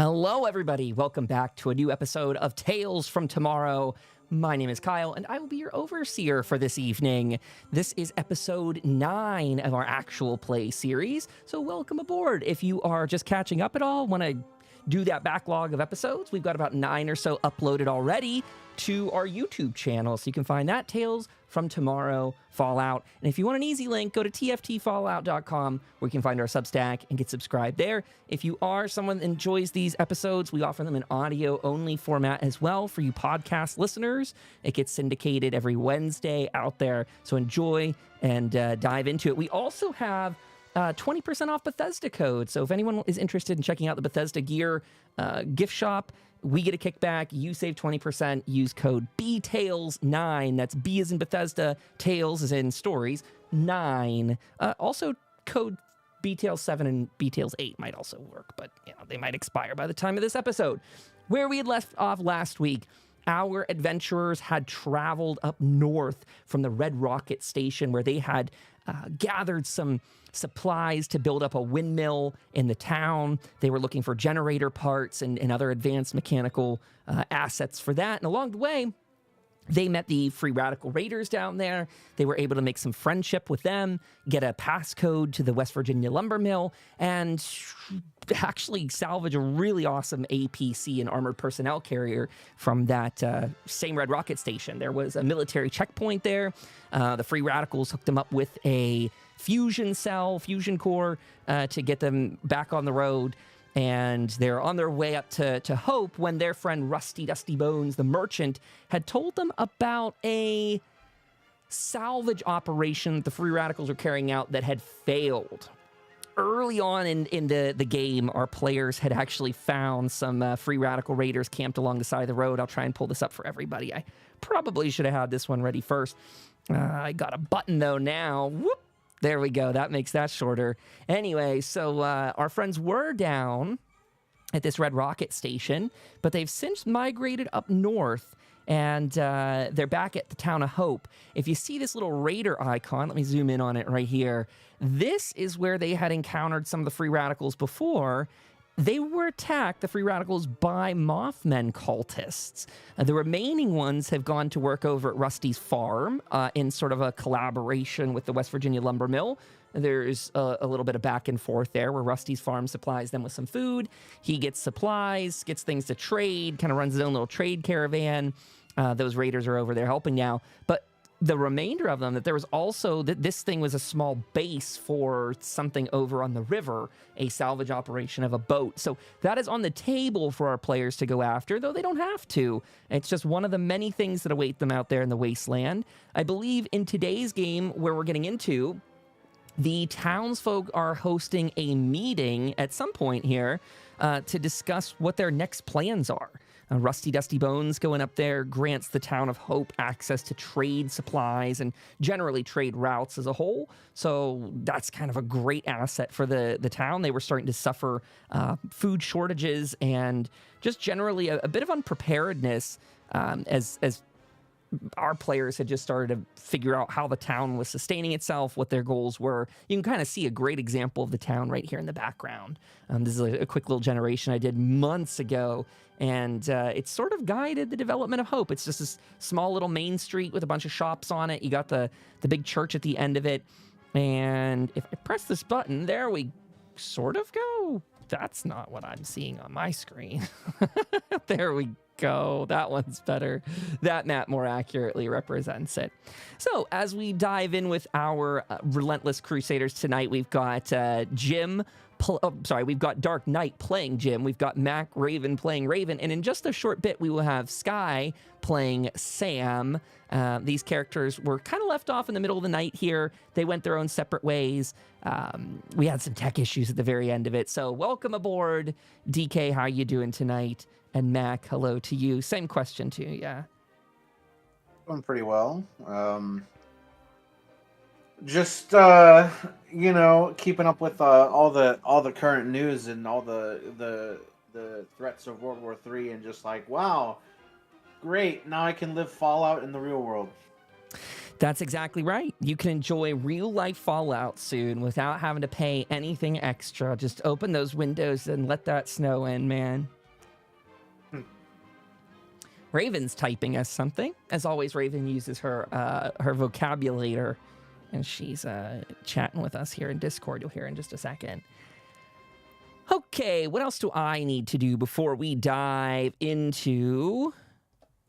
Hello, everybody. Welcome back to a new episode of Tales from Tomorrow. My name is Kyle, and I will be your overseer for this evening. This is episode 9 of our actual play series, so welcome aboard. If you are just catching up at all, want to do that backlog of episodes, we've got about 9 or so uploaded already to our YouTube channel, so you can find that, Tales from Tomorrow Fallout. And if you want an easy link, go to tftfallout.com, where you can find our Substack and get subscribed there. If you are someone that enjoys these episodes, we offer them in audio-only format as well for you podcast listeners. It gets syndicated every Wednesday out there, so enjoy and dive into it. We also have 20% off Bethesda code. So if anyone is interested in checking out the Bethesda gear gift shop, we get a kickback. You save 20%. Use code BTales9. That's B as in Bethesda, Tales as in stories, 9. Also, code BTales7 and BTales8 might also work, but they might expire by the time of this episode. Where we had left off last week, our adventurers had traveled up north from the Red Rocket Station, where they had gathered some supplies to build up a windmill in the town. They were looking for generator parts and other advanced mechanical assets for that. And along the way, they met the Free Radical Raiders down there. They were able to make some friendship with them, get a passcode to the West Virginia lumber mill, and actually salvage a really awesome APC, an armored personnel carrier, from that same Red Rocket Station. There was a military checkpoint there. The Free Radicals hooked them up with a fusion core, to get them back on the road. And they're on their way up to Hope when their friend Rusty Dusty Bones, the merchant, had told them about a salvage operation the Free Radicals were carrying out that had failed. Early on in the game, our players had actually found some Free Radical Raiders camped along the side of the road. I'll try and pull this up for everybody. I probably should have had this one ready first. I got a button, though, now. Whoop! There we go. That makes that shorter. Anyway, so our friends were down at this Red Rocket Station, but they've since migrated up north, and they're back at the town of Hope. If you see this little raider icon, let me zoom in on it right here. This is where they had encountered some of the Free Radicals before. They were attacked, the Free Radicals, by Mothman cultists. The remaining ones have gone to work over at Rusty's farm in sort of a collaboration with the West Virginia lumber mill. There's a little bit of back and forth there where Rusty's farm supplies them with some food. He gets supplies, gets things to trade, kind of runs his own little trade caravan. Those raiders are over there helping now. But the remainder of them, that there was also, that this thing was a small base for something over on the river, a salvage operation of a boat. So that is on the table for our players to go after, though they don't have to. It's just one of the many things that await them out there in the Wasteland. I believe in today's game, where we're getting into, the townsfolk are hosting a meeting at some point here to discuss what their next plans are. Rusty Dusty Bones going up there grants the town of Hope access to trade supplies and generally trade routes as a whole. So that's kind of a great asset for the town. They were starting to suffer food shortages and just generally a bit of unpreparedness as our players had just started to figure out how the town was sustaining itself, what their goals were. You can kind of see a great example of the town right here in the background. This is a quick little generation I did months ago, and it sort of guided the development of Hope. It's just this small little main street with a bunch of shops on it. You got the big church at the end of it, and if I press this button, there we sort of go. That's not what I'm seeing on my screen. There we go. That one's better. That map more accurately represents it. So as we dive in with our Relentless Crusaders tonight, we've got Jim. We've got Dark Knight playing Jim. We've got Mac Raven playing Raven. And in just a short bit, we will have Sky playing Sam. These characters were kind of left off in the middle of the night here. They went their own separate ways. We had some tech issues at the very end of it. So welcome aboard, DK. How you doing tonight? And Mac, hello to you. Same question to you, yeah. Doing pretty well. Just keeping up with all the current news and all the threats of World War III, and just like, wow, great, now I can live Fallout in the real world. That's exactly right. You can enjoy real life Fallout soon without having to pay anything extra. Just open those windows and let that snow in, man. Raven's typing us something. As always, Raven uses her vocabulator, and she's chatting with us here in Discord. You'll hear in just a second. Okay, what else do I need to do before we dive into...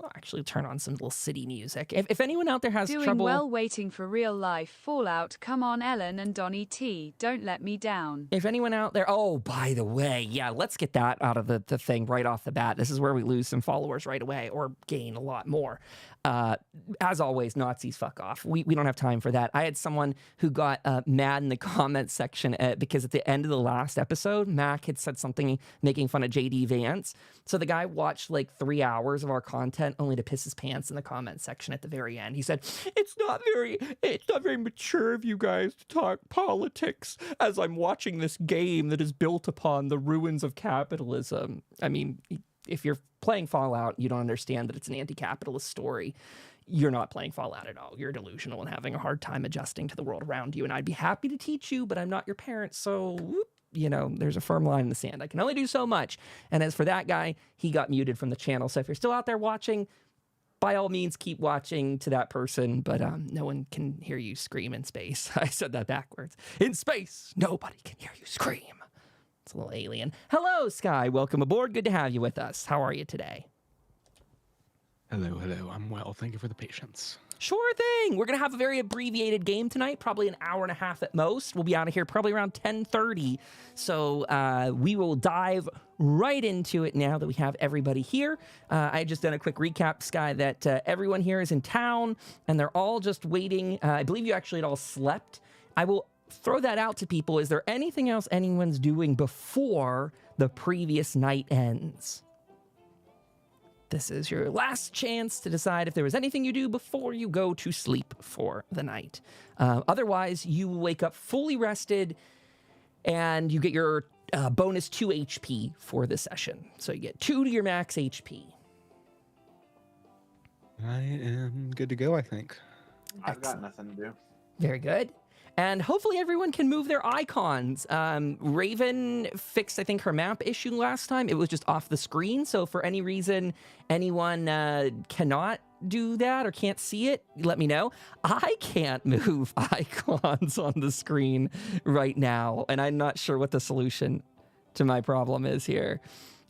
I'll actually turn on some little city music. If anyone out there has Doing trouble... well waiting for real life Fallout. Come on, Ellen and Donnie T. Don't let me down. If anyone out there... Oh, by the way, yeah, let's get that out of the thing right off the bat. This is where we lose some followers right away or gain a lot more. As always, Nazis fuck off. We don't have time for that. I had someone who got mad in the comments section because at the end of the last episode, Mac had said something making fun of JD Vance. So the guy watched like 3 hours of our content only to piss his pants in the comment section at the very end. He said, it's not very mature of you guys to talk politics as I'm watching this game that is built upon the ruins of capitalism. I mean, if you're playing Fallout, you don't understand that it's an anti-capitalist story. You're not playing Fallout at all. You're delusional and having a hard time adjusting to the world around you. And I'd be happy to teach you, but I'm not your parent. So, you know, there's a firm line in the sand. I can only do so much. And as for that guy, he got muted from the channel. So if you're still out there watching, by all means, keep watching to that person. But no one can hear you scream in space. I said that backwards. In space, nobody can hear you scream. It's a little alien. Hello, Sky. Welcome aboard. Good to have you with us. How are you today? Hello. I'm well. Thank you for the patience. Sure thing. We're going to have a very abbreviated game tonight, probably an hour and a half at most. We'll be out of here probably around 10:30. So we will dive right into it now that we have everybody here. I had just done a quick recap, Sky, that everyone here is in town and they're all just waiting. I believe you actually had all slept. I will throw that out to people. Is there anything else anyone's doing before the previous night ends? This is your last chance to decide if there was anything you do before you go to sleep for the night. Otherwise, you will wake up fully rested and you get your bonus 2 HP for the session. So you get 2 to your max HP. I am good to go, I think. I've got nothing to do. Very good. And hopefully everyone can move their icons. Raven fixed, I think, her map issue last time. It was just off the screen. So for any reason anyone cannot do that or can't see it, let me know. I can't move icons on the screen right now. And I'm not sure what the solution to my problem is here.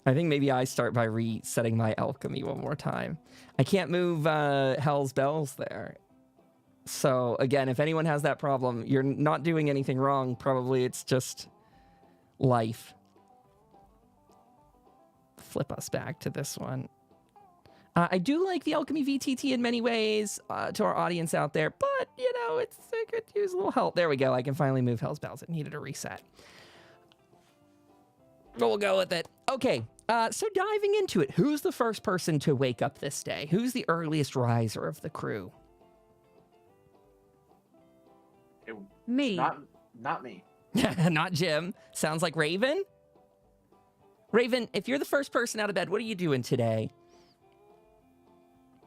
I think maybe I start by resetting my alchemy one more time. I can't move Hell's Bells there. So again, if anyone has that problem, you're not doing anything wrong. Probably it's just life. Flip us back to this one. I do like the Alchemy VTT in many ways to our audience out there, but you know, it could use a little help. There we go. I can finally move Hell's Bells. It needed a reset. But we'll go with it. Okay. So diving into it, who's the first person to wake up this day? Who's the earliest riser of the crew? Me. Not me. Not Jim. Sounds like Raven. Raven, if you're the first person out of bed, what are you doing today?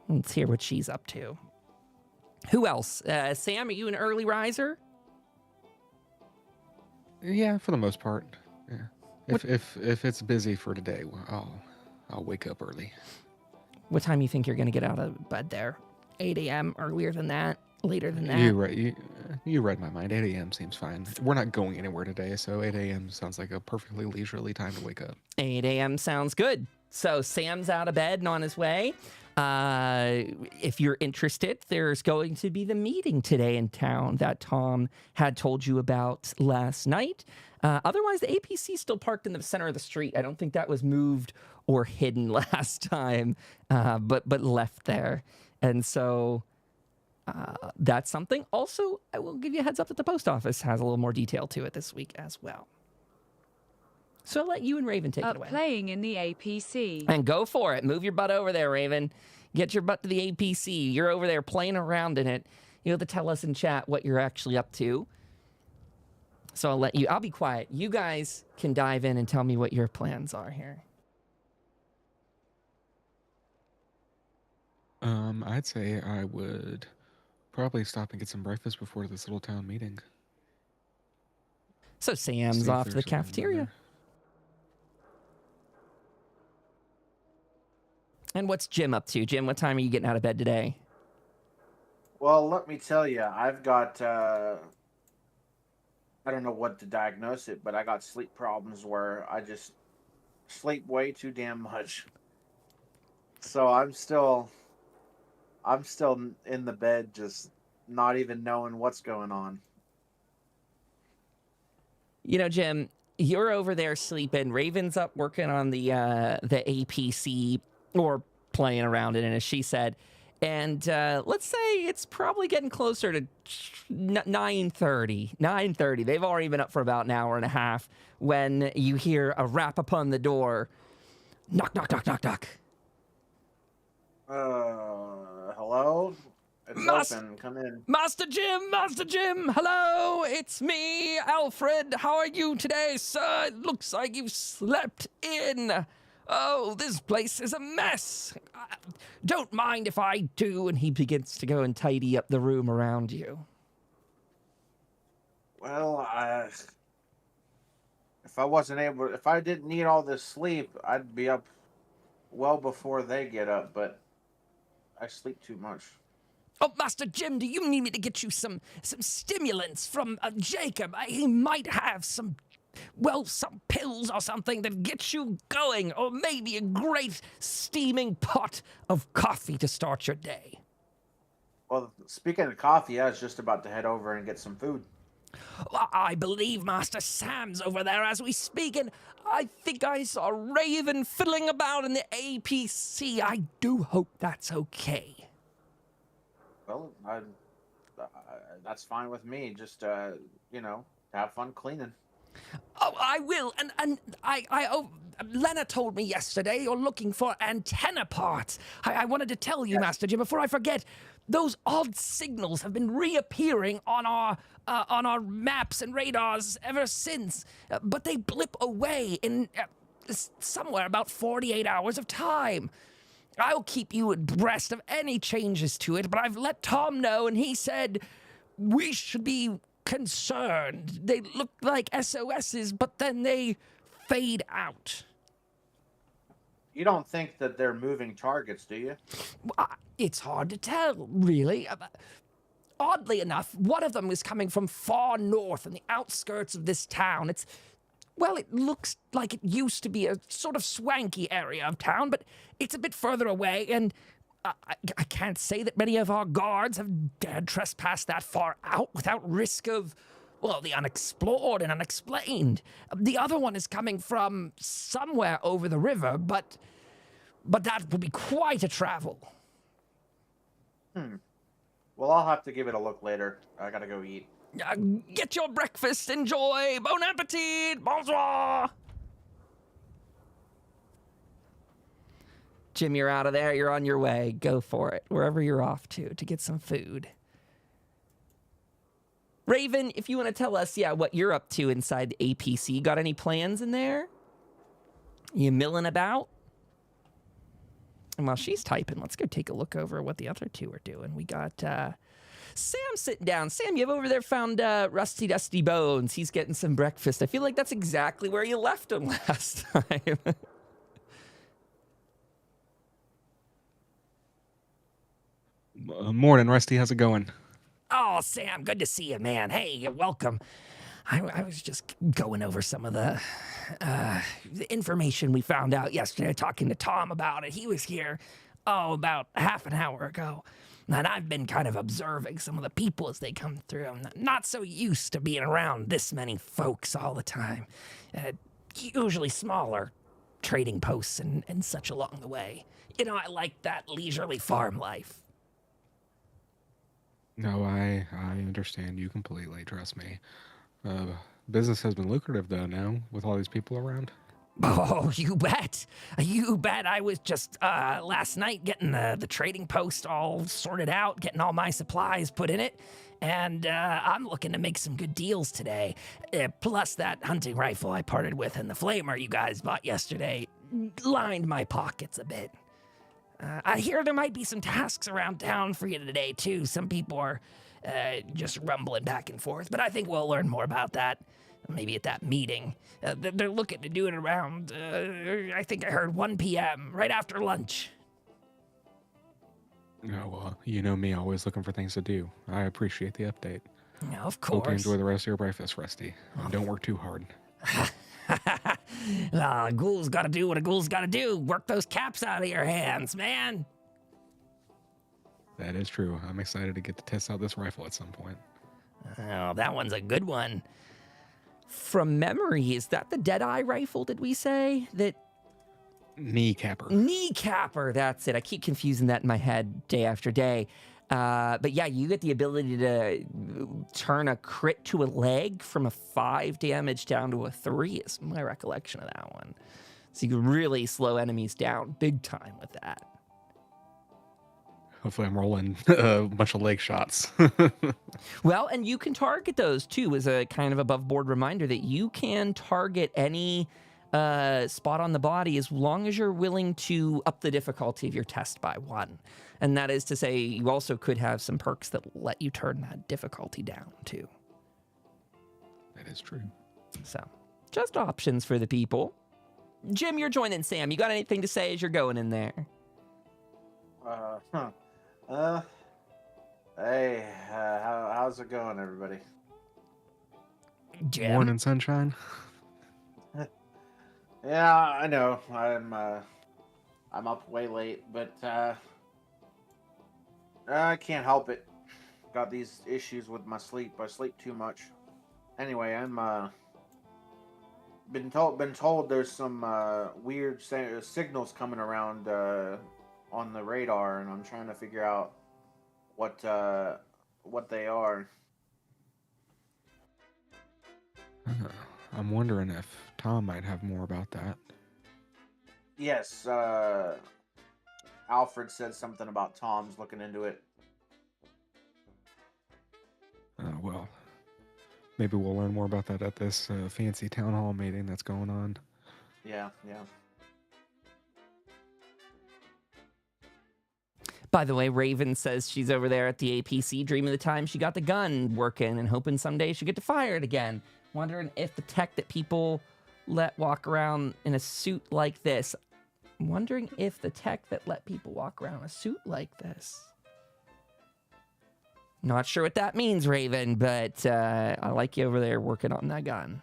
Let's hear what she's up to. Who else? Sam, are you an early riser? Yeah, for the most part. Yeah. If it's busy for today, well, I'll wake up early. What time do you think you're going to get out of bed there? 8 a.m., earlier than that? Later than that? You read my mind. 8 a.m. seems fine. We're not going anywhere today, so 8 a.m. sounds like a perfectly leisurely time to wake up. 8 a.m. sounds good. So Sam's out of bed and on his way. If you're interested, there's going to be the meeting today in town that Tom had told you about last night. Otherwise, the APC's still parked in the center of the street. I don't think that was moved or hidden last time, but left there. And so... that's something. Also, I will give you a heads up that the post office has a little more detail to it this week as well. So I'll let you and Raven take it away. Playing in the APC. And go for it. Move your butt over there, Raven. Get your butt to the APC. You're over there playing around in it. You have to tell us in chat what you're actually up to. So I'll be quiet. You guys can dive in and tell me what your plans are here. I'd say I would Probably stop and get some breakfast before this little town meeting. So Sam's See if off to the there's something in cafeteria. there. And what's Jim up to? Jim, what time are you getting out of bed today? Well, let me tell you, I've got, I don't know what to diagnose it, but I got sleep problems where I just sleep way too damn much. So I'm still in the bed, just not even knowing what's going on. You know, Jim, you're over there sleeping. Raven's up working on the APC or playing around in it, as she said. And let's say it's probably getting closer to 9:30. 9:30. They've already been up for about an hour and a half when you hear a rap upon the door. Knock, knock, knock, knock, knock. Hello? It's open. Come in. Master Jim, hello, it's me, Alfred. How are you today, sir? It looks like you've slept in. Oh, this place is a mess. Don't mind if I do. And he begins to go and tidy up the room around you. Well, if I didn't need all this sleep, I'd be up well before they get up, but I sleep too much. Oh, Master Jim, do you need me to get you some stimulants from Jacob? He might have some pills or something that gets you going, or maybe a great steaming pot of coffee to start your day. Well, speaking of coffee, I was just about to head over and get some food. Well, I believe Master Sam's over there as we speak, and I think I saw Raven fiddling about in the APC. I do hope that's okay. Well, that's fine with me. Just, have fun cleaning. Oh, I will. And Lena told me yesterday you're looking for antenna parts. I wanted to tell you, Yes. Master Jim, before I forget, those odd signals have been reappearing on our maps and radars ever since, but they blip away in somewhere about 48 hours of time. I'll keep you abreast of any changes to it, but I've let Tom know, and he said we should be concerned. They look like SOSs, but then they fade out. You don't think that they're moving targets, do you? It's hard to tell, really. Oddly enough, one of them is coming from far north on the outskirts of this town. It looks like it used to be a sort of swanky area of town, but it's a bit further away, and I can't say that many of our guards have dared trespass that far out without risk of, the unexplored and unexplained. The other one is coming from somewhere over the river, but that would be quite a travel. Well, I'll have to give it a look later. I gotta go eat. Get your breakfast, enjoy, bon appetit, bonsoir. Jim, you're out of there, you're on your way, go for it, wherever you're off to get some food. Raven, if you want to tell us, what you're up to inside the APC, got any plans in there? You milling about? And while she's typing, let's go take a look over what the other two are doing. We got, Sam sitting down. Sam, you've over there found Rusty Dusty Bones. He's getting some breakfast. I feel like that's exactly where you left him last time. Morning, Rusty. How's it going? Oh, Sam, good to see you, man. Hey, welcome. I was just going over some of the information we found out yesterday, talking to Tom about it. He was here, about half an hour ago. And I've been kind of observing some of the people as they come through. I'm not so used to being around this many folks all the time. Usually smaller trading posts and such along the way. I like that leisurely farm life. No, I understand you completely. Trust me. Business has been lucrative, though, now, with all these people around. Oh, you bet. You bet. I was just last night getting the trading post all sorted out, getting all my supplies put in it, and I'm looking to make some good deals today. Plus that hunting rifle I parted with and the flamer you guys bought yesterday lined my pockets a bit. I hear there might be some tasks around town for you today, too. Some people are just rumbling back and forth, but I think we'll learn more about that maybe at that meeting. They're looking to do it around, I think I heard 1 p.m., right after lunch. Oh, well, you know me, always looking for things to do. I appreciate the update. Yeah, of Hope you course. enjoy the rest of your breakfast, Rusty. And don't work too hard. A ghoul's gotta do what a ghoul's gotta do. Work those caps out of your hands, man. That is true. I'm excited to get to test out this rifle at some point. Oh, that one's a good one. From memory, is that the Deadeye rifle, did we say? That Kneecapper. Kneecapper, that's it. I keep confusing that in my head day after day. But yeah, you get the ability to turn a crit to a leg from a 5 damage down to a 3 is my recollection of that one. So you can really slow enemies down big time with that. Hopefully I'm rolling a bunch of leg shots. Well, and you can target those too as a kind of above board reminder that you can target any spot on the body as long as you're willing to up the difficulty of your test by 1. And that is to say, you also could have some perks that let you turn that difficulty down too. That is true. So, just options for the people. Jim, you're joining Sam. You got anything to say as you're going in there? Hey, how's it going, everybody? Jim? Morning, sunshine. Yeah, I know. I'm up way late, but I can't help it. Got these issues with my sleep. I sleep too much. Anyway, I'm been told there's some weird signals coming around on the radar, and I'm trying to figure out what they are. I'm wondering if Tom might have more about that. Yes, Alfred said something about Tom's looking into it. Well, maybe we'll learn more about that at this fancy town hall meeting that's going on. Yeah. By the way, Raven says she's over there at the APC dreaming the time she got the gun working and hoping someday she'll get to fire it again. Wondering if the tech that people let walk around in a suit like this. Wondering if the tech that let people walk around in a suit like this. Not sure what that means, Raven, but I like you over there working on that gun.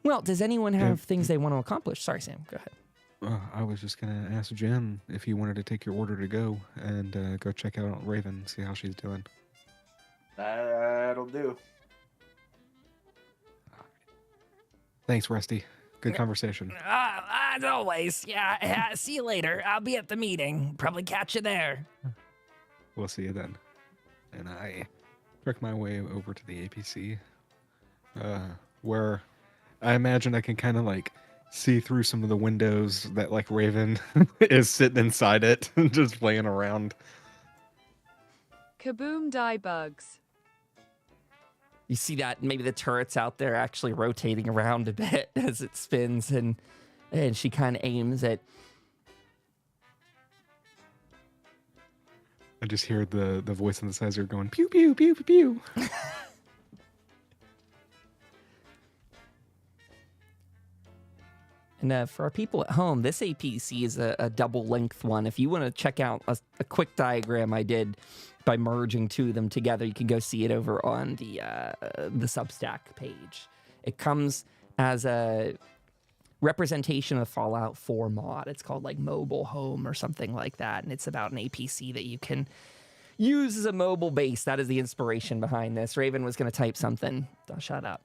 Well, does anyone have things they want to accomplish? Sorry, Sam, go ahead. I was just going to ask Jen if you wanted to take your order to go and go check out Raven, see how she's doing. That'll do. Thanks, Rusty. Good conversation. As always, yeah, see you later. I'll be at the meeting. Probably catch you there. We'll see you then. And I trek my way over to the APC, where I imagine I can kind of like see through some of the windows that like Raven is sitting inside it, just playing around. Kaboom, die bugs. You see that maybe the turret's out there actually rotating around a bit as it spins, and she kind of aims at. I just hear the voice synthesizer going pew pew pew pew pew. And for our people at home, this APC is a double length one. If you want to check out a quick diagram I did by merging 2 of them together, you can go see it over on the Substack page. It comes as a representation of Fallout 4 mod. It's called like Mobile Home or something like that. And it's about an APC that you can use as a mobile base. That is the inspiration behind this. Raven was going to type something. Oh, shut up.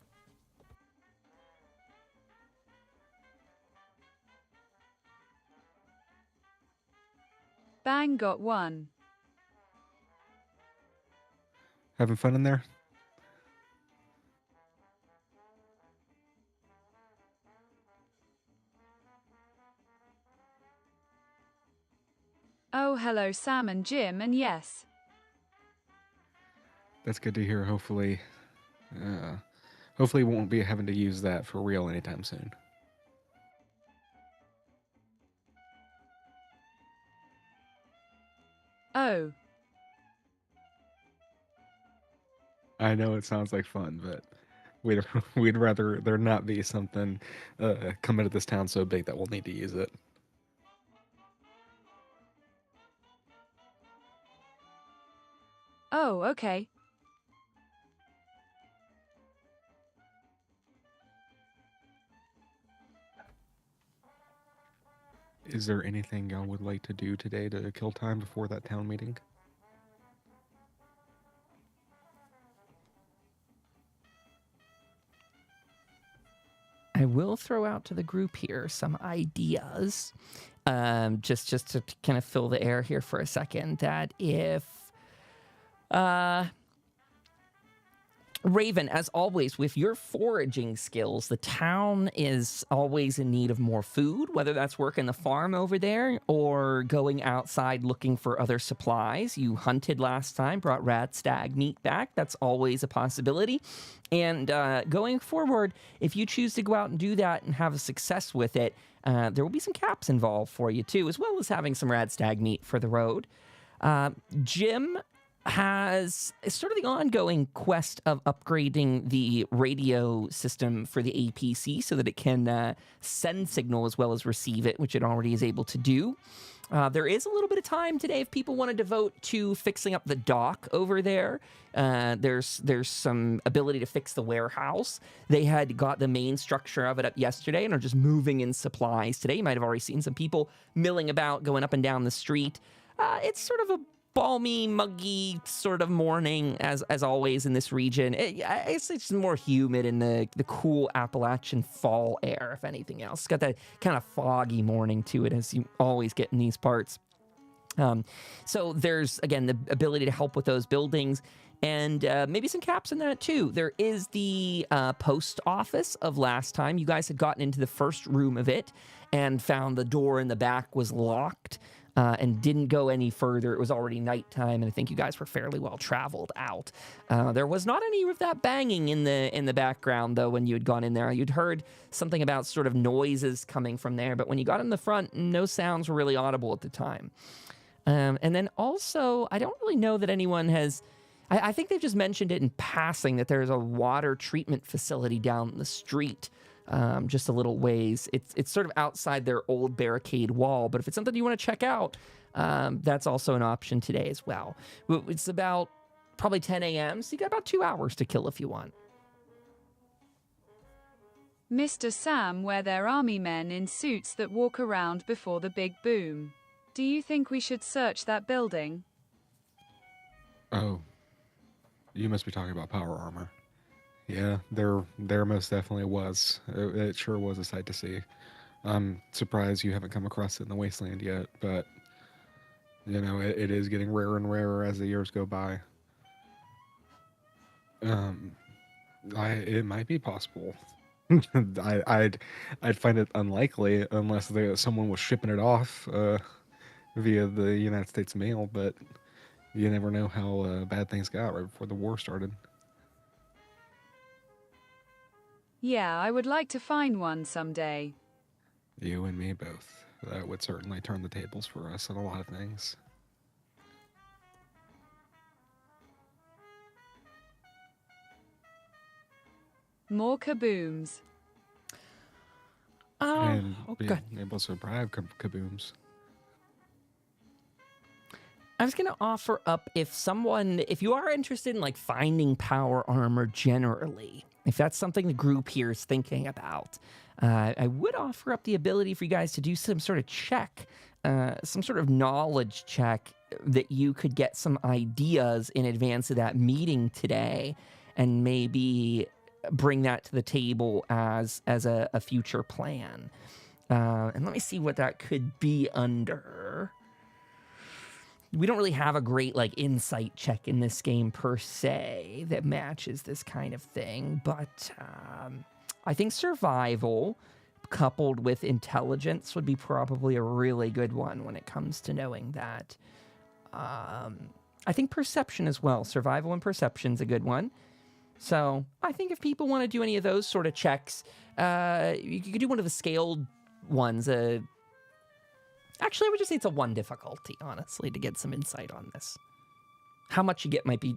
Bang, got one. Having fun in there? Oh, hello, Sam and Jim, and yes. That's good to hear. Hopefully we won't be having to use that for real anytime soon. Oh, I know it sounds like fun, but we'd rather there not be something come into this town so big that we'll need to use it. oh, okay. Is there anything y'all would like to do today to kill time before that town meeting? I will throw out to the group here some ideas, just to kind of fill the air here for a second. That if Raven, as always, with your foraging skills, the town is always in need of more food, whether that's working the farm over there or going outside looking for other supplies. You hunted last time, brought rad stag meat back. That's always a possibility. And going forward, if you choose to go out and do that and have a success with it, there will be some caps involved for you too, as well as having some rad stag meat for the road. Jim has sort of the ongoing quest of upgrading the radio system for the APC so that it can send signal as well as receive it, which it already is able to do. There is a little bit of time today if people want to devote to fixing up the dock over there. There's some ability to fix the warehouse. They had got the main structure of it up yesterday and are just moving in supplies today. You might have already seen some people milling about, going up and down the street. It's sort of a balmy, muggy sort of morning, as always in this region. It's just more humid in the cool Appalachian fall air, if anything else. It's got that kind of foggy morning to it, as you always get in these parts. So there's, again, the ability to help with those buildings, and maybe some caps in that too. There is the post office of last time. You guys had gotten into the first room of it and found the door in the back was locked. And didn't go any further. It was already nighttime, and I think you guys were fairly well traveled out. There was not any of that banging in the background, though, when you had gone in there. You'd heard something about sort of noises coming from there, but when you got in the front, no sounds were really audible at the time. And then also, I don't really know that anyone has... I think they've just mentioned it in passing, that there's a water treatment facility down the street. Just a little ways. It's sort of outside their old barricade wall, but if it's something you want to check out, that's also an option today as well. It's about probably 10 a.m., so you got about 2 hours to kill if you want. Mr. Sam, where they're army men in suits that walk around before the big boom. Do you think we should search that building? Oh, you must be talking about power armor. Yeah, there most definitely was. It sure was a sight to see. I'm surprised you haven't come across it in the Wasteland yet, but, you know, it is getting rarer and rarer as the years go by. It might be possible. I'd find it unlikely unless someone was shipping it off via the United States mail, but you never know how bad things got right before the war started. Yeah, I would like to find one someday. You and me both. That would certainly turn the tables for us on a lot of things. More kabooms. And being okay. able to survive kabooms. I was going to offer up if you are interested in like finding power armor generally, if that's something the group here is thinking about, I would offer up the ability for you guys to do some sort of check, some sort of knowledge check that you could get some ideas in advance of that meeting today and maybe bring that to the table as a future plan. And let me see what that could be under. We don't really have a great like insight check in this game per se that matches this kind of thing, but I think survival coupled with intelligence would be probably a really good one when it comes to knowing that. I think perception as well. Survival and perception's a good one. So I think if people want to do any of those sort of checks, you could do one of the scaled ones. Actually, I would just say it's a 1 difficulty, honestly, to get some insight on this. How much you get might be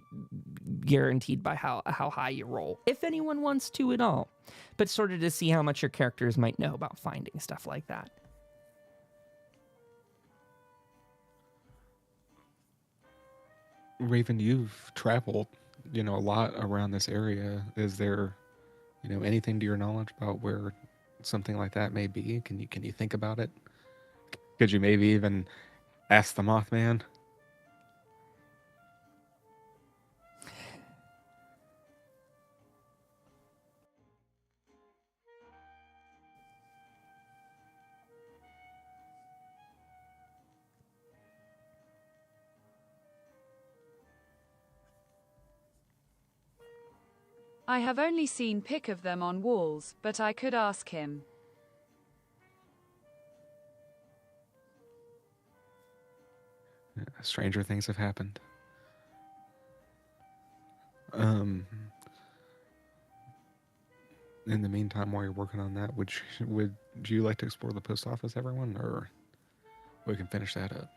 guaranteed by how high you roll, if anyone wants to at all. But sort of to see how much your characters might know about finding stuff like that. Raven, you've traveled, a lot around this area. Is there, anything to your knowledge about where something like that may be? Can you think about it? Could you maybe even ask the Mothman? I have only seen pic of them on walls, but I could ask him. Stranger things have happened. In the meantime, while you're working on that, would you like to explore the post office, everyone, or we can finish that up?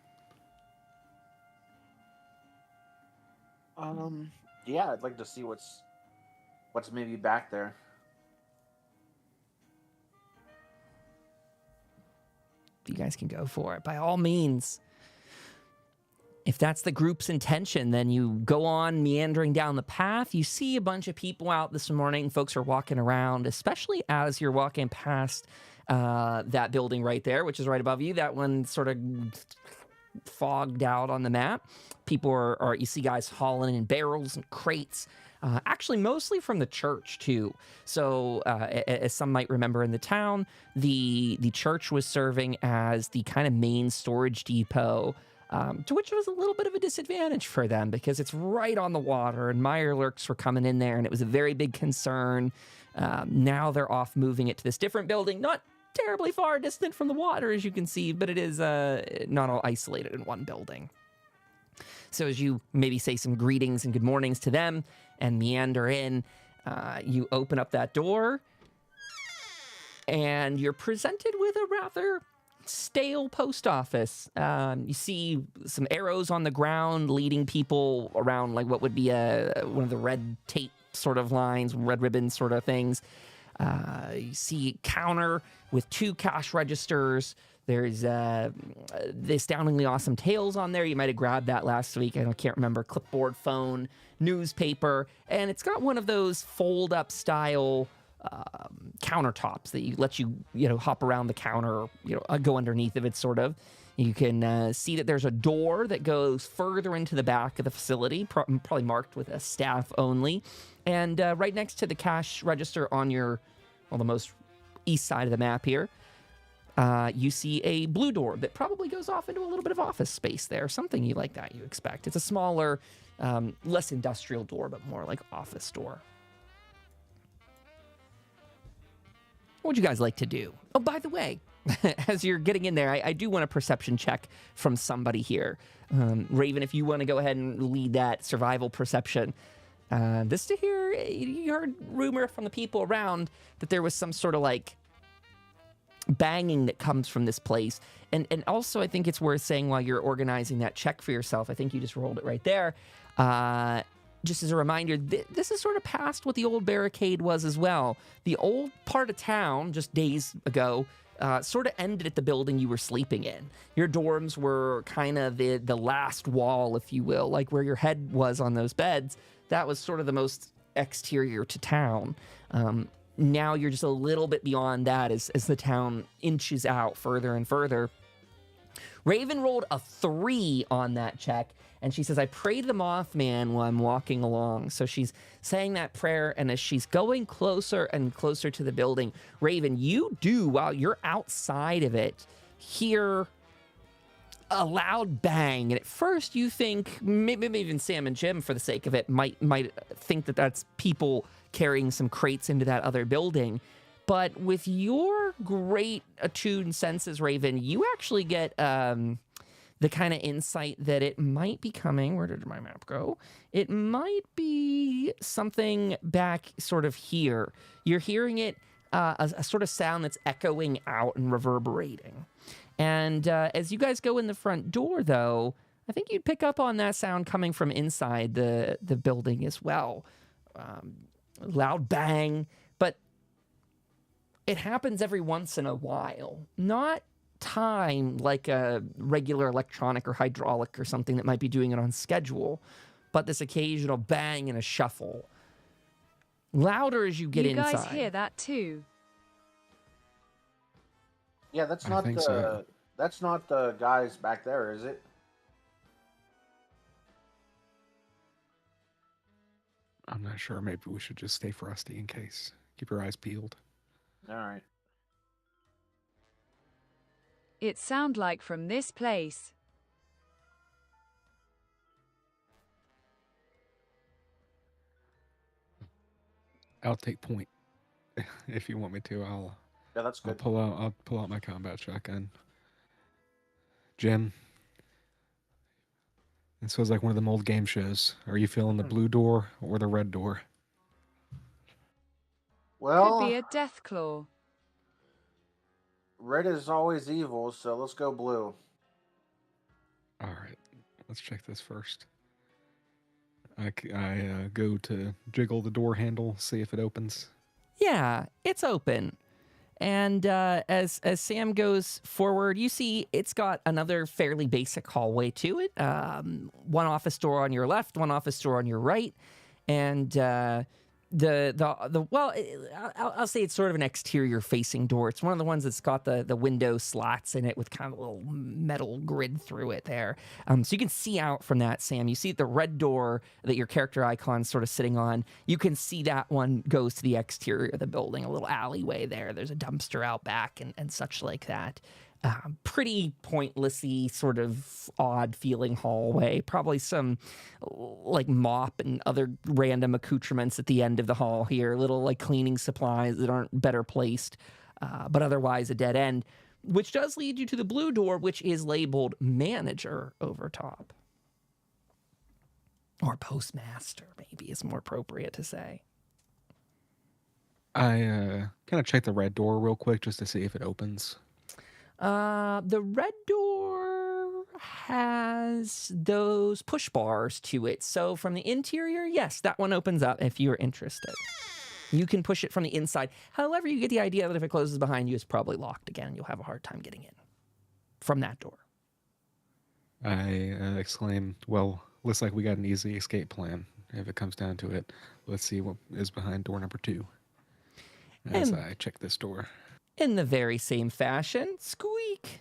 Yeah, I'd like to see what's maybe back there. You guys can go for it by all means. If that's the group's intention, then you go on meandering down the path. You see a bunch of people out this morning. Folks are walking around, especially as you're walking past that building right there, which is right above you. That one sort of fogged out on the map. People are you see guys hauling in barrels and crates. Actually, mostly from the church, too. So, as some might remember in the town, the church was serving as the kind of main storage depot, to which was a little bit of a disadvantage for them because it's right on the water, and Mirelurks were coming in there, and it was a very big concern. Now they're off moving it to this different building, not terribly far distant from the water, as you can see, but it is not all isolated in one building. So as you maybe say some greetings and good mornings to them and meander in, you open up that door and you're presented with a rather stale post office. You see some arrows on the ground leading people around like what would be one of the red tape sort of lines, red ribbon sort of things. You see a counter with 2 cash registers. There's the astoundingly awesome Tales on there. You might have grabbed that last week. I can't remember. Clipboard, phone, newspaper. And it's got one of those fold-up style countertops that let you hop around the counter, go underneath of it, sort of. You can see that there's a door that goes further into the back of the facility, probably marked with a staff only. And right next to the cash register on the most east side of the map here, you see a blue door that probably goes off into a little bit of office space there. Something like that you expect. It's a smaller, less industrial door, but more like office door. What would you guys like to do? Oh, by the way, as you're getting in there, I do want a perception check from somebody here. Raven, if you want to go ahead and lead that survival perception. This to hear, you heard rumor from the people around that there was some sort of like banging that comes from this place. And also, I think it's worth saying while you're organizing that check for yourself, I think you just rolled it right there. Just as a reminder, this is sort of past what the old barricade was as well. The old part of town, just days ago, sort of ended at the building you were sleeping in. Your dorms were kind of the last wall, if you will, like where your head was on those beds. That was sort of the most exterior to town. Now you're just a little bit beyond that as the town inches out further and further. Raven rolled a 3 on that check, and she says, I pray to the Mothman while I'm walking along. So she's saying that prayer, and as she's going closer and closer to the building, Raven, you do, while you're outside of it, hear a loud bang. And at first you think, maybe even Sam and Jim, for the sake of it, might think that that's people carrying some crates into that other building. But with your great attuned senses, Raven, you actually get the kind of insight that it might be coming. Where did my map go? It might be something back sort of here. You're hearing it, a sort of sound that's echoing out and reverberating. And as you guys go in the front door, though, I think you'd pick up on that sound coming from inside the building as well. Loud bang, but it happens every once in a while. Not time like a regular electronic or hydraulic or something that might be doing it on schedule, but this occasional bang and a shuffle. Louder as you get inside. You guys hear that too? Yeah, that's I not think the so. that's not the guys back there, is it? I'm not sure. Maybe we should just stay frosty in case. Keep your eyes peeled. All right. It sound like from this place. I'll take point if you want me to. Yeah, that's good. I'll pull out my combat shotgun. Jim, this feels like one of them old game shows. Are you feeling the blue door or the red door? Well, Could be a death claw. red is always evil, so let's go blue. All right, let's check this first. I go to jiggle the door handle, see if it opens. Yeah, it's open. And as Sam goes forward, you see it's got another fairly basic hallway to it. One office door on your left, one office door on your right, and I'll say it's sort of an exterior facing door. It's one of the ones that's got the window slats in it with kind of a little metal grid through it there. So you can see out from that, Sam. You see the red door that your character icon's sort of sitting on. You can see that one goes to the exterior of the building, a little alleyway there. There's a dumpster out back and such like that. Pretty pointlessy, sort of odd feeling hallway. Probably some like mop and other random accoutrements at the end of the hall here. Little like cleaning supplies that aren't better placed, but otherwise a dead end. Which does lead you to the blue door, which is labeled manager over top. Or postmaster, maybe is more appropriate to say. I kind of check the red door real quick just to see if it opens. The red door has those push bars to it. So from the interior, yes, that one opens up if you're interested. You can push it from the inside. However, you get the idea that if it closes behind you, it's probably locked again and you'll have a hard time getting in from that door. I exclaim, well, looks like we got an easy escape plan. If it comes down to it, let's see what is behind door number 2. As I check this door. In the very same fashion, squeak.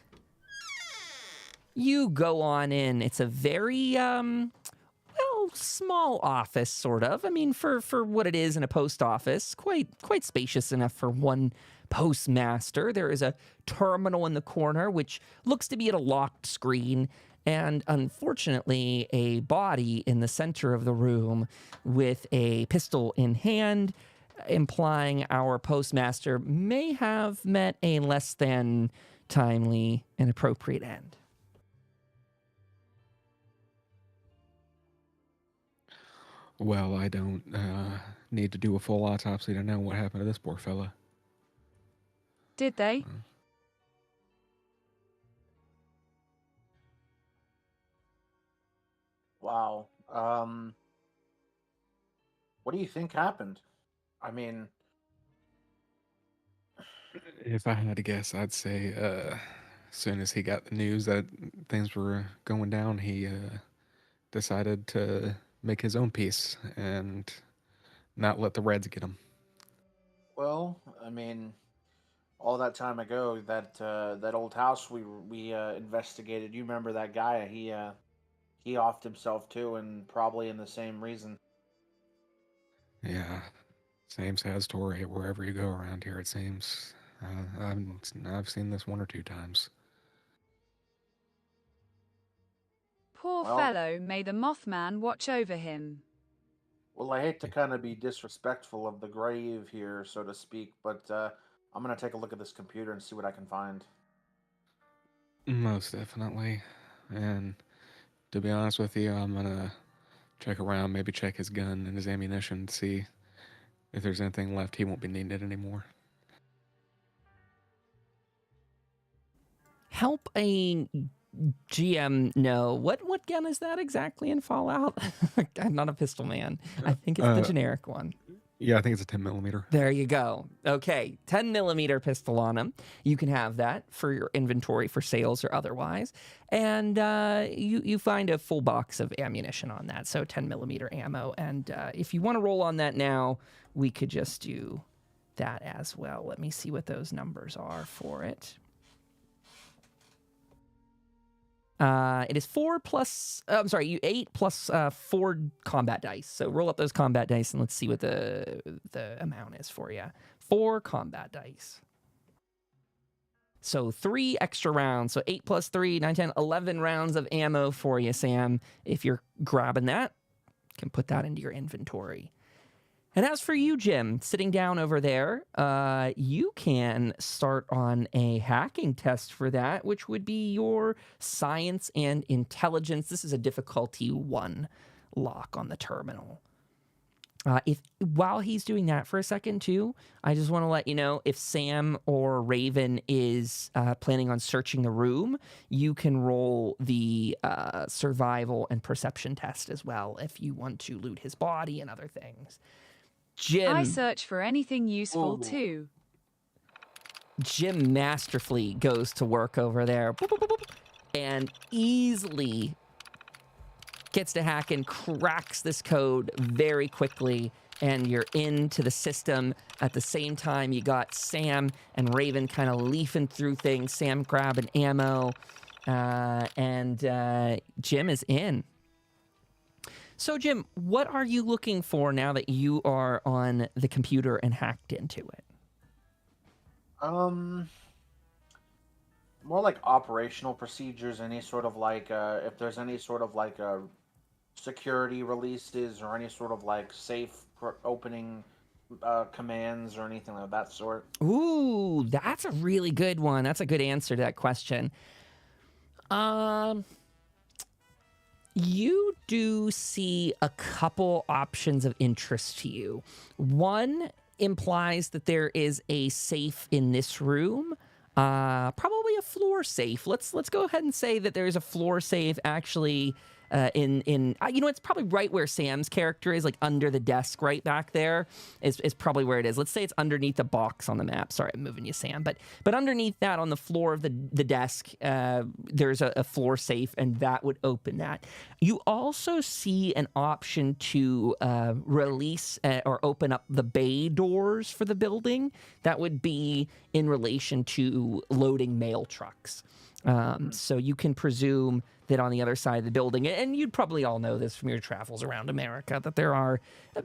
You go on in. It's a very, small office, sort of. I mean, for what it is in a post office, quite spacious enough for one postmaster. There is a terminal in the corner, which looks to be at a locked screen, and unfortunately, a body in the center of the room with a pistol in hand, implying our postmaster may have met a less than timely and appropriate end. Well, I don't need to do a full autopsy to know what happened to this poor fella. Did they? Wow. What do you think happened? I mean, If I had to guess, I'd say as soon as he got the news that things were going down, he decided to make his own peace and not let the Reds get him. well, I mean, all that time ago, that old house we investigated. You remember that guy? He offed himself too, and probably in the same reason. Yeah, same sad story wherever you go around here. It seems I've seen this 1 or 2 times. Poor Well- fellow, may the Mothman watch over him. Well, I hate to kind of be disrespectful of the grave here, so to speak, but I'm gonna take a look at this computer and see what I can find. Most definitely. And to be honest with you, I'm gonna check around, maybe check his gun and his ammunition to see if there's anything left. He won't be needing it anymore. help a GM know what gun is that exactly in Fallout? I'm not a pistol man. I think it's the generic one. Yeah, I think it's a 10 millimeter. There you go. Okay, 10 millimeter pistol on him. You can have that for your inventory for sales or otherwise. And you find a full box of ammunition on that, so 10 millimeter ammo. And if you want to roll on that now, we could just do that as well. Let me see what those numbers are for it. It is 8 plus 4 combat dice. So roll up those combat dice and let's see what the amount is for you. 4 combat dice. So 3 extra rounds. So 8 plus 3, 9, 10, 11 rounds of ammo for you, Sam. If you're grabbing that, you can put that into your inventory. And as for you, Jim, sitting down over there, you can start on a hacking test for that, which would be your science and intelligence. This is a difficulty 1 lock on the terminal. While he's doing that for a second, too, I just want to let you know, if Sam or Raven is planning on searching the room, you can roll the survival and perception test as well if you want to loot his body and other things. Jim, I search for anything useful too. Jim masterfully goes to work over there and easily gets to hack and cracks this code very quickly, and you're into the system. At the same time, you got Sam and Raven kind of leafing through things. Sam grabbing ammo, and Jim is in. So, Jim, what are you looking for now that you are on the computer and hacked into it? More like operational procedures, any sort of like, if there's any sort of like security releases or any sort of like safe opening commands or anything of that sort. Ooh, that's a really good one. That's a good answer to that question. You do see a couple options of interest to you. One implies that there is a safe in this room, probably a floor safe. Let's go ahead and say that there is a floor safe actually it's probably right where Sam's character is, like under the desk right back there is probably where it is. Let's say it's underneath the box on the map. Sorry, I'm moving you, Sam. But underneath that on the floor of the desk, there's a floor safe, and that would open that. You also see an option to release or open up the bay doors for the building. That would be in relation to loading mail trucks. So you can presume that on the other side of the building, and you'd probably all know this from your travels around America, that there are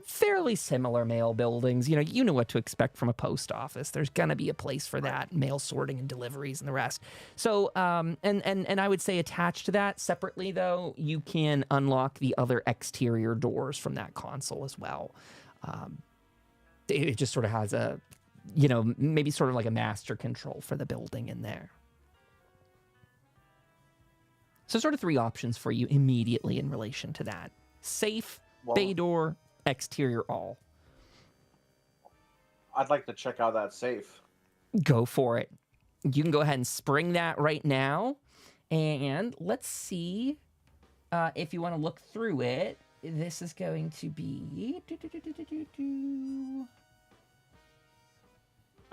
fairly similar mail buildings. You know what to expect from a post office. There's going to be a place for that, mail sorting and deliveries and the rest. So, and I would say attached to that separately, though, you can unlock the other exterior doors from that console as well. It just sort of has a, maybe sort of like a master control for the building in there. So sort of 3 options for you immediately in relation to that. Safe, bay door, exterior all. I'd like to check out that safe. Go for it. You can go ahead and spring that right now. And let's see if you want to look through it. This is going to be...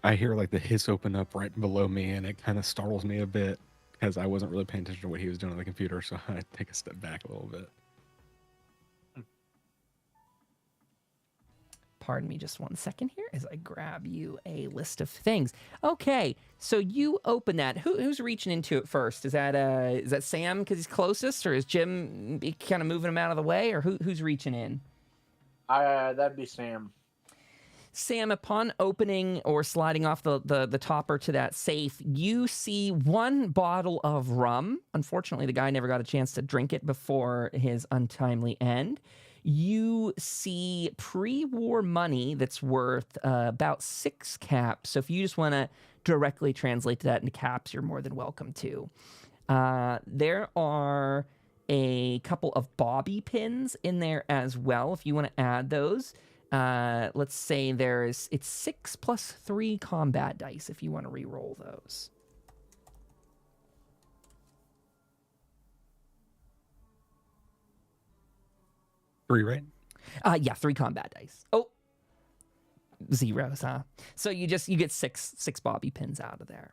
I hear like the hiss open up right below me, and it kind of startles me a bit, because I wasn't really paying attention to what he was doing on the computer, so I take a step back a little bit. Pardon me just one second here as I grab you a list of things. Okay, so you open that. Who's reaching into it first? Is that Sam because he's closest, or is Jim kind of moving him out of the way, or who's reaching in? That'd be Sam. Sam, upon opening or sliding off the topper to that safe, you see 1 bottle of rum. Unfortunately, the guy never got a chance to drink it before his untimely end. You see pre-war money that's worth about 6 caps. So if you just want to directly translate that into caps, you're more than welcome to. There are a couple of bobby pins in there as well, if you want to add those. Let's say it's 6 plus 3 combat dice if you want to re-roll those. 3, right? Yeah, 3 combat dice. Oh, zeros, huh? So you get six bobby pins out of there.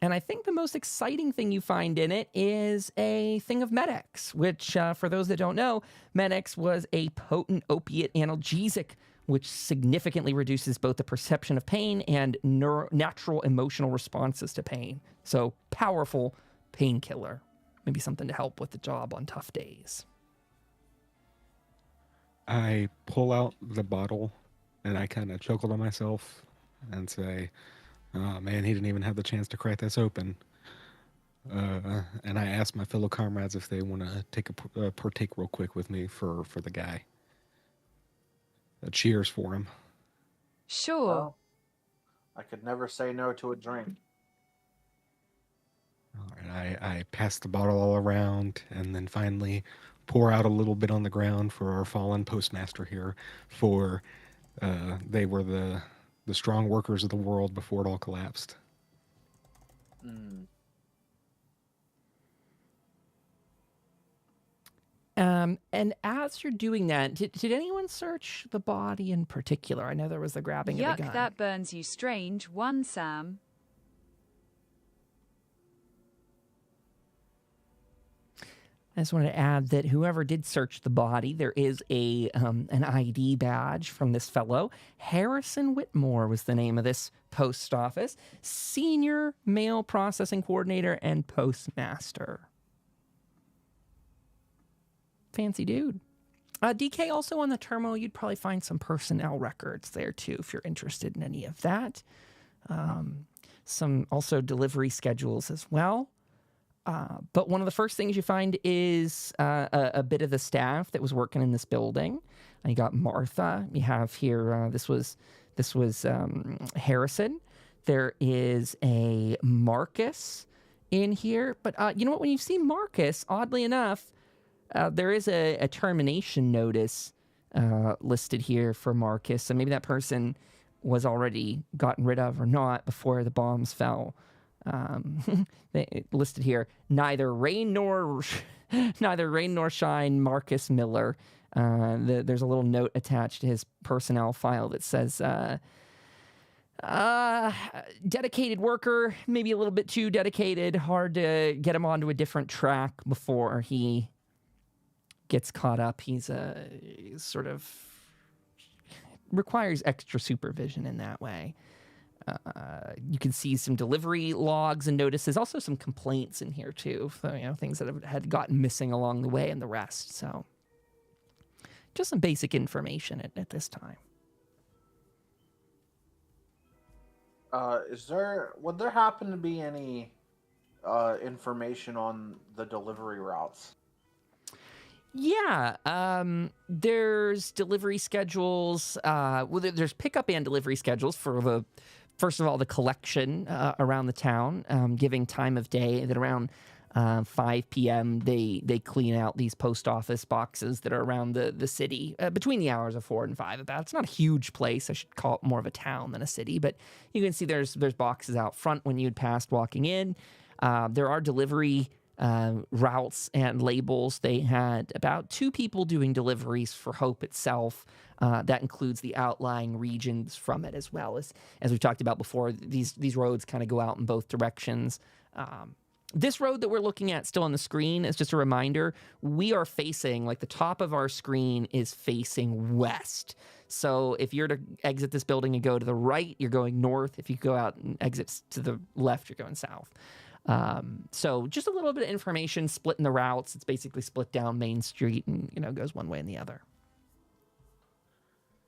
And I think the most exciting thing you find in it is a thing of Med-X, which, for those that don't know, Med-X was a potent opiate analgesic, which significantly reduces both the perception of pain and natural emotional responses to pain. So, powerful painkiller. Maybe something to help with the job on tough days. I pull out the bottle and I kind of chuckle to myself and say, "Oh man, he didn't even have the chance to crack this open." And I ask my fellow comrades if they want to take a partake real quick with me for the guy. Cheers for him. Sure. Well, I could never say no to a drink. All right, I pass the bottle all around and then finally pour out a little bit on the ground for our fallen postmaster here. For they were the strong workers of the world before it all collapsed. Mm. And as you're doing that, did anyone search the body in particular? I know there was the grabbing of the gun. Yuck, that burns you strange one, Sam. I just wanted to add that whoever did search the body, there is an ID badge from this fellow. Harrison Whitmore was the name of this post office. Senior Mail Processing Coordinator and Postmaster. Fancy dude. DK, also on the terminal, you'd probably find some personnel records there too if you're interested in any of that. Some also delivery schedules as well. But one of the first things you find is a bit of the staff that was working in this building. And you got Martha. You have here, this was Harrison. There is a Marcus in here. But you know what? When you see Marcus, oddly enough, there is a termination notice listed here for Marcus. So maybe that person was already gotten rid of or not before the bombs fell. They listed here, neither rain nor shine, Marcus Miller. There's a little note attached to his personnel file that says, dedicated worker, maybe a little bit too dedicated, hard to get him onto a different track before he gets caught up. He's sort of requires extra supervision in that way. You can see some delivery logs and notices, also some complaints in here too. So, things that had gotten missing along the way and the rest. So just some basic information at this time. Would there happen to be any information on the delivery routes? Yeah, there's delivery schedules. There's pickup and delivery schedules for first of all, the collection around the town, giving time of day. That around 5 p.m. they clean out these post office boxes that are around the city between the hours of 4 and 5. About it's not a huge place. I should call it more of a town than a city. But you can see there's boxes out front when you'd passed walking in. There are delivery routes and labels. They had about 2 people doing deliveries for Hope itself. That includes the outlying regions from it as well. As we've talked about before, these roads kind of go out in both directions. This road that we're looking at still on the screen is just a reminder. We are facing, like the top of our screen is facing west. So if you're to exit this building and go to the right, you're going north. If you go out and exit to the left, you're going south. So just a little bit of information splitting the routes. It's basically split down Main Street and, goes one way and the other.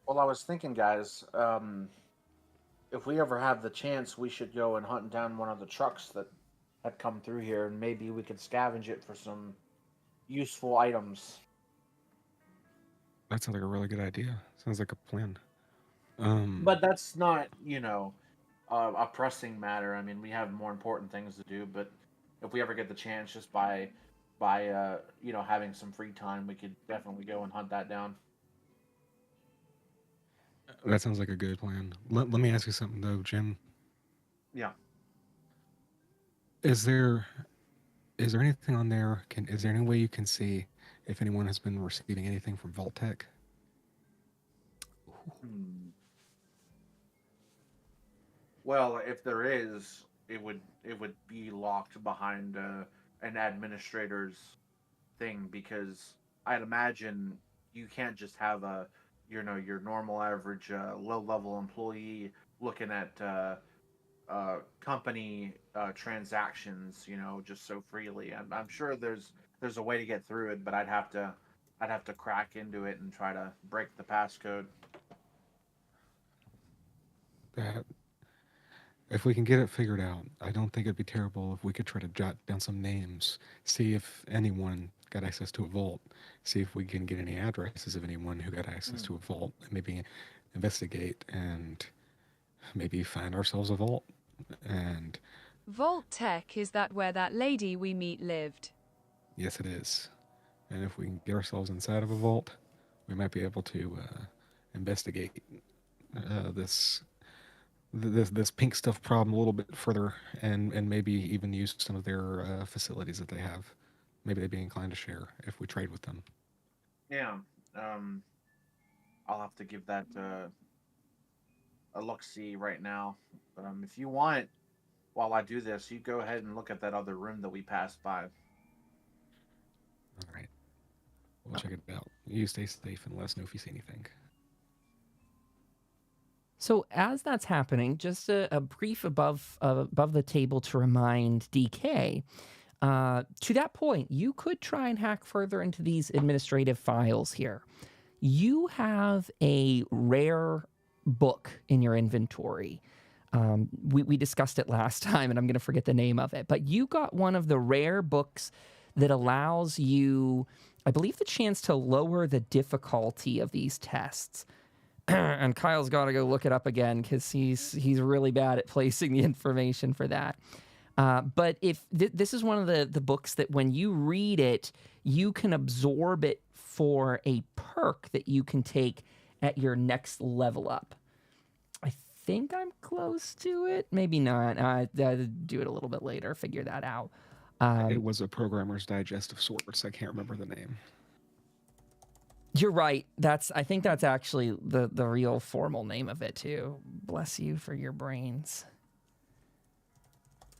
Well, I was thinking, guys, if we ever have the chance, we should go and hunt down one of the trucks that had come through here, and maybe we could scavenge it for some useful items. That sounds like a really good idea. Sounds like a plan. But that's not, a pressing matter. I mean, we have more important things to do, but if we ever get the chance, just by having some free time, we could definitely go and hunt that down. That sounds like a good plan. Let me ask you something though, Jim. Yeah. Is there anything on there? Is there any way you can see if anyone has been receiving anything from Vault-Tec. Well, if there is, it would be locked behind an administrator's thing, because I'd imagine you can't just have your normal average low level employee looking at company transactions, just so freely. I'm sure there's a way to get through it, but I'd have to crack into it and try to break the passcode. That, if we can get it figured out, I don't think it'd be terrible if we could try to jot down some names, see if anyone got access to a vault, see if we can get any addresses of anyone who got access to a vault, and maybe investigate and maybe find ourselves a vault. And Vault-Tec, is that where that lady we meet lived? yes, it is. And if we can get ourselves inside of a vault, we might be able to investigate this pink stuff problem a little bit further, and maybe even use some of their facilities that they have. Maybe they'd be inclined to share if we trade with them. Yeah, I'll have to give that a look-see right now. But if you want, while I do this, you go ahead and look at that other room that we passed by. All right. We'll check it out. You stay safe and let us know if you see anything. So as that's happening, just a brief above the table to remind DK. To that point, you could try and hack further into these administrative files here. You have a rare book in your inventory. We discussed it last time, and I'm going to forget the name of it. But you got one of the rare books that allows you, I believe, the chance to lower the difficulty of these tests. And Kyle's got to go look it up again because he's really bad at placing the information for that. But if this is one of the books that when you read it, you can absorb it for a perk that you can take at your next level up. I think I'm close to it. Maybe not. I'll do it a little bit later. Figure that out. It was a Programmer's Digest of sorts. I can't remember the name. You're right. I think that's actually the real formal name of it too. Bless you for your brains.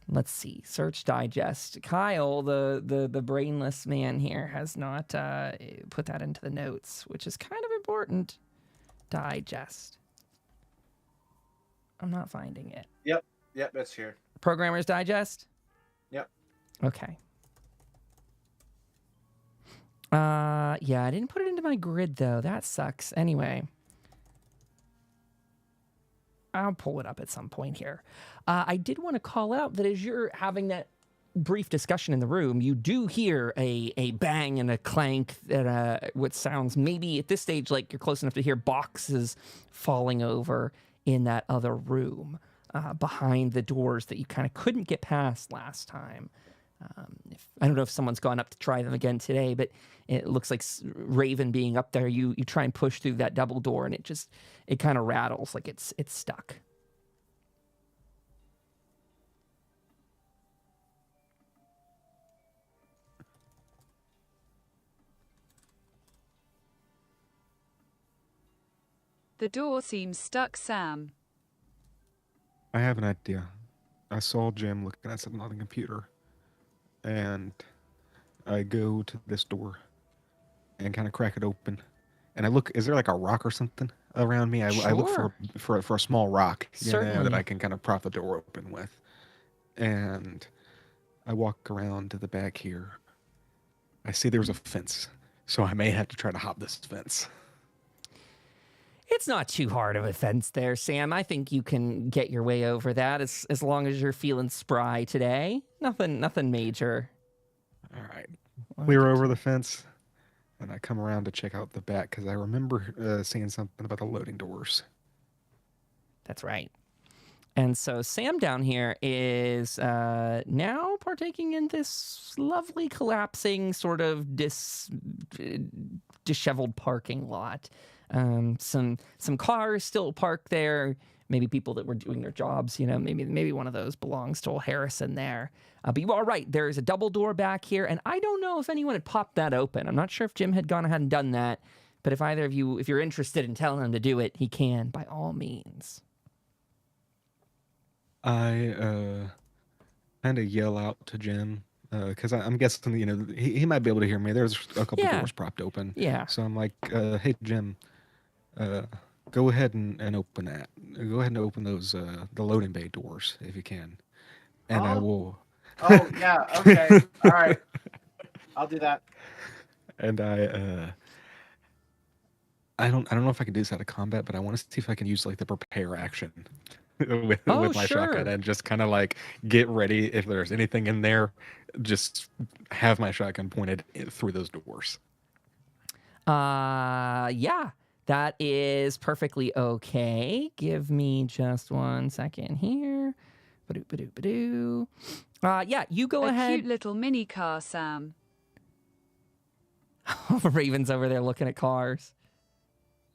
Let's see. Search Digest. Kyle, the brainless man here, has not put that into the notes, which is kind of important. Digest. I'm not finding it. Yep, it's here. Programmer's Digest? Yep. Okay. Yeah, I didn't put it into my grid, though. That sucks. Anyway. I'll pull it up at some point here. I did want to call out that as you're having that brief discussion in the room, you do hear a bang and a clank that what sounds maybe at this stage like you're close enough to hear boxes falling over in that other room behind the doors that you kind of couldn't get past last time. I don't know if someone's gone up to try them again today, but it looks like Raven being up there, you try and push through that double door and it kind of rattles like it's stuck. The door seems stuck, Sam. I have an idea. I saw Jim looking at something on the computer, and I go to this door and kind of crack it open. And I look, is there like a rock or something around me? I look for a small rock, that I can kind of prop the door open with. And I walk around to the back here. I see there's a fence, so I may have to try to hop this fence. It's not too hard of a fence there, Sam. I think you can get your way over that as long as you're feeling spry today. Nothing major. All right. Clear over the fence, and I come around to check out the back because I remember seeing something about the loading doors. That's right. And so Sam down here is now partaking in this lovely collapsing sort of disheveled parking lot. Some cars still parked there, maybe people that were doing their jobs, maybe one of those belongs to old Harrison there. But you are right. There is a double door back here, and I don't know if anyone had popped that open. I'm not sure if Jim had gone ahead and done that, but if either of you, if you're interested in telling him to do it, he can, by all means. I kind of yell out to Jim, because I'm guessing, he might be able to hear me. There's a couple doors propped open. Yeah. So I'm like, hey, Jim, go ahead and open that. Go ahead and open those, the loading bay doors if you can. And I will. Oh, yeah. Okay. All right. I'll do that. And I don't know if I can do this out of combat, but I want to see if I can use like the prepare action with my shotgun and just kind of like get ready if there's anything in there. Just have my shotgun pointed through those doors. Yeah, that is perfectly okay. Give me just 1 second here. Yeah, you go ahead. A cute little mini car, Sam. Raven's over there looking at cars.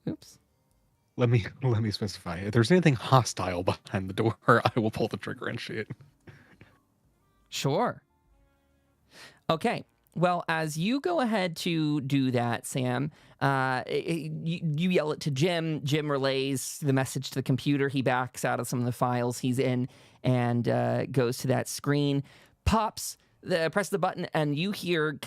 Oops. Let me specify. If there's anything hostile behind the door, I will pull the trigger and shoot. Sure. Okay. Well, as you go ahead to do that, Sam, you yell it to Jim. Jim relays the message to the computer. He backs out of some of the files he's in and goes to that screen, press the button, and you hear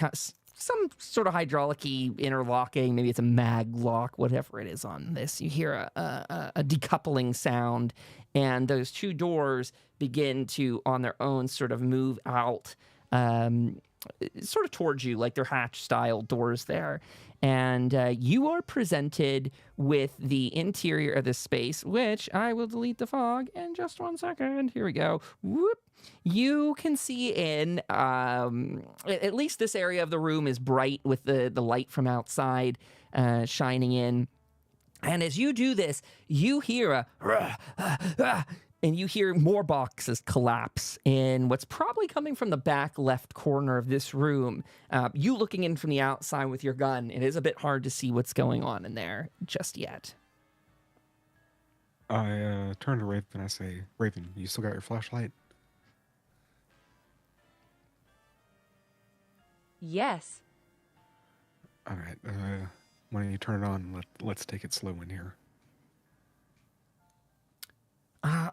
some sort of hydraulic-y interlocking. Maybe it's a mag lock, whatever it is on this. You hear a decoupling sound, and those two doors begin to, on their own, sort of move out sort of towards you, like they're hatch-style doors there. And you are presented with the interior of this space, which I will delete the fog in just 1 second. Here we go. Whoop. You can see in, at least this area of the room is bright with the light from outside shining in. And as you do this, you hear and you hear more boxes collapse in what's probably coming from the back left corner of this room. You looking in from the outside with your gun, it is a bit hard to see what's going on in there just yet. I turn to Raven and I say, Raven, you still got your flashlight? Yes. All right. When you turn it on, let's take it slow in here.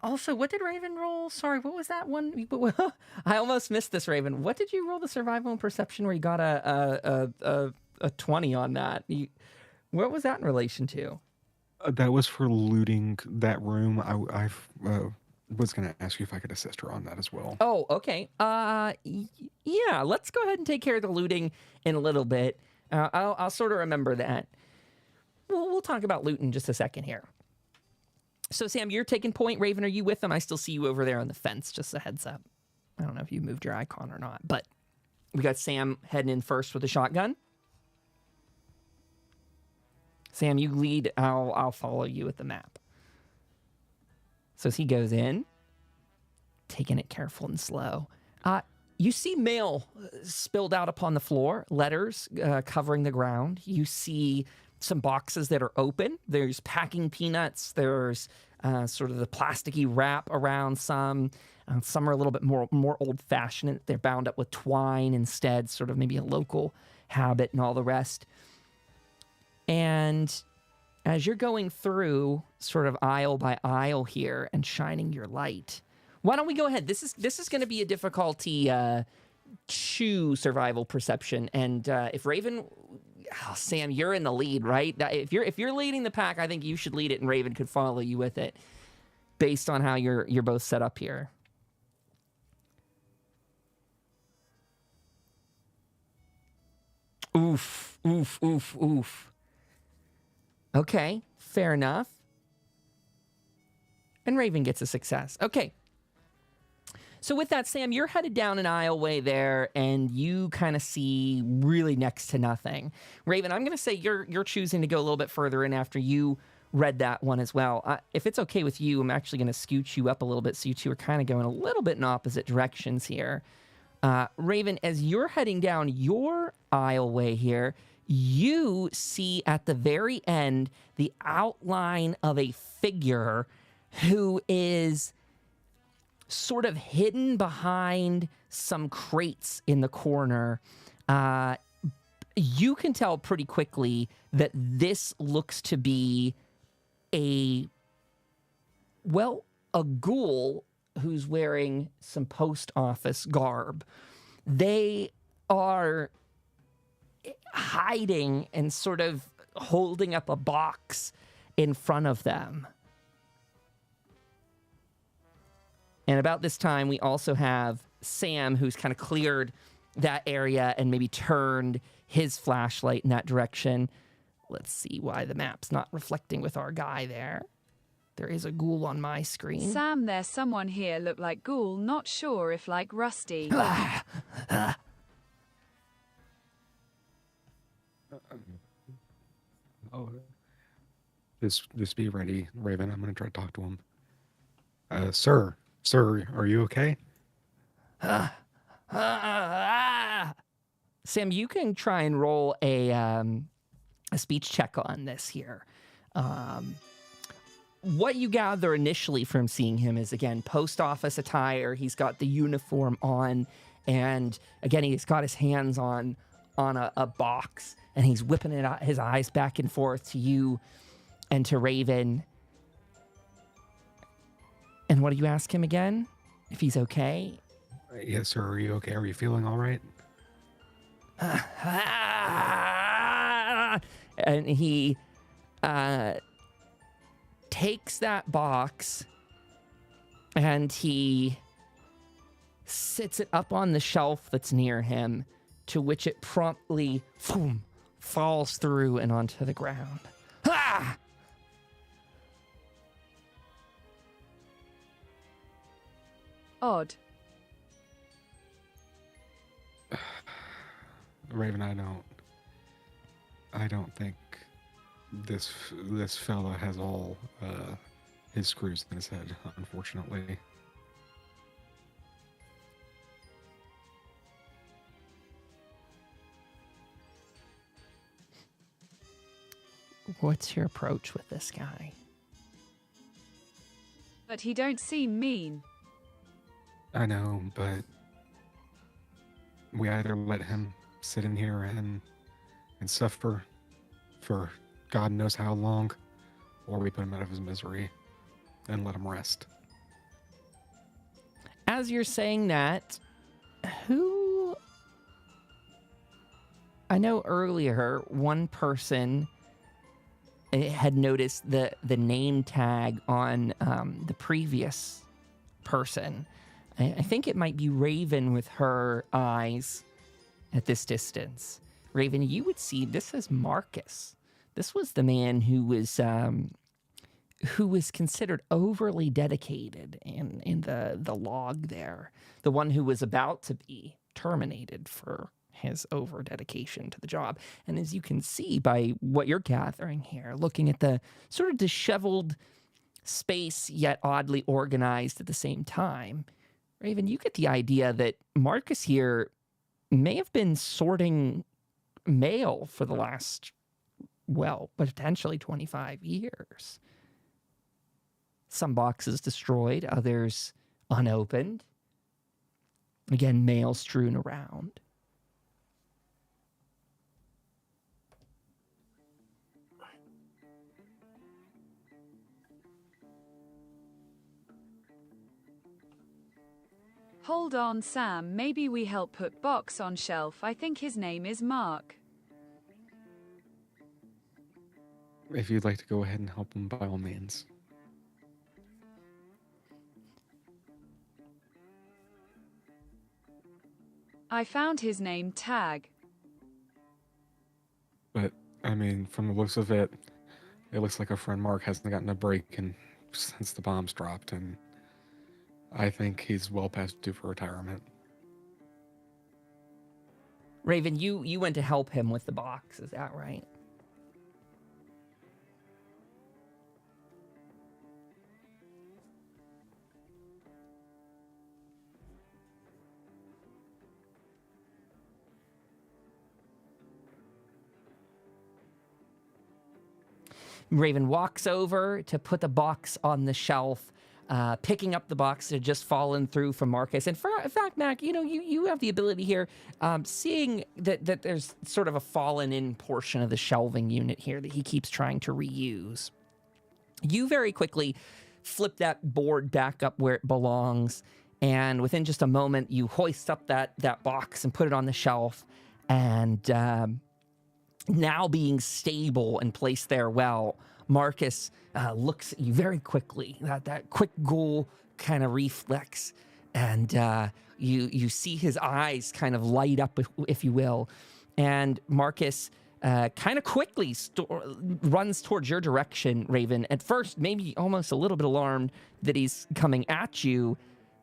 Also, what did Raven roll? Sorry, what was that one? I almost missed this, Raven. What did you roll the survival and perception where you got a 20 on that? What was that in relation to? That was for looting that room. I was going to ask you if I could assist her on that as well. Oh, okay. Yeah, let's go ahead and take care of the looting in a little bit. I'll sort of remember that. We'll talk about loot in just a second here. So, Sam, you're taking point. Raven, are you with them? I still see you over there on the fence. Just a heads up. I don't know if you moved your icon or not, but we got Sam heading in first with a shotgun. Sam, you lead. I'll follow you with the map. So as he goes in, taking it careful and slow, you see mail spilled out upon the floor, letters covering the ground. You see some boxes that are open. There's packing peanuts. There's sort of the plasticky wrap around some. Some are a little bit more old-fashioned. They're bound up with twine instead, sort of maybe a local habit and all the rest. And as you're going through sort of aisle by aisle here and shining your light, why don't we go ahead? This is going to be a difficulty 2 survival perception. And if Raven... Oh, Sam, you're in the lead, right? If you're leading the pack, I think you should lead it, and Raven could follow you with it, based on how you're both set up here. Oof, oof, oof, oof. Okay, fair enough. And Raven gets a success. Okay. So with that, Sam, you're headed down an aisleway there, and you kind of see really next to nothing. Raven, I'm going to say you're choosing to go a little bit further in after you read that one as well. If it's okay with you, I'm actually going to scooch you up a little bit so you two are kind of going a little bit in opposite directions here. Raven, as you're heading down your aisleway here, you see at the very end the outline of a figure who is sort of hidden behind some crates in the corner. You can tell pretty quickly that this looks to be a ghoul who's wearing some post office garb. They are hiding and sort of holding up a box in front of them. And about this time, we also have Sam, who's kind of cleared that area and maybe turned his flashlight in that direction. Let's see why the map's not reflecting with our guy there. There is a ghoul on my screen. Sam, there's someone here look like ghoul, not sure if like Rusty. Oh, just be ready, Raven. I'm gonna try to talk to him. Sir, are you okay? Sam, you can try and roll a speech check on this here. What you gather initially from seeing him is, again, post office attire. He's got the uniform on, and again, he's got his hands on a box, and he's whipping it out, his eyes back and forth to you and to Raven. And what do you ask him again? If he's okay? Yes, sir. Are you okay? Are you feeling all right? And he takes that box and he sits it up on the shelf that's near him, to which it promptly falls through and onto the ground. Ah! Odd. Raven, I don't think this fella has all his screws in his head, unfortunately. What's your approach with this guy? But he don't seem mean. I know, but we either let him sit in here and suffer for God knows how long, or we put him out of his misery and let him rest. As you're saying that, I know earlier one person had noticed the name tag on the previous person. I think it might be Raven with her eyes at this distance. Raven, you would see this as Marcus. This was the man who was considered overly dedicated in the log there. The one who was about to be terminated for his over dedication to the job. And as you can see by what you're gathering here, looking at the sort of disheveled space yet oddly organized at the same time, Raven, you get the idea that Marcus here may have been sorting mail for the last, potentially 25 years. Some boxes destroyed, others unopened. Again, mail strewn around. Hold on, Sam, maybe we help put box on shelf. I think his name is Mark. If you'd like to go ahead and help him, by all means. I found his name tag. But, I mean, from the looks of it, it looks like our friend Mark hasn't gotten a break since the bombs dropped, and I think he's well past due for retirement. Raven, you went to help him with the box, is that right? Raven walks over to put the box on the shelf, picking up the box that had just fallen through from Marcus. And in fact, Mac, you have the ability here, seeing that there's sort of a fallen-in portion of the shelving unit here that he keeps trying to reuse. You very quickly flip that board back up where it belongs, and within just a moment, you hoist up that box and put it on the shelf, and now being stable and placed there well, Marcus looks at you very quickly, that quick ghoul kind of reflex, and you see his eyes kind of light up, if you will, and Marcus kind of quickly runs towards your direction, Raven. At first, maybe almost a little bit alarmed that he's coming at you.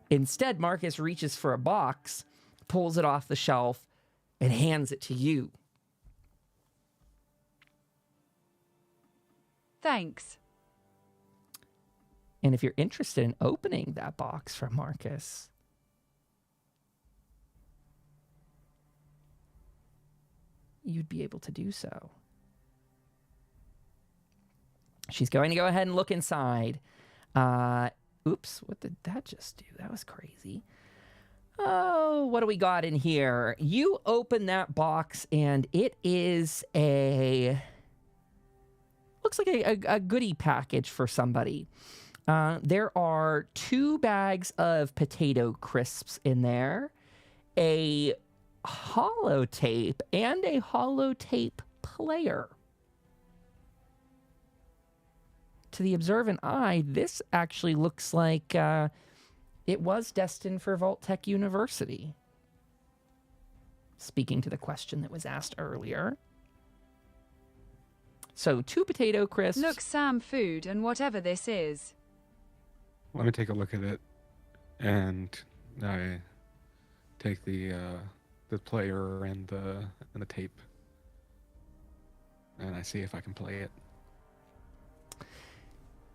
Instead, Marcus reaches for a box, pulls it off the shelf, and hands it to you. Thanks. And if you're interested in opening that box from Marcus, you'd be able to do so. She's going to go ahead and look inside. Oops, what did that just do? That was crazy. Oh, what do we got in here? You open that box, and it is looks like a goodie package for somebody. There are 2 bags of potato crisps in there, a holotape, and a holotape player. To the observant eye, this actually looks like it was destined for Vault-Tec University. Speaking to the question that was asked earlier. So 2 potato crisps. Look, Sam, food and whatever this is. Let me take a look at it, and I take the player and the tape, and I see if I can play it.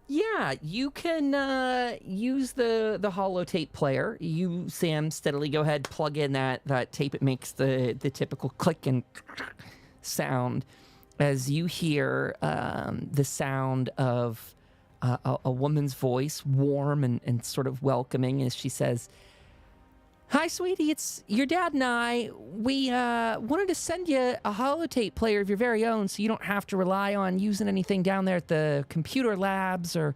Yeah, you can use the holotape player. You, Sam, steadily go ahead, plug in that tape. It makes the typical click and sound as you hear the sound of a woman's voice, warm and sort of welcoming, as she says, "Hi, sweetie, it's your dad and I. We wanted to send you a holotape player of your very own so you don't have to rely on using anything down there at the computer labs, or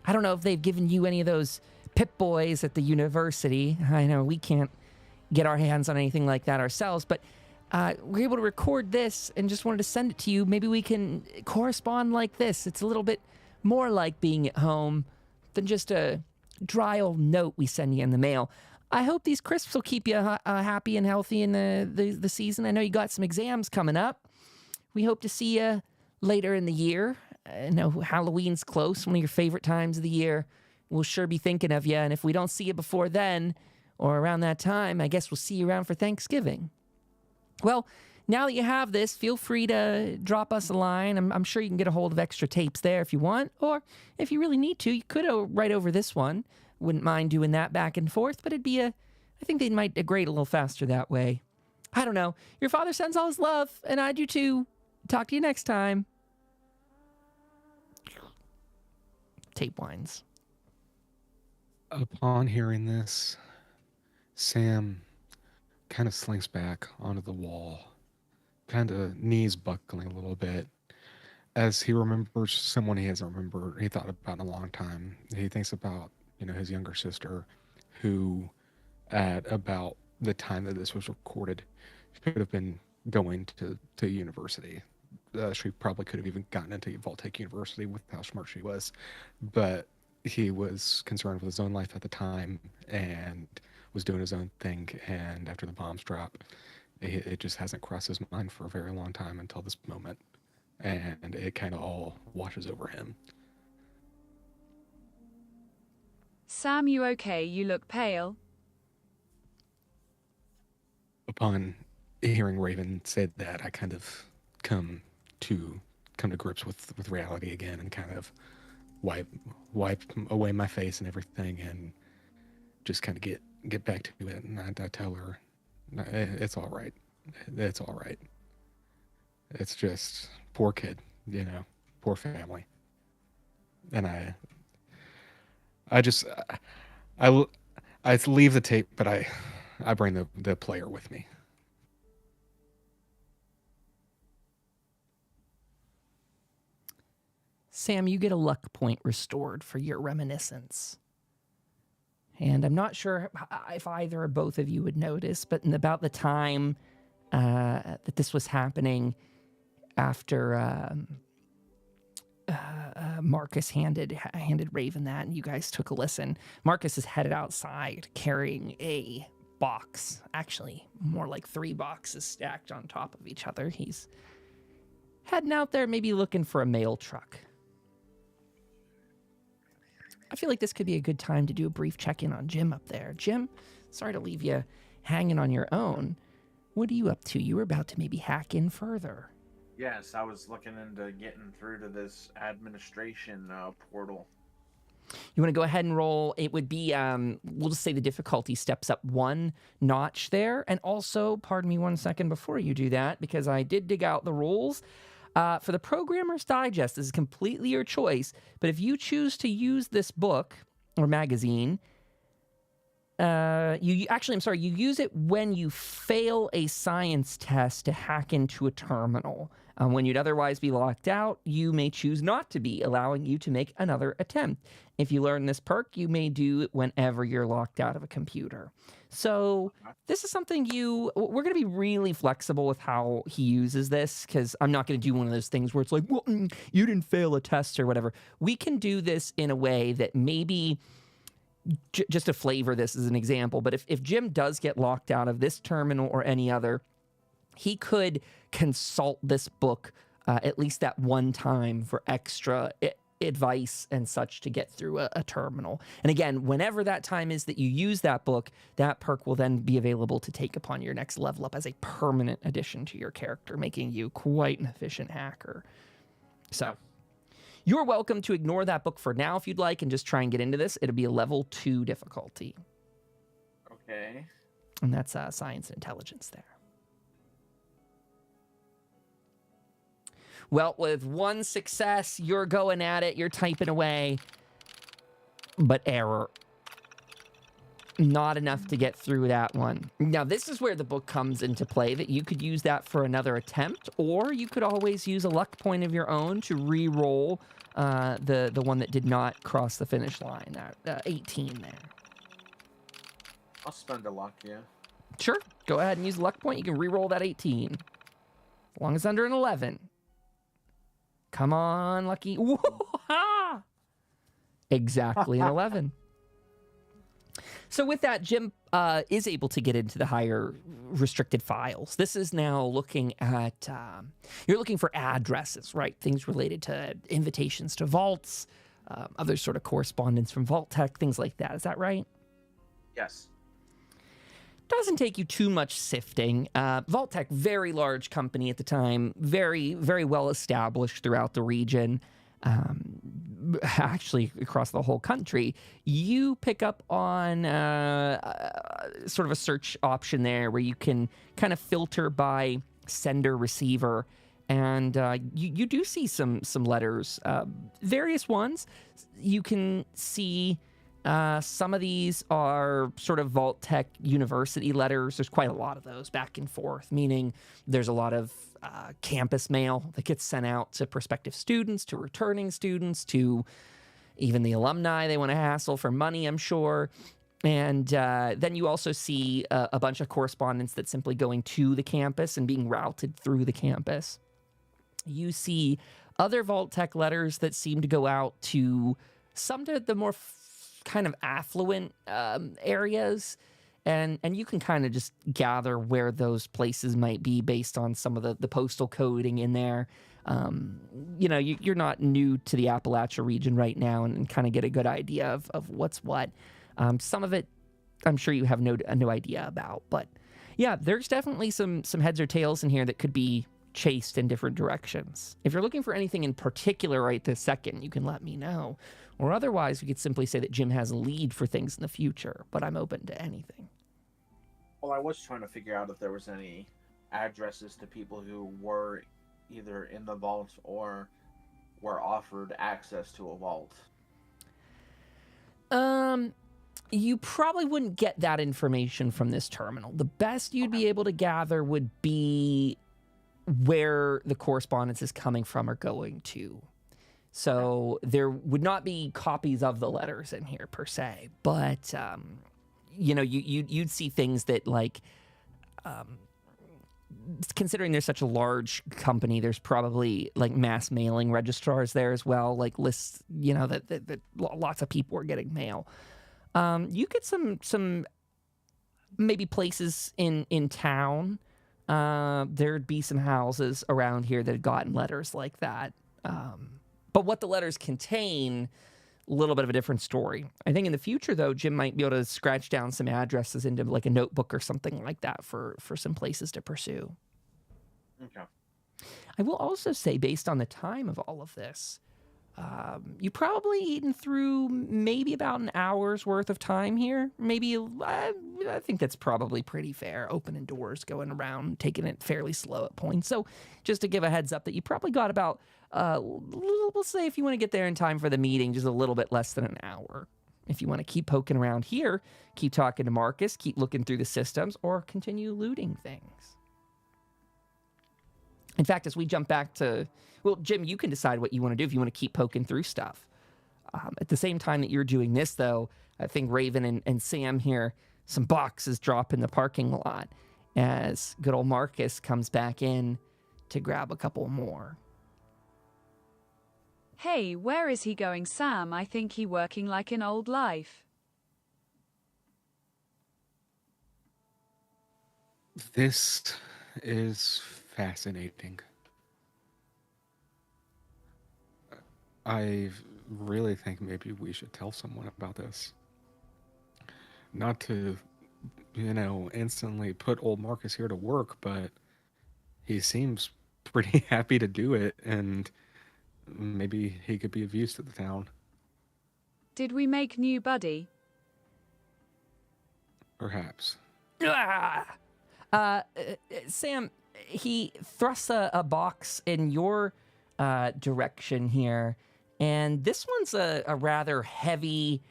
I don't know if they've given you any of those Pip-Boys at the university. I know we can't get our hands on anything like that ourselves, but we're able to record this and just wanted to send it to you. Maybe we can correspond like this. It's a little bit more like being at home than just a dry old note we send you in the mail. I hope these crisps will keep you happy and healthy in the season. I know you got some exams coming up. We hope to see you later in the year. I know Halloween's close, one of your favorite times of the year. We'll sure be thinking of you, and if we don't see you before then or around that time, I guess we'll see you around for Thanksgiving. Well, now that you have this, feel free to drop us a line. I'm sure you can get a hold of extra tapes there if you want, or if you really need to, you could write over this one. Wouldn't mind doing that back and forth, but I think they might degrade a little faster that way. I don't know. Your father sends all his love, and I do too. Talk to you next time. Tape winds. Upon hearing this, Sam kind of slinks back onto the wall, kind of knees buckling a little bit, as he remembers someone he hasn't remembered, he thought about in a long time. He thinks about, his younger sister, who at about the time that this was recorded, should have been going to university. She probably could have even gotten into Vault-Tec University with how smart she was, but he was concerned with his own life at the time and was doing his own thing. And after the bombs drop, it just hasn't crossed his mind for a very long time until this moment, and it kind of all washes over him. Sam, you okay? You look pale. Upon hearing Raven say that, I kind of come to grips with reality again, and kind of wipe away my face and everything, and just kind of get back to it. And I tell her, it's all right. It's all right. It's just poor kid, poor family. And I just, I, I leave the tape, but I bring the player with me. Sam, you get a luck point restored for your reminiscence. And I'm not sure if either or both of you would notice, but in about the time that this was happening, after Marcus handed Raven that, and you guys took a listen, Marcus is headed outside carrying a box. Actually, more like 3 boxes stacked on top of each other. He's heading out there, maybe looking for a mail truck. I feel like this could be a good time to do a brief check-in on Jim up there. Jim, sorry to leave you hanging on your own. What are you up to? You were about to maybe hack in further. Yes, I was looking into getting through to this administration portal. You want to go ahead and roll? It would be, we'll just say the difficulty steps up 1 notch there. And also, pardon me 1 second before you do that, because I did dig out the rules. For the Programmer's Digest, this is completely your choice, but if you choose to use this book or magazine, you use it when you fail a science test to hack into a terminal. When you'd otherwise be locked out, you may choose not to be, allowing you to make another attempt. If you learn this perk, you may do it whenever you're locked out of a computer. So this is something we're going to be really flexible with how he uses this, because I'm not going to do one of those things where it's like, well, you didn't fail a test or whatever. We can do this in a way that maybe, just to flavor this as an example, but if Jim does get locked out of this terminal or any other, he could consult this book at least that one time for extra advice and such to get through a terminal. And again, whenever that time is that you use that book, that perk will then be available to take upon your next level up as a permanent addition to your character, making you quite an efficient hacker. So you're welcome to ignore that book for now if you'd like and just try and get into this. It'll be a level 2 difficulty. Okay. And that's science and intelligence there. Well, with 1 success, you're going at it, you're typing away, but error. Not enough to get through that one. Now, this is where the book comes into play, that you could use that for another attempt, or you could always use a luck point of your own to re-roll the one that did not cross the finish line, that 18 there. I'll spend a luck, yeah. Sure, go ahead and use a luck point. You can re-roll that 18. As long as it's under an 11. Come on, Lucky. Whoa-ha! Exactly an 11. So with that, Jim is able to get into the higher restricted files. This is now looking at, you're looking for addresses, right? Things related to invitations to vaults, other sort of correspondence from Vault-Tec, things like that. Is that right? Yes. Doesn't take you too much sifting. Vault-Tec, very large company at the time, very, very well established throughout the region, actually across the whole country. You pick up on sort of a search option there where you can kind of filter by sender receiver, and you do see some letters, various ones. You can see some of these are sort of Vault-Tec university letters. There's quite a lot of those back and forth, meaning there's a lot of campus mail that gets sent out to prospective students, to returning students, to even the alumni they want to hassle for money, I'm sure. And then you also see a bunch of correspondence that's simply going to the campus and being routed through the campus. You see other Vault-Tec letters that seem to go out to some of the more kind of affluent areas, and you can kind of just gather where those places might be based on some of the postal coding in there. You're not new to the Appalachia region right now, and kind of get a good idea of what's what. Some of it, I'm sure you have no idea about, but yeah, there's definitely some heads or tails in here that could be chased in different directions. If you're looking for anything in particular right this second, you can let me know. Or otherwise, we could simply say that Jim has a lead for things in the future, but I'm open to anything. Well, I was trying to figure out if there was any addresses to people who were either in the vault or were offered access to a vault? You probably wouldn't get that information from this terminal. The best you'd be able to gather would be where the correspondence is coming from or going to. So there would not be copies of the letters in here per se, but you'd see things that like, considering there's such a large company, there's probably like mass mailing registrars there as well, like lists, that lots of people are getting mail. You get some maybe places in town. There'd be some houses around here that had gotten letters like that. But what the letters contain, a little bit of a different story. I think in the future, though, Jim might be able to scratch down some addresses into like a notebook or something like that for some places to pursue. Okay. I will also say, based on the time of all of this, you probably eaten through maybe about an hour's worth of time here. Maybe, I think that's probably pretty fair. Opening doors, going around, taking it fairly slow at points. So just to give a heads up that you probably got about, we'll say if you want to get there in time for the meeting, just a little bit less than an hour. If you want to keep poking around here, keep talking to Marcus, keep looking through the systems, or continue looting things. In fact, as we jump back to... Well, Jim, you can decide what you want to do if you want to keep poking through stuff. At the same time that you're doing this, though, I think Raven and Sam hear some boxes drop in the parking lot as good old Marcus comes back in to grab a couple more. Hey, where is he going, Sam? I think he working like an old life. This is fascinating. I really think maybe we should tell someone about this. Not to, instantly put old Marcus here to work, but he seems pretty happy to do it, and maybe he could be of use to the town. Did we make new buddy? Perhaps. Sam, he thrusts a box in your direction here, and this one's a rather heavy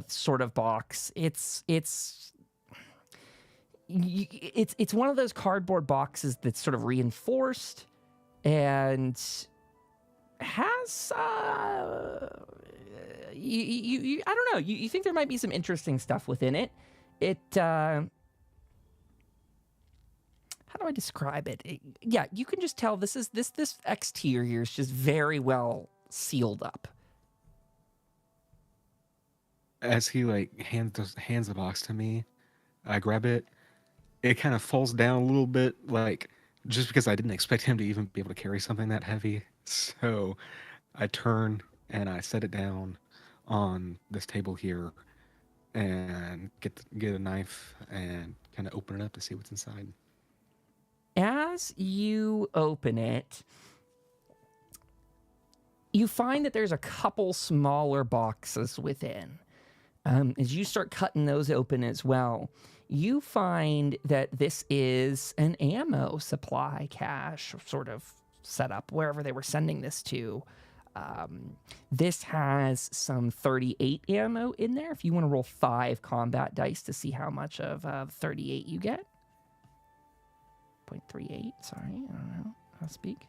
sort of box. It's one of those cardboard boxes that's sort of reinforced and has I don't know. You think there might be some interesting stuff within it. How do I describe it? Yeah, you can just tell this exterior is just very well sealed up. As he hands the box to me, I grab it. It kind of falls down a little bit, just because I didn't expect him to even be able to carry something that heavy. So I turn and I set it down on this table here and get a knife and kind of open it up to see what's inside. As you open it, you find that there's a couple smaller boxes within. As you start cutting those open as well, you find that this is an ammo supply cache sort of setup, wherever they were sending this to. This has some 38 ammo in there. If you want to roll 5 combat dice to see how much of 38 you get. 0.38, sorry, I don't know how to speak.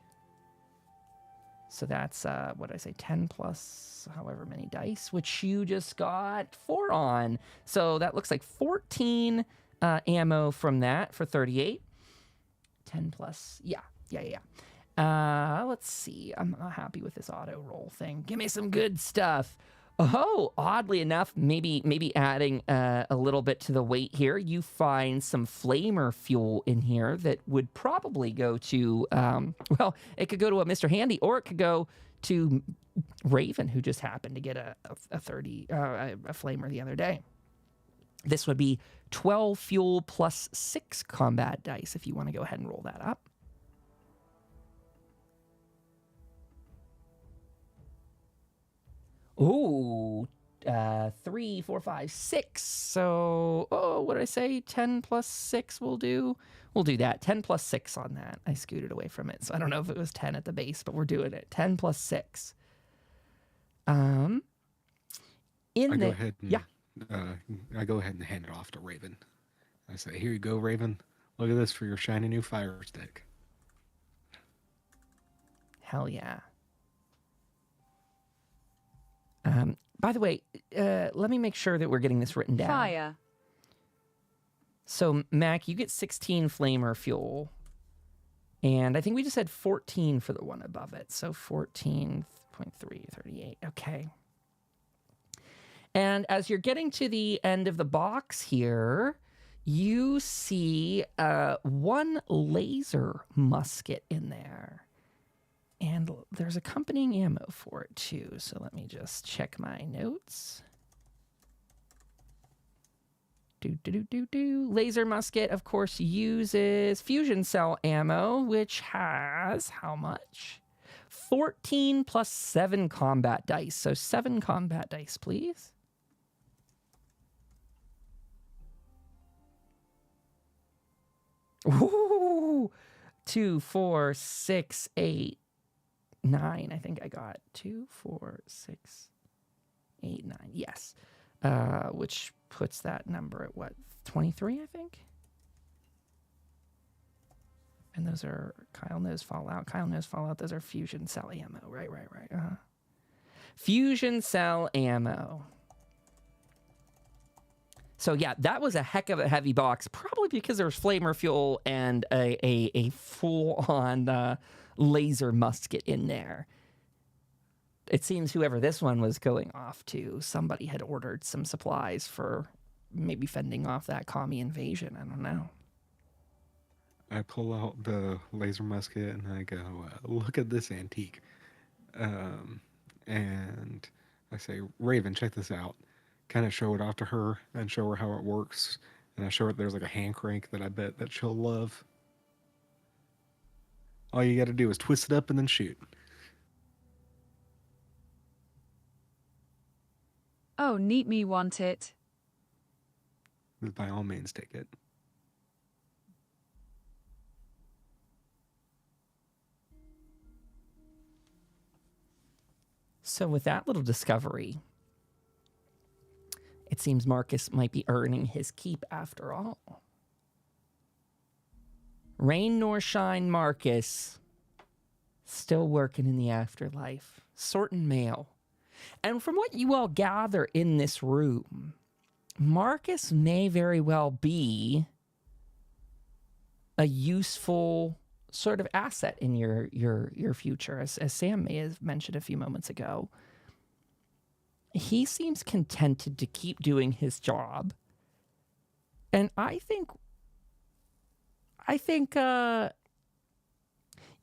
So that's, 10 plus however many dice, which you just got 4 on. So that looks like 14 ammo from that for 38. 10 plus, yeah. Let's see, I'm not happy with this auto roll thing. Give me some good stuff. Oh, oddly enough, maybe adding a little bit to the weight here, you find some flamer fuel in here that would probably go to, it could go to a Mr. Handy, or it could go to Raven, who just happened to get a flamer the other day. This would be 12 fuel plus 6 combat dice, if you want to go ahead and roll that up. Ooh, 3, 4, 5, 6. So, what did I say? 10 plus 6 will do. We'll do that. 10 plus 6 on that. I scooted away from it, so I don't know if it was 10 at the base, but we're doing it. 10 plus 6. I go ahead and hand it off to Raven. I say, here you go, Raven. Look at this for your shiny new fire stick. Hell yeah. By the way, let me make sure that we're getting this written down. Fire. So, Mac, you get 16 flamer fuel. And I think we just had 14 for the one above it. So 14.3, 38. Okay. And as you're getting to the end of the box here, you see one laser musket in there. And there's accompanying ammo for it, too. So let me just check my notes. Laser musket, of course, uses fusion cell ammo, which has how much? 14 plus 7 combat dice. So 7 combat dice, please. Ooh! 2, 4, 6, 8, 9. I think I got 2, 4, 6, 8, 9. Yes. Which puts that number at what? 23, I think? And those are Kyle knows Fallout. Kyle knows Fallout. Those are fusion cell ammo. Right. Fusion cell ammo. So yeah, that was a heck of a heavy box, probably because there was flamer fuel and a full-on laser musket in there. It seems whoever this one was going off to, somebody had ordered some supplies for maybe fending off that commie invasion. I don't know. I pull out the laser musket and I go, look at this antique. And I say, Raven, check this out. Kind of show it off to her and show her how it works. And I show her there's like a hand crank that I bet that she'll love. All you got to do is twist it up and then shoot. Oh, neat, me want it. By all means, take it. So with that little discovery, it seems Marcus might be earning his keep after all. Rain nor shine, Marcus. Still working in the afterlife. Sorting mail. And from what you all gather in this room, Marcus may very well be a useful sort of asset in your future, as Sam may have mentioned a few moments ago. He seems contented to keep doing his job, and I think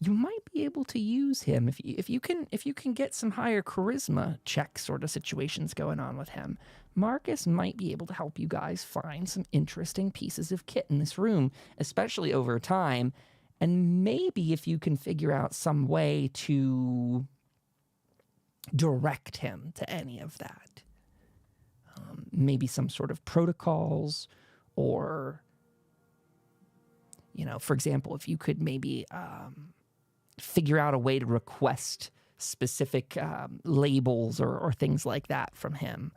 you might be able to use him if you can get some higher charisma check sort of situations going on with him. Marcus might be able to help you guys find some interesting pieces of kit in this room, especially over time. And maybe if you can figure out some way to direct him to any of that. Maybe some sort of protocols, or, for example, if you could maybe figure out a way to request specific labels or things like that from him.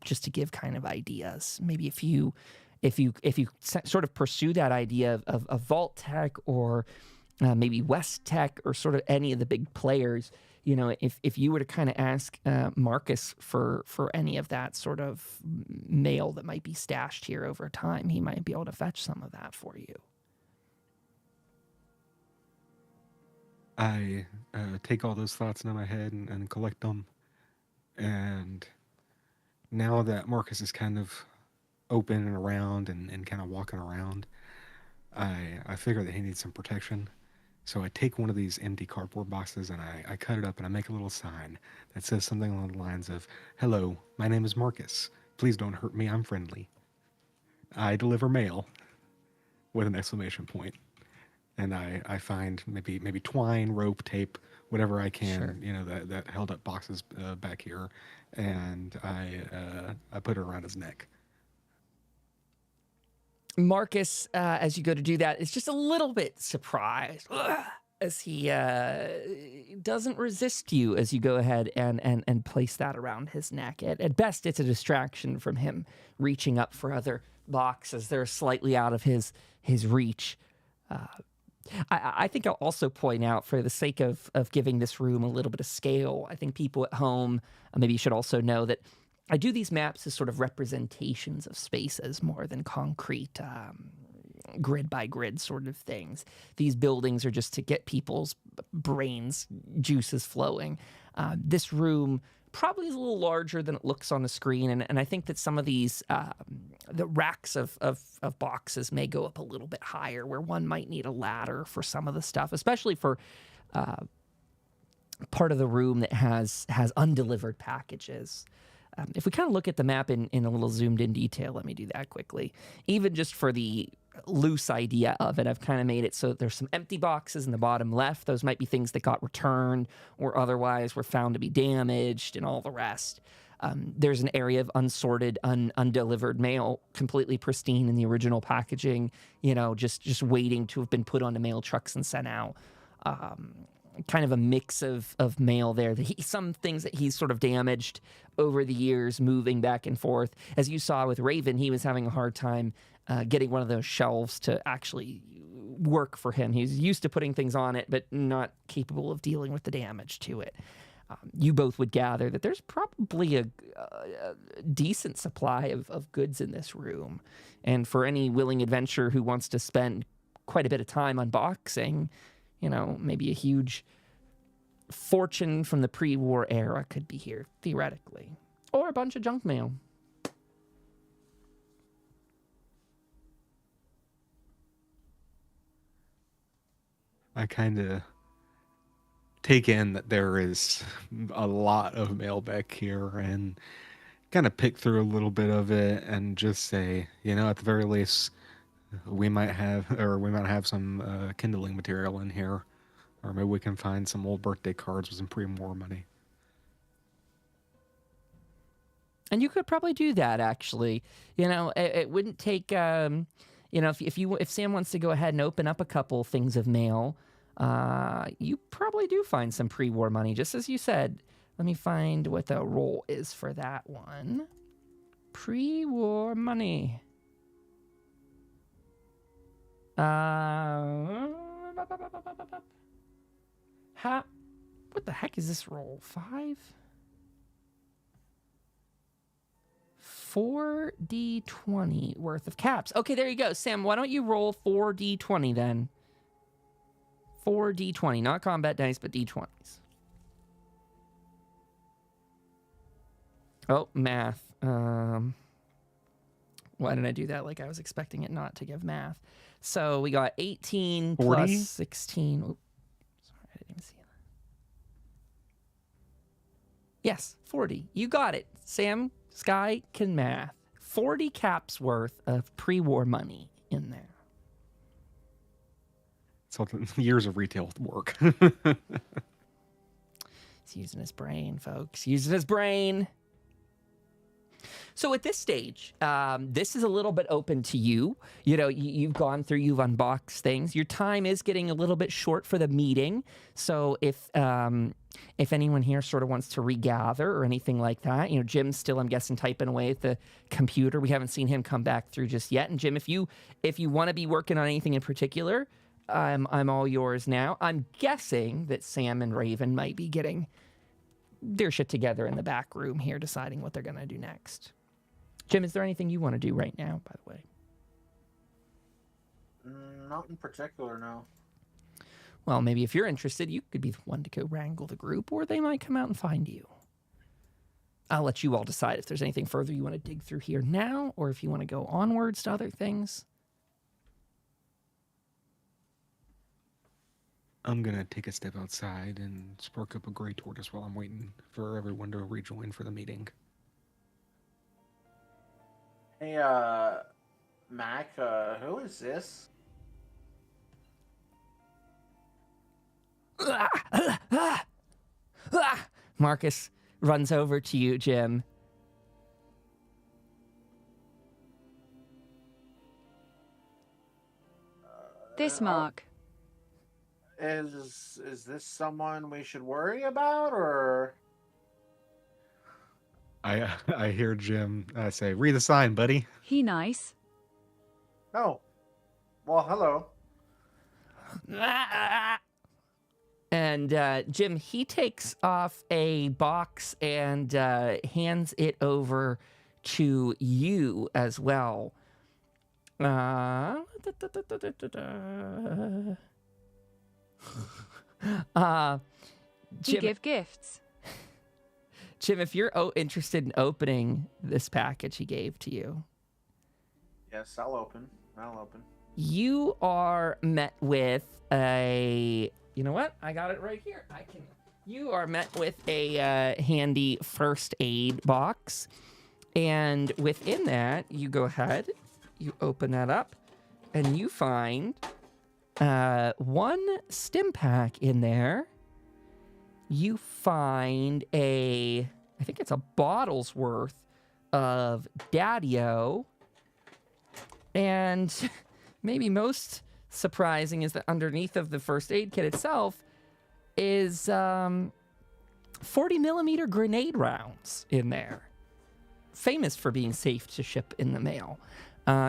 Just to give kind of ideas. Maybe if you sort of pursue that idea of Vault-Tec or maybe West-Tec or sort of any of the big players, if you were to kind of ask Marcus for any of that sort of mail that might be stashed here over time, he might be able to fetch some of that for you. I take all those thoughts into my head and collect them. And now that Marcus is kind of open and around and kind of walking around, I figure that he needs some protection. So I take one of these empty cardboard boxes and I cut it up and I make a little sign that says something along the lines of, "Hello, my name is Marcus. Please don't hurt me, I'm friendly. I deliver mail," with an exclamation point. and I find maybe twine, rope, tape, whatever I can, Sure. you know, that held up boxes back here, and I put it around his neck. Marcus, as you go to do that, is just a little bit surprised as he doesn't resist you as you go ahead and place that around his neck. At best, it's a distraction from him reaching up for other boxes. They're slightly out of his reach. I think I'll also point out, for the sake of giving this room a little bit of scale, I think people at home maybe should also know that I do these maps as sort of representations of spaces more than concrete grid by grid sort of things. These buildings are just to get people's brains juices flowing. This room probably is a little larger than it looks on the screen, and I think that some of these the racks of boxes may go up a little bit higher, where one might need a ladder for some of the stuff, especially for part of the room that has undelivered packages. If we kind of look at the map in a little zoomed in detail, let me do that quickly. Even just for the loose idea of it, I've kind of made it so that there's some empty boxes in the bottom left. Those might be things that got returned or otherwise were found to be damaged, and all the rest. There's an area of unsorted, undelivered mail, completely pristine in the original packaging, you know, just waiting to have been put onto mail trucks and sent out. Kind of a mix of mail there. Some things that he's sort of damaged over the years, moving back and forth. As you saw with Raven, he was having a hard time getting one of those shelves to actually work for him. He's used to putting things on it, but not capable of dealing with the damage to it. You both would gather that there's probably a decent supply of goods in this room. And for any willing adventurer who wants to spend quite a bit of time unboxing, you know, maybe a huge fortune from the pre-war era could be here, theoretically. Or a bunch of junk mail. I kind of take in that there is a lot of mail back here and kind of pick through a little bit of it and just say, you know, at the very least, we might have some kindling material in here, or maybe we can find some old birthday cards with some pre-war money. And you could probably do that, actually. You know, it wouldn't take, you know, if Sam wants to go ahead and open up a couple things of mail, you probably do find some pre-war money, just as you said. Let me find what the roll is for that one. Pre-war money. What the heck is this roll? 5? 4d20 worth of caps. Okay, there you go. Sam, why don't you roll 4d20 then? 4d20, not combat dice, but d20s. Oh, math. Why did I do that like I was expecting it not to give math? So we got 18 40? plus 16. Oh, sorry, I didn't even see that. Yes, 40. You got it. Sam Sky can math. 40 caps worth of pre-war money in there. So years of retail work. He's using his brain, folks. Using his brain. So at this stage, this is a little bit open to you. You know, you've gone through, you've unboxed things. Your time is getting a little bit short for the meeting. So if anyone here sort of wants to regather or anything like that, you know, Jim's still, I'm guessing, typing away at the computer. We haven't seen him come back through just yet. And Jim, if you want to be working on anything in particular, I'm all yours now. I'm guessing that Sam and Raven might be getting their shit together in the back room here, deciding what they're going to do next. Jim, is there anything you want to do right now, by the way? Not in particular, no. Well, maybe if you're interested, you could be the one to go wrangle the group, or they might come out and find you. I'll let you all decide if there's anything further you want to dig through here now, or if you want to go onwards to other things. I'm going to take a step outside and spark up a gray tortoise while I'm waiting for everyone to rejoin for the meeting. Hey, Mac, who is this? Marcus runs over to you, Jim. This Mark. Is this someone we should worry about, or? I hear Jim say, "Read the sign, buddy." He nice. Oh, well, hello. And Jim, he takes off a box and hands it over to you as well. Jim, You give gifts. Jim, if you're interested in opening this package he gave to you, Yes, I'll open. you are met with a... You know what? I got it right here. You are met with a handy first aid box. And within that, you go ahead, you open that up, and you find one stim pack in there. You find I think it's a bottle's worth of Daddy-O. And maybe most surprising is that underneath of the first aid kit itself is 40 millimeter grenade rounds in there. Famous for being safe to ship in the mail.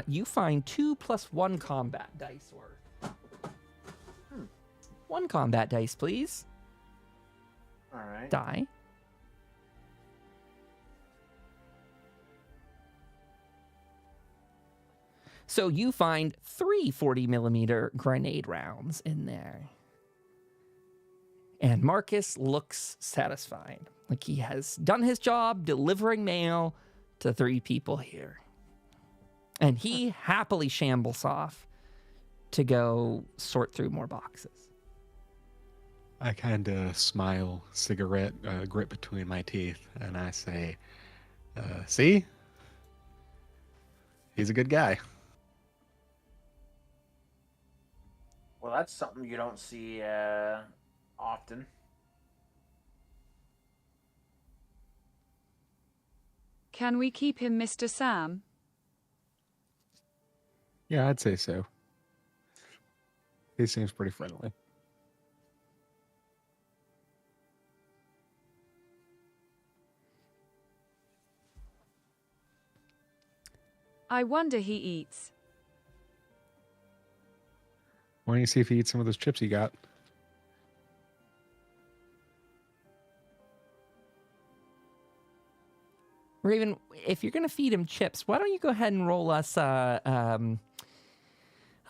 You find 2 + 1 combat dice worth. 1 combat dice, please. All right. Die. So you find 3 40 millimeter grenade rounds in there. And Marcus looks satisfied, like he has done his job delivering mail to 3 people here. And he happily shambles off to go sort through more boxes. I kind of smile, cigarette grip between my teeth, and I say, "See? He's a good guy." Well, that's something you don't see often. Can we keep him, Mr. Sam? Yeah, I'd say so. He seems pretty friendly. I wonder he eats. Why don't you see if he eats some of those chips you got? Raven, if you're going to feed him chips, why don't you go ahead and roll us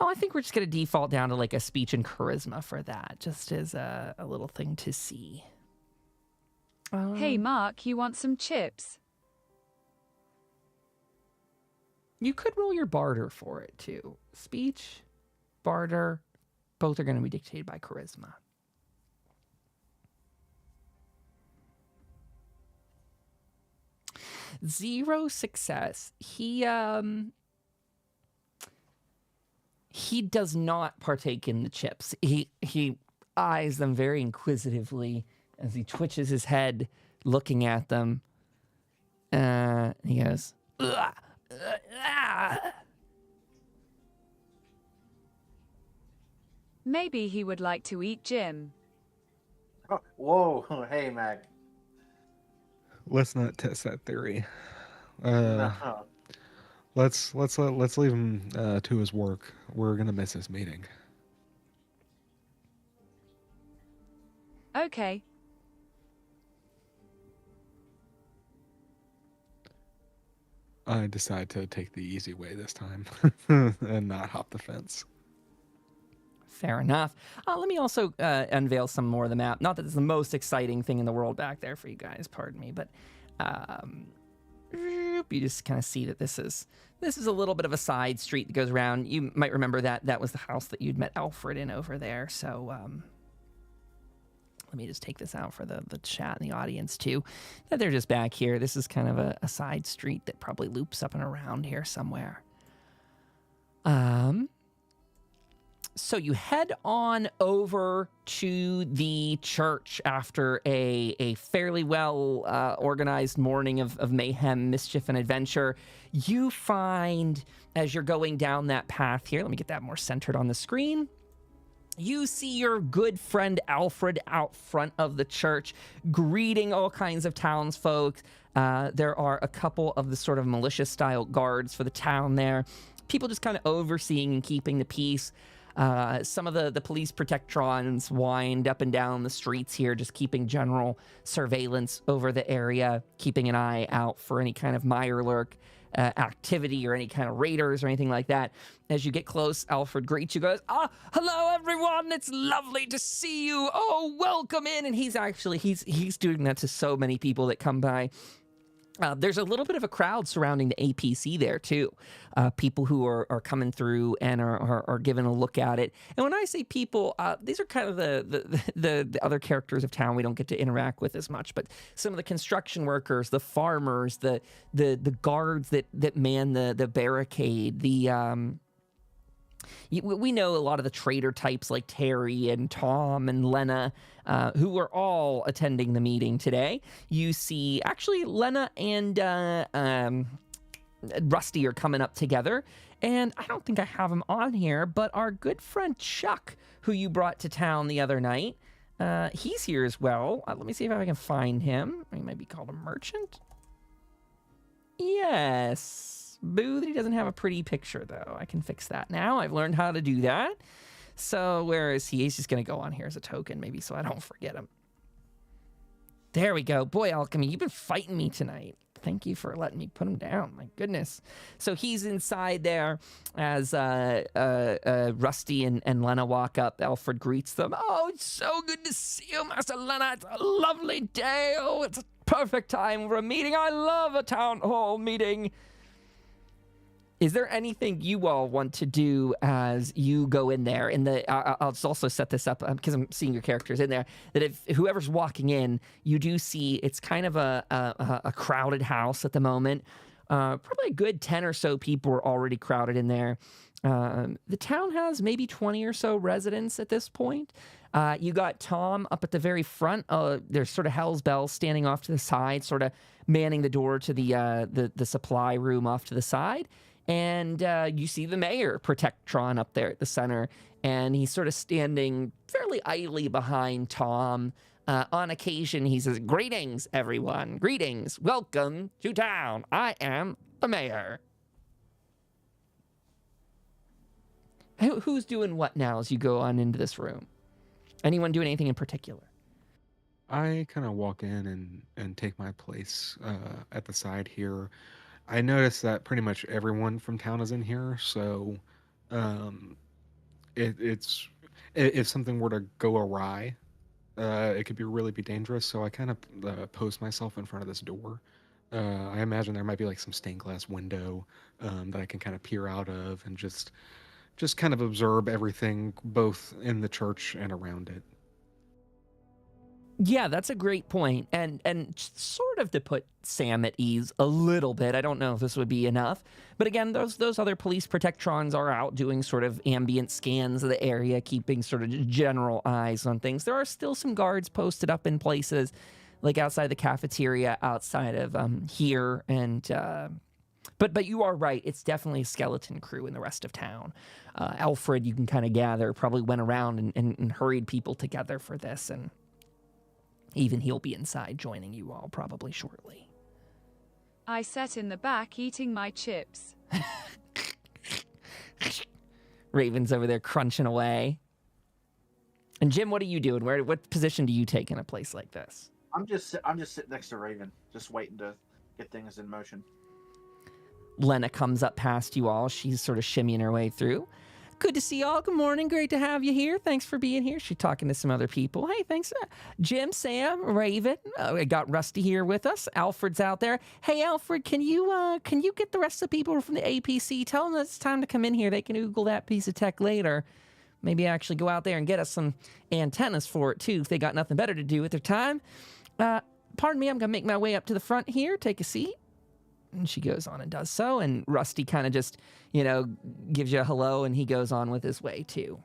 I think we're just going to default down to like a speech and charisma for that, just as a little thing to see. Hey, Mark, you want some chips? You could roll your barter for it, too. Speech, barter, both are going to be dictated by charisma. Zero success. He does not partake in the chips. He eyes them very inquisitively as he twitches his head looking at them. He goes, "Ugh. Maybe he would like to eat Jim. Oh, whoa, hey, Mac. Let's not test that theory. No. Let's leave him to his work. We're gonna miss his meeting. Okay. I decide to take the easy way this time and not hop the fence. Fair enough. Let me also unveil some more of the map. Not that it's the most exciting thing in the world back there for you guys, pardon me, but you just kind of see that this is a little bit of a side street that goes around. You might remember that was the house that you'd met Alfred in over there. So let me just take this out for the chat and the audience too. That they're just back here. This is kind of a side street that probably loops up and around here somewhere. So you head on over to the church after a fairly well organized morning of mayhem, mischief, and adventure. You find, as you're going down that path here, let me get that more centered on the screen. You see your good friend Alfred out front of the church, greeting all kinds of townsfolk. There are a couple of the sort of militia-style guards for the town there. People just kind of overseeing and keeping the peace. Some of the police protectrons wind up and down the streets here, just keeping general surveillance over the area, keeping an eye out for any kind of Mirelurk activity or any kind of raiders or anything like that. As you get close, Alfred greets you, goes, hello everyone, it's lovely to see you. Oh, welcome in. And he's doing that to so many people that come by. There's a little bit of a crowd surrounding the APC there, too. People who are coming through and are giving a look at it. And when I say people, these are kind of the other characters of town we don't get to interact with as much. But some of the construction workers, the farmers, the guards that man the barricade, we know a lot of the trader types like Terry and Tom and Lena, who are all attending the meeting today. You see, actually, Lena and Rusty are coming up together. And I don't think I have him on here, but our good friend Chuck, who you brought to town the other night, he's here as well. Let me see if I can find him. He might be called a merchant. Yes. Boo that he doesn't have a pretty picture, though. I can fix that now. I've learned how to do that. So where is he? He's just going to go on here as a token, maybe, so I don't forget him. There we go. Boy, Alchemy, you've been fighting me tonight. Thank you for letting me put him down. My goodness. So he's inside there as Rusty and Lena walk up. Alfred greets them. Oh, it's so good to see you, Master Lena. It's a lovely day. Oh, it's a perfect time for a meeting. I love a town hall meeting. Is there anything you all want to do as you go in there? I'll just also set this up because I'm seeing your characters in there. That if whoever's walking in, you do see it's kind of a crowded house at the moment. Probably a good 10 or so people are already crowded in there. The town has maybe 20 or so residents at this point. You got Tom up at the very front. There's sort of Hell's Bells standing off to the side, sort of manning the door to the supply room off to the side. And you see the mayor, Protectron, up there at the center, and he's sort of standing fairly idly behind Tom. On occasion, he says, "Greetings, everyone. Greetings. Welcome to town. I am the mayor." Who's doing what now as you go on into this room? Anyone doing anything in particular? I kind of walk in and take my place at the side here. I noticed that pretty much everyone from town is in here, so if something were to go awry, it could really be dangerous. So I kind of post myself in front of this door. I imagine there might be like some stained glass window that I can kind of peer out of and just kind of observe everything both in the church and around it. Yeah, that's a great point. And sort of to put Sam at ease a little bit. I don't know if this would be enough. But again, those other police protectrons are out doing sort of ambient scans of the area, keeping sort of general eyes on things. There are still some guards posted up in places, like outside the cafeteria, outside of here. And but you are right. It's definitely a skeleton crew in the rest of town. Alfred, you can kind of gather, probably went around and hurried people together for this, and even he'll be inside joining you all probably shortly. I sat in the back eating my chips. Raven's over there crunching away. And Jim, what are you doing? What position do you take in a place like this? I'm just sitting next to Raven, just waiting to get things in motion. Lena comes up past you all. She's sort of shimmying her way through. Good to see you all. Good morning. Great to have you here. Thanks for being here. She's talking to some other people. Hey, thanks. Jim, Sam, Raven. I got Rusty here with us. Alfred's out there. Hey, Alfred, can you get the rest of the people from the APC? Tell them it's time to come in here. They can Google that piece of tech later. Maybe actually go out there and get us some antennas for it, too, if they got nothing better to do with their time. Pardon me, I'm going to make my way up to the front here. Take a seat. And she goes on and does so, and Rusty kind of just, gives you a hello, and he goes on with his way, too.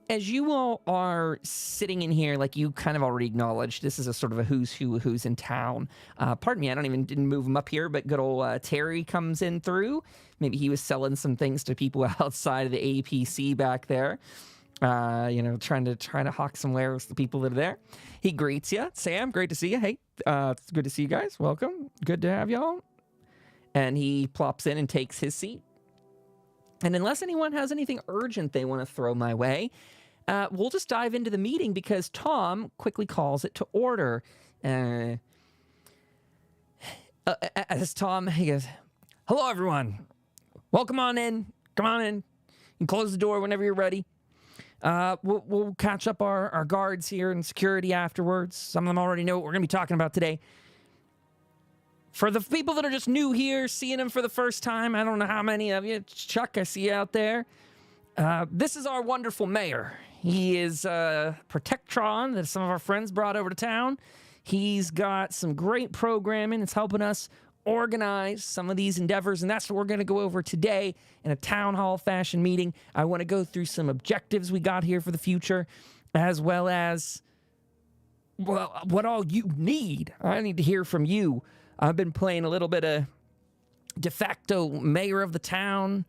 as you all are sitting in here, like you kind of already acknowledged, this is a sort of a who's who of who's in town. Pardon me, didn't move him up here, but good old Terry comes in through. Maybe he was selling some things to people outside of the APC back there. Trying to hawk some wares to the people that are there. He greets you. Sam, great to see you. Hey, it's good to see you guys. Welcome. Good to have y'all. And he plops in and takes his seat. And unless anyone has anything urgent they want to throw my way, we'll just dive into the meeting because Tom quickly calls it to order. As Tom, he goes, "Hello, everyone. Welcome on in. Come on in. You can close the door whenever you're ready. We'll catch up our guards here and security afterwards. Some of them already know what we're going to be talking about today. For the people that are just new here, seeing him for the first time, I don't know how many of you. Chuck, I see you out there. This is our wonderful mayor. He is Protectron that some of our friends brought over to town. He's got some great programming. It's helping us organize some of these endeavors, and that's what we're going to go over today in a town hall fashion meeting. I want to go through some objectives we got here for the future, as well as, well, what all you need. I need to hear from you. I've been playing a little bit of de facto mayor of the town,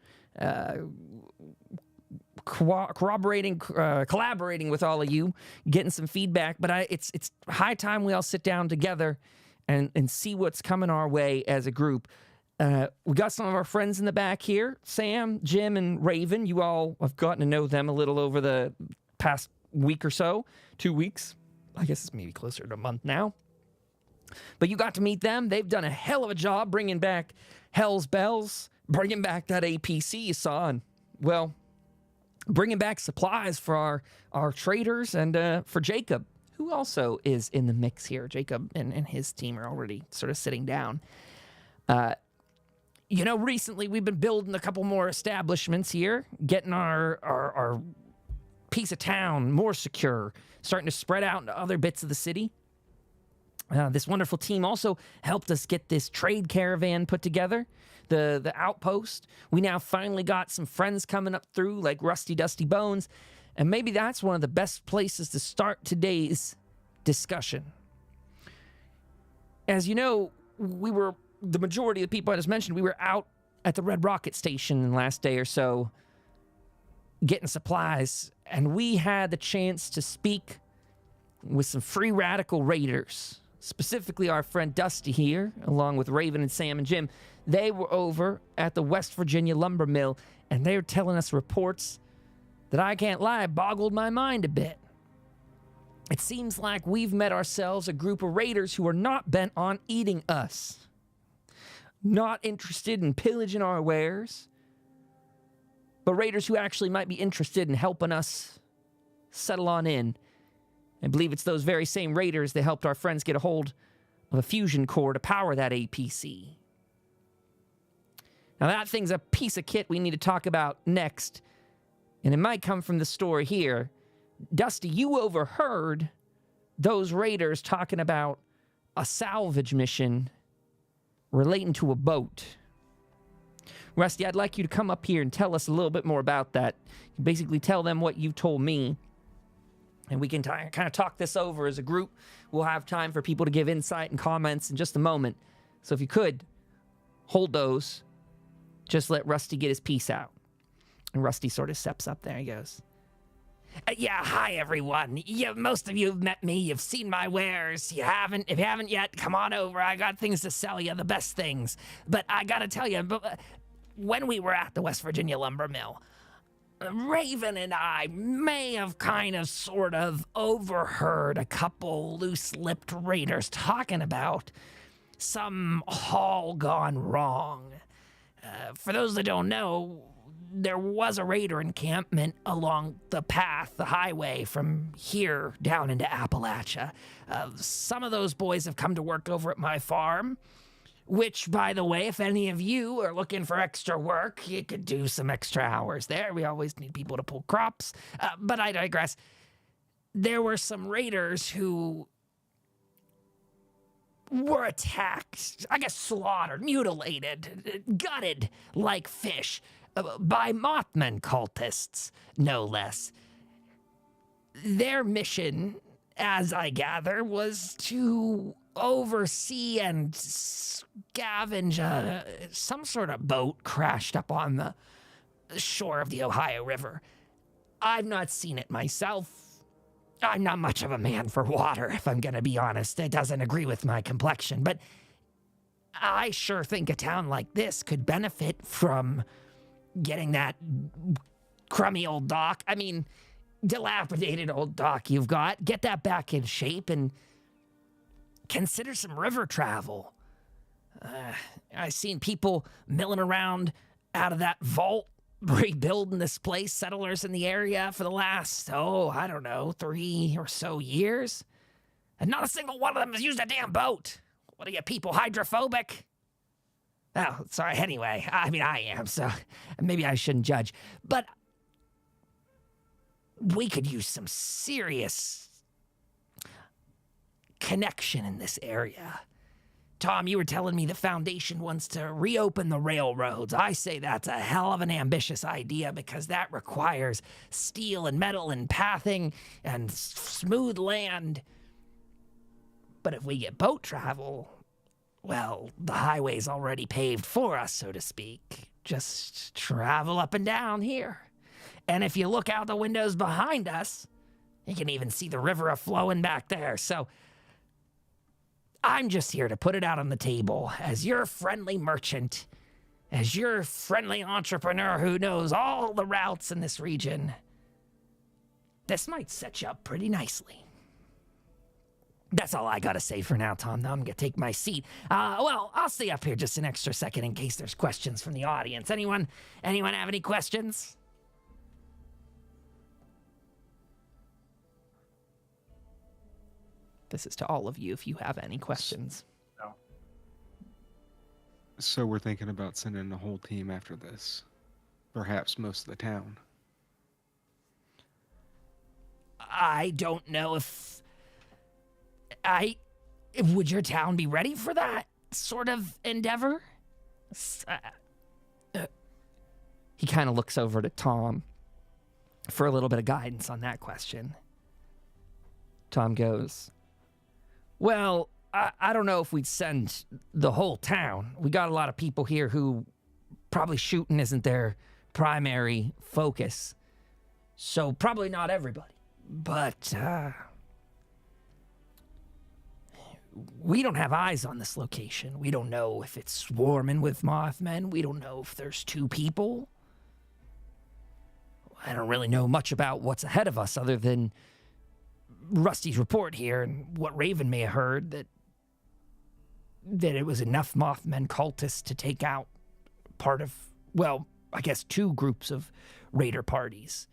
collaborating with all of you, getting some feedback. But it's high time we all sit down together and see what's coming our way as a group. We got some of our friends in the back here, Sam, Jim, and Raven. You all have gotten to know them a little over the past week or so, 2 weeks. I guess it's maybe closer to a month now. But you got to meet them. They've done a hell of a job bringing back Hell's Bells, bringing back that APC you saw, and, well, bringing back supplies for our traders and for Jacob, who also is in the mix here. Jacob and his team are already sort of sitting down. Recently we've been building a couple more establishments here, getting our piece of town more secure, starting to spread out into other bits of the city. This wonderful team also helped us get this trade caravan put together, the outpost. We now finally got some friends coming up through like Rusty Dusty Bones, and maybe that's one of the best places to start today's discussion. As you know, the majority of the people I just mentioned, we were out at the Red Rocket Station the last day or so getting supplies, and we had the chance to speak with some free radical raiders. Specifically, our friend Dusty here, along with Raven and Sam and Jim. They were over at the West Virginia lumber mill, and they were telling us reports that, I can't lie, boggled my mind a bit. It seems like we've met ourselves a group of raiders who are not bent on eating us, not interested in pillaging our wares, but raiders who actually might be interested in helping us settle on in. I believe it's those very same raiders that helped our friends get a hold of a fusion core to power that APC. Now that thing's a piece of kit we need to talk about next, and it might come from the story here. Dusty, you overheard those raiders talking about a salvage mission relating to a boat. Rusty, I'd like you to come up here and tell us a little bit more about that. Basically tell them what you told me. And we can kind of talk this over as a group. We'll have time for people to give insight and comments in just a moment. So if you could, hold those. Just let Rusty get his piece out. And Rusty sort of steps up there. He goes, Yeah, hi, everyone. Most of you have met me. You've seen my wares. If you haven't yet, come on over. I got things to sell you, the best things. But I got to tell you, when we were at the West Virginia lumber mill, Raven and I may have sort of overheard a couple loose-lipped raiders talking about some haul gone wrong. For those that don't know, there was a raider encampment along the path, the highway from here down into Appalachia. Some of those boys have come to work over at my farm, which, by the way, if any of you are looking for extra work, you could do some extra hours there. We always need people to pull crops. But I digress. There were some raiders who were attacked, I guess slaughtered, mutilated, gutted like fish by Mothman cultists, no less. their mission, as I gather, was to oversee and scavenge some sort of boat crashed up on the shore of the Ohio River. I've not seen it myself. I'm not much of a man for water, if I'm gonna be honest. It doesn't agree with my complexion, but I sure think a town like this could benefit from getting that crummy old dock. I mean, dilapidated old dock you've got. Get that back in shape and consider some river travel. I've seen people milling around out of that vault, rebuilding this place, settlers in the area for the last, I don't know, 3 or so years. And not a single one of them has used a damn boat. What are you people, hydrophobic? Oh, sorry, anyway, I mean, I am, so maybe I shouldn't judge. But we could use some serious connection in this area. Tom, you were telling me the Foundation wants to reopen the railroads. I say that's a hell of an ambitious idea because that requires steel and metal and pathing and smooth land. But if we get boat travel, well, the highway's already paved for us, so to speak. Just travel up and down here. And if you look out the windows behind us, you can even see the river a-flowing back there. So I'm just here to put it out on the table as your friendly merchant, as your friendly entrepreneur who knows all the routes in this region. This might set you up pretty nicely. That's all I gotta say for now, Tom. Now I'm gonna take my seat. Well, I'll stay up here just an extra second in case there's questions from the audience. Anyone have any questions? This is to all of you if you have any questions. No. So we're thinking about sending the whole team after this. Perhaps most of the town. I don't know if would your town be ready for that sort of endeavor? He kind of looks over to Tom for a little bit of guidance on that question. Tom goes, well, I don't know if we'd send the whole town. We got a lot of people here who probably shooting isn't their primary focus. So probably not everybody. But we don't have eyes on this location. We don't know if it's swarming with Mothmen. We don't know if there's 2 people. I don't really know much about what's ahead of us other than Rusty's report here and what Raven may have heard that it was enough Mothman cultists to take out part of, well, I guess 2 groups of raider parties.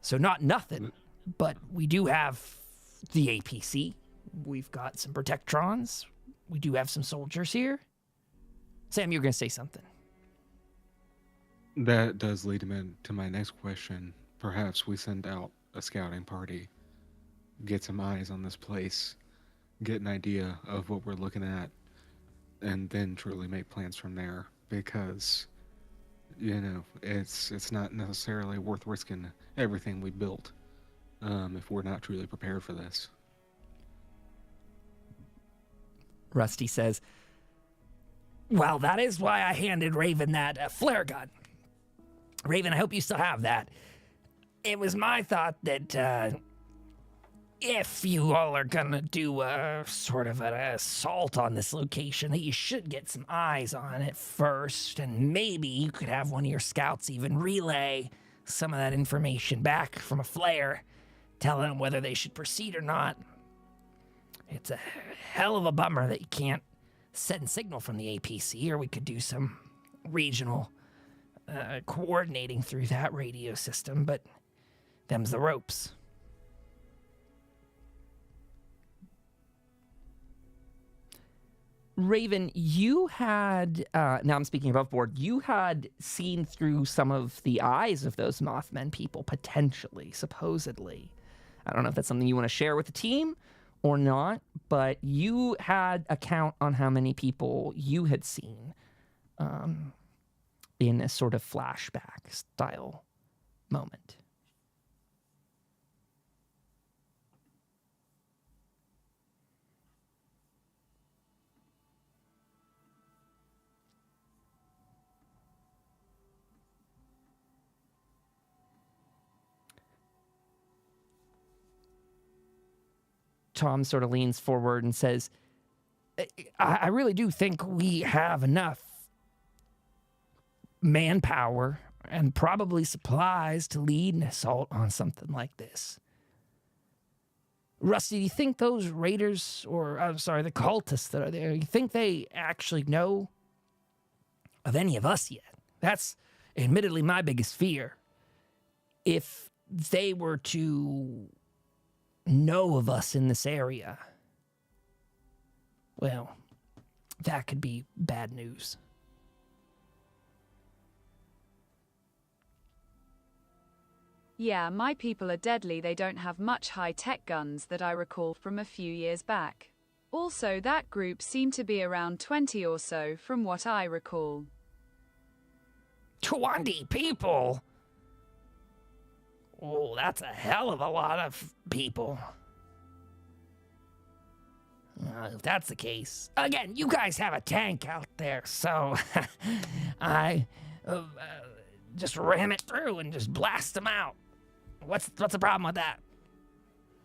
So not nothing, but we do have the APC. We've got some Protectrons. We do have some soldiers here. Sam, you were going to say something. That does lead me to my next question. Perhaps we send out a scouting party, get some eyes on this place, get an idea of what we're looking at, and then truly make plans from there. Because, you know, it's not necessarily worth risking everything we built if we're not truly prepared for this. Rusty says, well, that is why I handed Raven that flare gun. Raven, I hope you still have that. It was my thought that if you all are gonna do a sort of an assault on this location, that you should get some eyes on it first, and maybe you could have one of your scouts even relay some of that information back from a flare, telling them whether they should proceed or not. It's a hell of a bummer that you can't send signal from the APC, or we could do some regional coordinating through that radio system, but them's the ropes. Raven, you had, now I'm speaking above board, you had seen through some of the eyes of those Mothman people, potentially, supposedly. I don't know if that's something you want to share with the team or not, but you had a count on how many people you had seen in a sort of flashback style moment. Tom sort of leans forward and says, I really do think we have enough manpower and probably supplies to lead an assault on something like this. Rusty, do you think those raiders, or I'm sorry, the cultists that are there, you think they actually know of any of us yet? That's admittedly my biggest fear. If they were to know of us in this area, well, that could be bad news. Yeah, my people are deadly. They don't have much high-tech guns that I recall from a few years back. Also, that group seemed to be around 20 or so from what I recall. 20 people? Oh, that's a hell of a lot of people. If that's the case, again, you guys have a tank out there, so I just ram it through and just blast them out. What's the problem with that?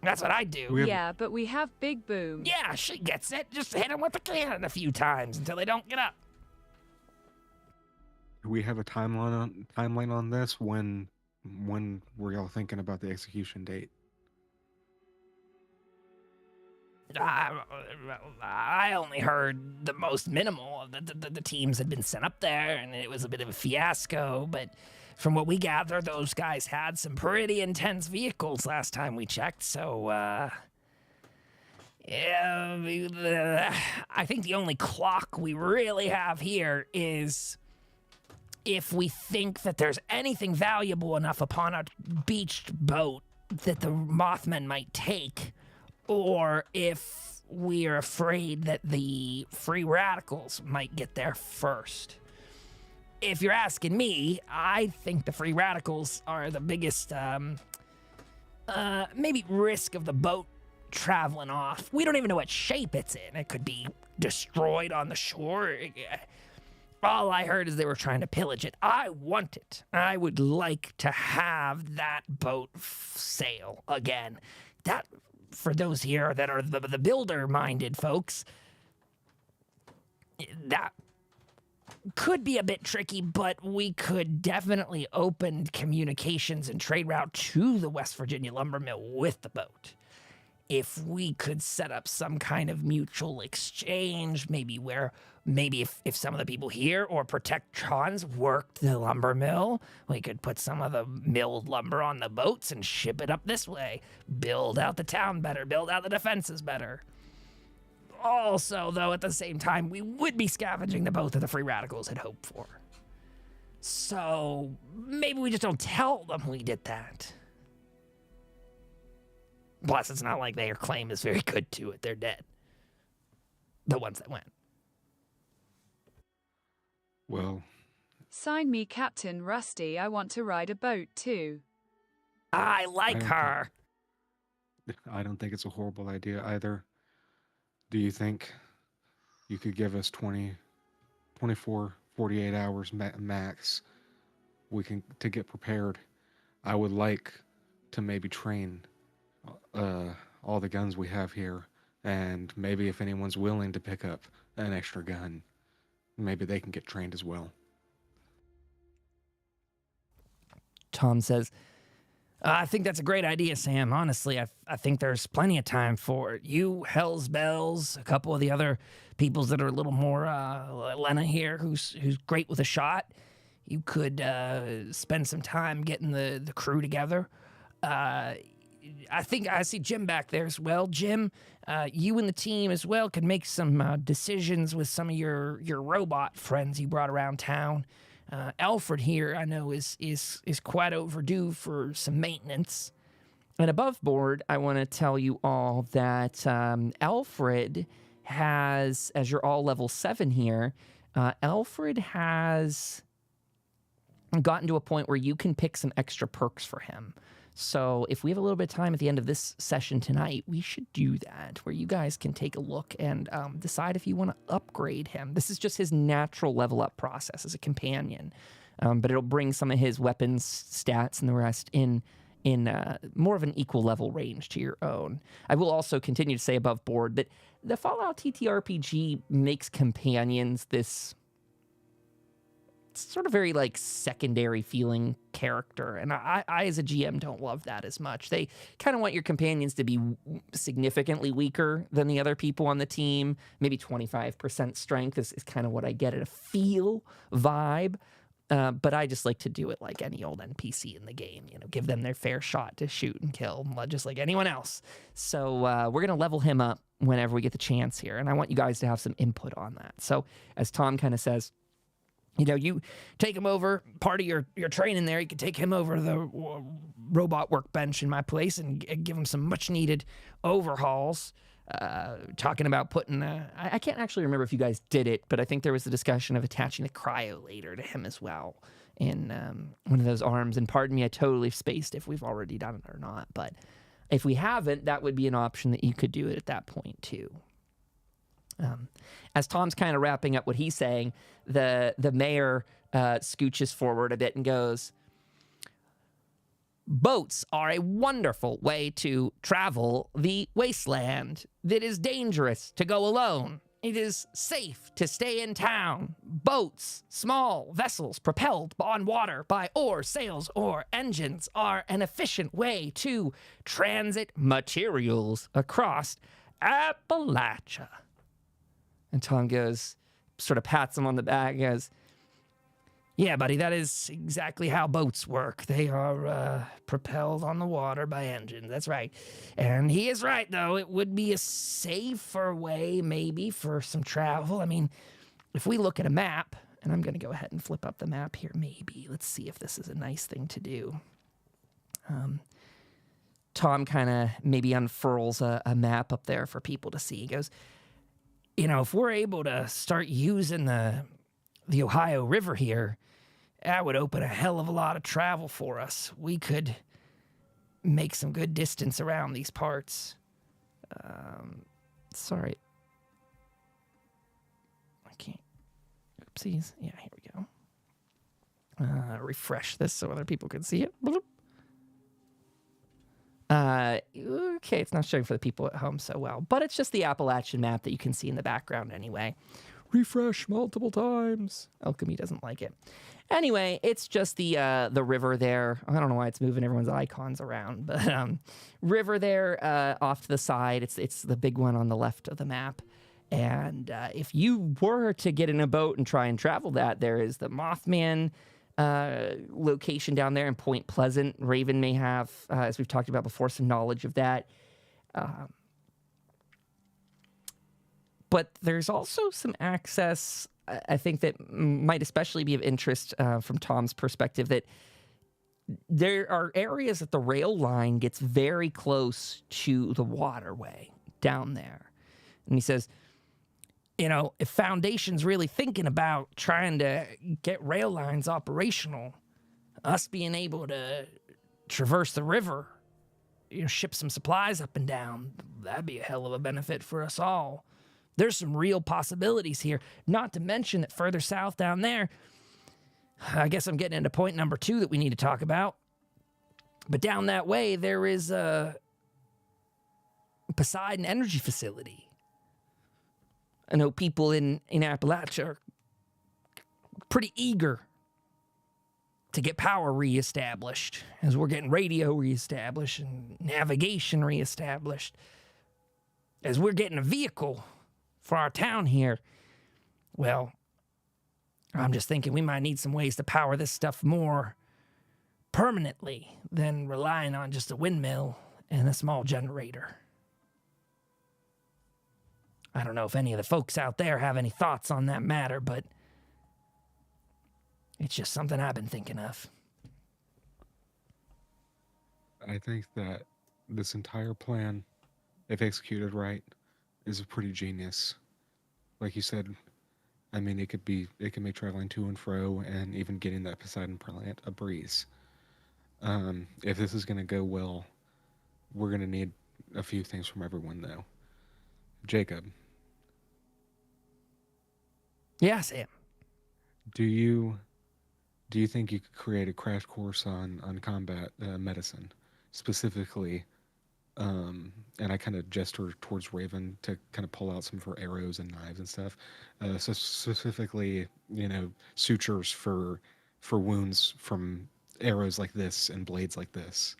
That's what I do. Yeah, but we have Big Boom. Yeah, she gets it. Just hit them with the cannon a few times until they don't get up. Do we have a timeline on this? When were y'all thinking about the execution date? I only heard the most minimal. The teams had been sent up there, and it was a bit of a fiasco. But from what we gather, those guys had some pretty intense vehicles last time we checked. So, yeah, I think the only clock we really have here is if we think that there's anything valuable enough upon a beached boat that the Mothman might take, or if we're afraid that the free radicals might get there first. If you're asking me, I think the free radicals are the biggest, maybe risk of the boat traveling off. We don't even know what shape it's in. It could be destroyed on the shore. All I heard is they were trying to pillage it. I want it. I would like to have that boat sail again. That, for those here that are the builder-minded folks, that could be a bit tricky, but we could definitely open communications and trade route to the West Virginia lumber mill with the boat. If we could set up some kind of mutual exchange, maybe if some of the people here or protectrons worked the lumber mill, we could put some of the milled lumber on the boats and ship it up this way. Build out the town better, build out the defenses better. Also, though, at the same time, we would be scavenging the boat that the free radicals had hoped for. So maybe we just don't tell them we did that. Plus, it's not like their claim is very good to it. They're dead. The ones that went. Well, Sign me Captain Rusty. I want to ride a boat too. I like her. I don't think it's a horrible idea either. Do you think you could give us 24, 48 hours max to get prepared? I would like to maybe train all the guns we have here, and maybe if anyone's willing to pick up an extra gun, maybe they can get trained as well. Tom says, I think that's a great idea, Sam. Honestly, I think there's plenty of time for it. You, Hell's Bells, a couple of the other peoples that are a little more, Lena here, who's great with a shot. You could spend some time getting the crew together. I think I see Jim back there as well. Jim, you and the team as well could make some decisions with some of your robot friends you brought around town. Alfred here, I know, is quite overdue for some maintenance. and above board, I want to tell you all that Alfred has, as you're all level 7 here, Alfred has gotten to a point where you can pick some extra perks for him. So if we have a little bit of time at the end of this session tonight, we should do that, where you guys can take a look and decide if you want to upgrade him. This is just his natural level up process as a companion, but it'll bring some of his weapons stats and the rest in in more of an equal level range to your own. I will also continue to say above board that the Fallout TTRPG makes companions this sort of very like secondary feeling character, and I as a GM don't love that as much. They kind of want your companions to be significantly weaker than the other people on the team. Maybe 25% strength is kind of what I get at a feel vibe. But I just like to do it like any old NPC in the game, give them their fair shot to shoot and kill, just like anyone else. So we're going to level him up whenever we get the chance here, and I want you guys to have some input on that. So as Tom kind of says, you take him over, part of your training there, you can take him over to the robot workbench in my place and give him some much-needed overhauls. Talking about putting I can't actually remember if you guys did it, but I think there was a discussion of attaching the cryolator to him as well in one of those arms. And pardon me, I totally spaced if we've already done it or not. But if we haven't, that would be an option that you could do it at that point too. As Tom's kind of wrapping up what he's saying, the mayor scooches forward a bit and goes, "Boats are a wonderful way to travel the wasteland. It is dangerous to go alone. It is safe to stay in town. Boats, small vessels propelled on water by oars, sails, or engines, are an efficient way to transit materials across Appalachia." And Tom goes, sort of pats him on the back, and goes, "Yeah, buddy, that is exactly how boats work. They are propelled on the water by engines. That's right." And he is right, though. It would be a safer way, maybe, for some travel. I mean, if we look at a map, and I'm going to go ahead and flip up the map here, maybe. Let's see if this is a nice thing to do. Tom kind of maybe unfurls a map up there for people to see. He goes, if we're able to start using the Ohio River here, that would open a hell of a lot of travel for us. We could make some good distance around these parts. Sorry. I can't. Oopsies. Yeah, here we go. Refresh this so other people can see it. Bloop. Okay, it's not showing for the people at home so well, but it's just the Appalachian map that you can see in the background anyway. Refresh multiple times. Alchemy doesn't like it. Anyway, it's just the river there. I don't know why it's moving everyone's icons around, but river there off to the side. It's the big one on the left of the map. And if you were to get in a boat and try and travel that, there is the Mothman location down there in Point Pleasant. Raven may have, as we've talked about before, some knowledge of that. But there's also some access, I think, that might especially be of interest from Tom's perspective, that there are areas that the rail line gets very close to the waterway down there. And he says, if Foundation's really thinking about trying to get rail lines operational, us being able to traverse the river, ship some supplies up and down, that'd be a hell of a benefit for us all. There's some real possibilities here, not to mention that further south down there, I guess I'm getting into point number 2 that we need to talk about, but down that way, there is a Poseidon energy facility. I know people in Appalachia are pretty eager to get power reestablished, as we're getting radio reestablished and navigation reestablished, as we're getting a vehicle for our town here. Well, I'm just thinking we might need some ways to power this stuff more permanently than relying on just a windmill and a small generator. I don't know if any of the folks out there have any thoughts on that matter, but it's just something I've been thinking of. I think that this entire plan, if executed right, is pretty genius. Like you said, I mean, it can make traveling to and fro and even getting that Poseidon plant a breeze. If this is going to go well, we're going to need a few things from everyone, though. Jacob. Yeah, Sam. Do you think you could create a crash course on combat medicine? specifically, and I kind of gesture towards Raven to kind of pull out some of her arrows and knives and stuff. So specifically, sutures for wounds from arrows like this and blades like this.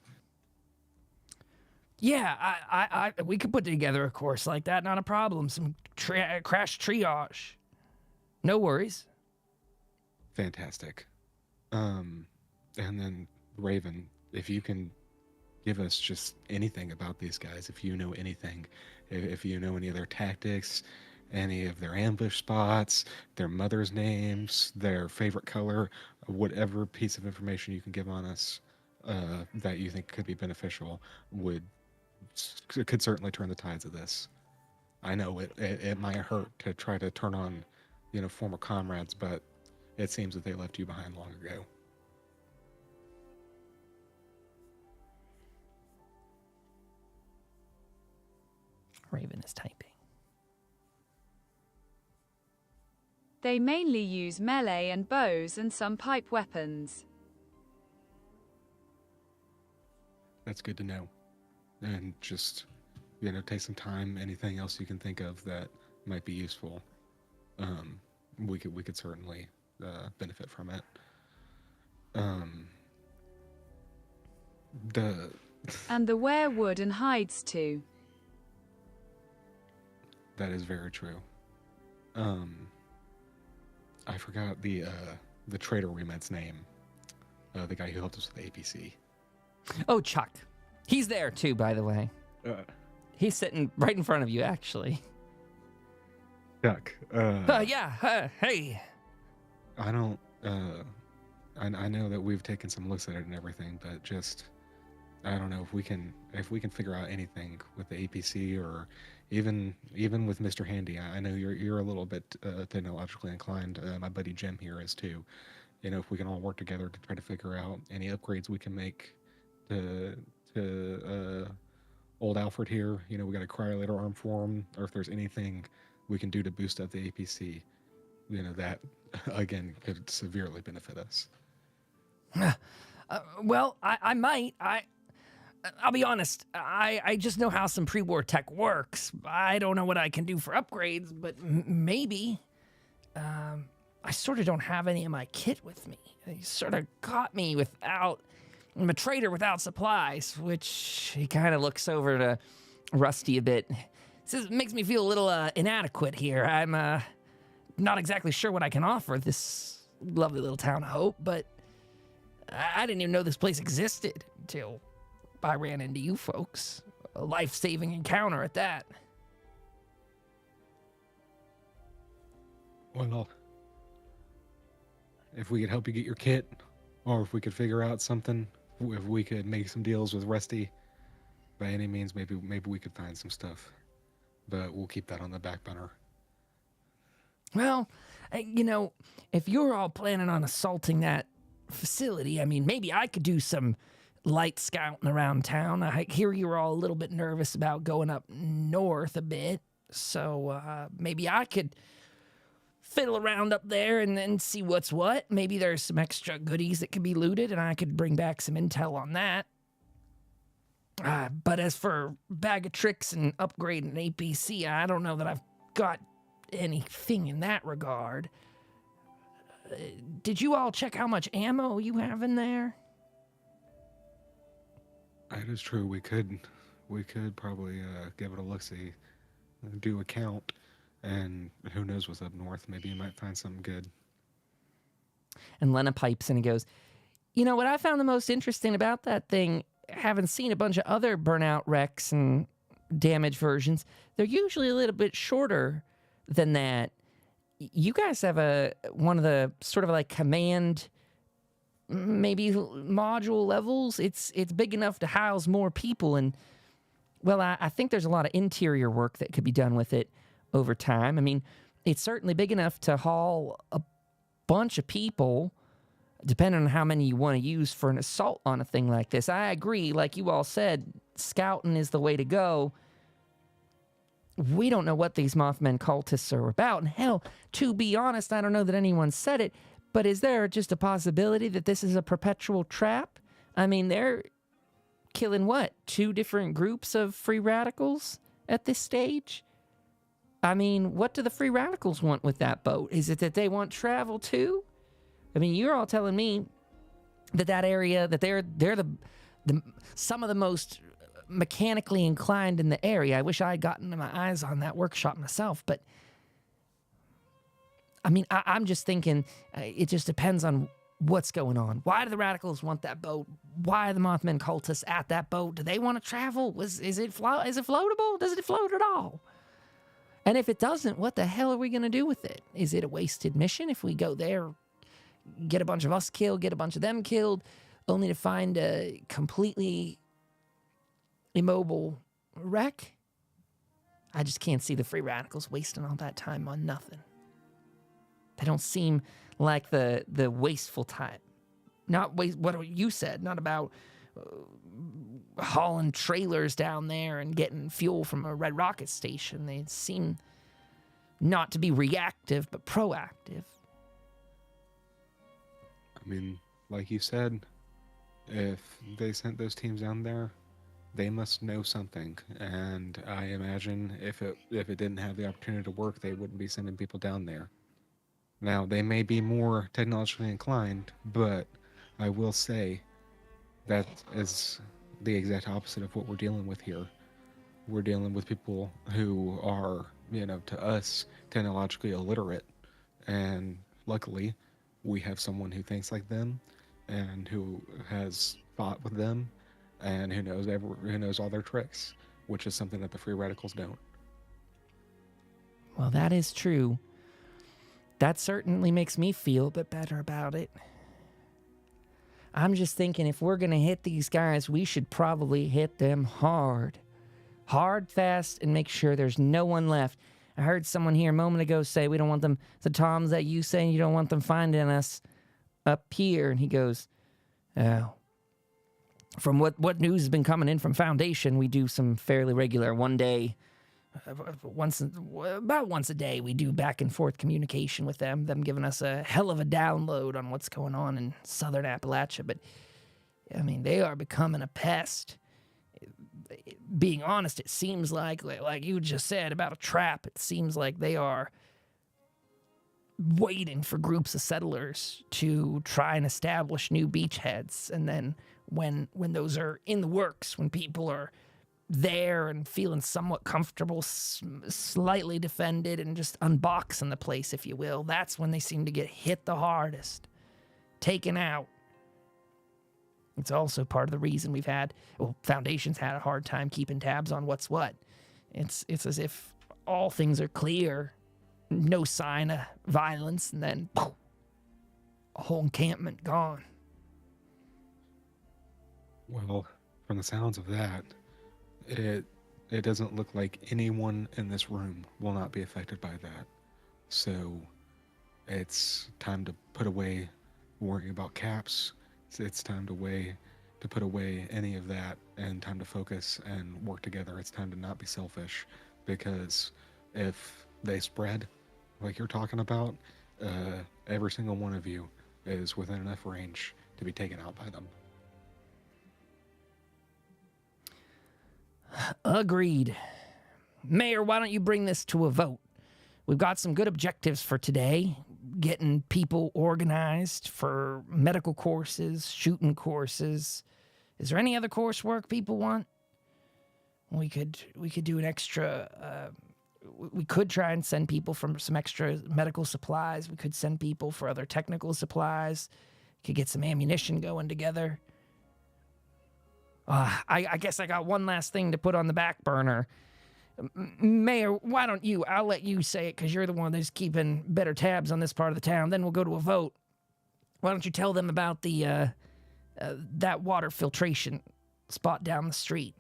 Yeah, we could put together a course like that. Not a problem. Some crash triage. No worries. Fantastic. And then Raven, if you can give us just anything about these guys, if you know anything, if you know any of their tactics, any of their ambush spots, their mother's names, their favorite color, whatever piece of information you can give on us that you think could be beneficial could certainly turn the tides of this. I know it might hurt to try to turn on, former comrades, but it seems that they left you behind long ago. Raven is typing. They mainly use melee and bows and some pipe weapons. That's good to know. And just, take some time. Anything else you can think of that might be useful, we could certainly benefit from it. And the werewood and hides too. That is very true. I forgot the trader we met's name. The guy who helped us with the APC. Oh, Chuck. He's there too, by the way. He's sitting right in front of you, actually. Chuck. Yeah. Hey. I don't. I know that we've taken some looks at it and everything, but just I don't know if we can figure out anything with the APC or even with Mr. Handy. I know you're a little bit technologically inclined. My buddy Jim here is too. If we can all work together to try to figure out any upgrades we can make to old Alfred here. We got a cryolator arm for him, or if there's anything we can do to boost up the APC, that again could severely benefit us. Well, I might. I'll be honest. I just know how some pre-war tech works. I don't know what I can do for upgrades, but maybe. I sort of don't have any of my kit with me. He sort of caught me without. I'm a trader without supplies, which he kind of looks over to Rusty a bit. This makes me feel a little inadequate here. I'm not exactly sure what I can offer this lovely little town of Hope, but I didn't even know this place existed until I ran into you folks. A life-saving encounter at that. Well, if we could help you get your kit, or if we could figure out something, if we could make some deals with Rusty, by any means, maybe we could find some stuff. But we'll keep that on the back burner. Well, if you're all planning on assaulting that facility, maybe I could do some light scouting around town. I hear you're all a little bit nervous about going up north a bit, so maybe I could fiddle around up there and then see what's what. Maybe there's some extra goodies that could be looted, and I could bring back some intel on that. But as for bag of tricks and upgrading an APC, I don't know that I've got anything in that regard. Did you all check how much ammo you have in there? That is true. We could probably give it a look-see, do a count, and who knows what's up north. Maybe you might find something good. And Lena pipes and he goes, what I found the most interesting about that thing, having seen a bunch of other burnout wrecks and damaged versions, they're usually a little bit shorter than that. You guys have one of the sort of like command, maybe module levels. It's big enough to house more people, and well, I think there's a lot of interior work that could be done with it over time. It's certainly big enough to haul a bunch of people, depending on how many you want to use for an assault on a thing like this. I agree, like you all said, scouting is the way to go. We don't know what these Mothman cultists are about, and hell, to be honest, I don't know that anyone said it, but is there just a possibility that this is a perpetual trap? They're killing what? 2 different groups of free radicals at this stage? I mean, what do the free radicals want with that boat? Is it that they want travel too? I mean, you're all telling me that area, that they're the some of the most mechanically inclined in the area. I wish I had gotten my eyes on that workshop myself, but I mean, I'm just thinking it just depends on what's going on. Why do the radicals want that boat? Why are the Mothman cultists at that boat? Do they want to travel? Is it floatable? Does it float at all? And if it doesn't, what the hell are we going to do with it? Is it a wasted mission if we go there, get a bunch of us killed, get a bunch of them killed, only to find a completely immobile wreck? I just can't see the free radicals wasting all that time on nothing. They don't seem like the wasteful type. Not waste, what you said, not about hauling trailers down there and getting fuel from a red rocket station. They seem not to be reactive, but proactive. I mean, like you said, if they sent those teams down there, they must know something. And I imagine if it didn't have the opportunity to work, they wouldn't be sending people down there. Now, they may be more technologically inclined, but I will say that is the exact opposite of what we're dealing with here. We're dealing with people who are, to us, technologically illiterate. And luckily, we have someone who thinks like them and who has fought with them and who knows all their tricks, which is something that the free radicals don't. Well, that is true. That certainly makes me feel a bit better about it. I'm just thinking if we're going to hit these guys, we should probably hit them hard. Hard, fast, and make sure there's no one left. I heard someone here a moment ago say we don't want them, the Toms that you say you don't want them finding us up here. And he goes, oh. From what news has been coming in from Foundation, we do some fairly regular about once a day, we do back and forth communication with them giving us a hell of a download on what's going on in southern Appalachia. But, I mean, they are becoming a pest. Being honest, it seems like you just said about a trap, it seems like they are waiting for groups of settlers to try and establish new beachheads. And then when those are in the works, when people are there and feeling somewhat comfortable, slightly defended, and just unboxing the place, if you will, that's when they seem to get hit the hardest, taken out. It's also part of the reason Foundation's had a hard time keeping tabs on what's what. It's as if all things are clear, no sign of violence, and then poof, a whole encampment gone. Well, from the sounds of that, it doesn't look like anyone in this room will not be affected by that. So it's time to put away worrying about caps. It's time to put away any of that and time to focus and work together. It's time to not be selfish, because if they spread like you're talking about, every single one of you is within enough range to be taken out by them. Agreed. Mayor, why don't you bring this to a vote? We've got some good objectives for today. Getting people organized for medical courses, shooting courses. Is there any other coursework people want? We could do an extra... we could try and send people for some extra medical supplies. We could send people for other technical supplies. Could get some ammunition going together. I guess I got one last thing to put on the back burner. Mayor, why don't you? I'll let you say it because you're the one that's keeping better tabs on this part of the town. Then we'll go to a vote. Why don't you tell them about the that water filtration spot down the street?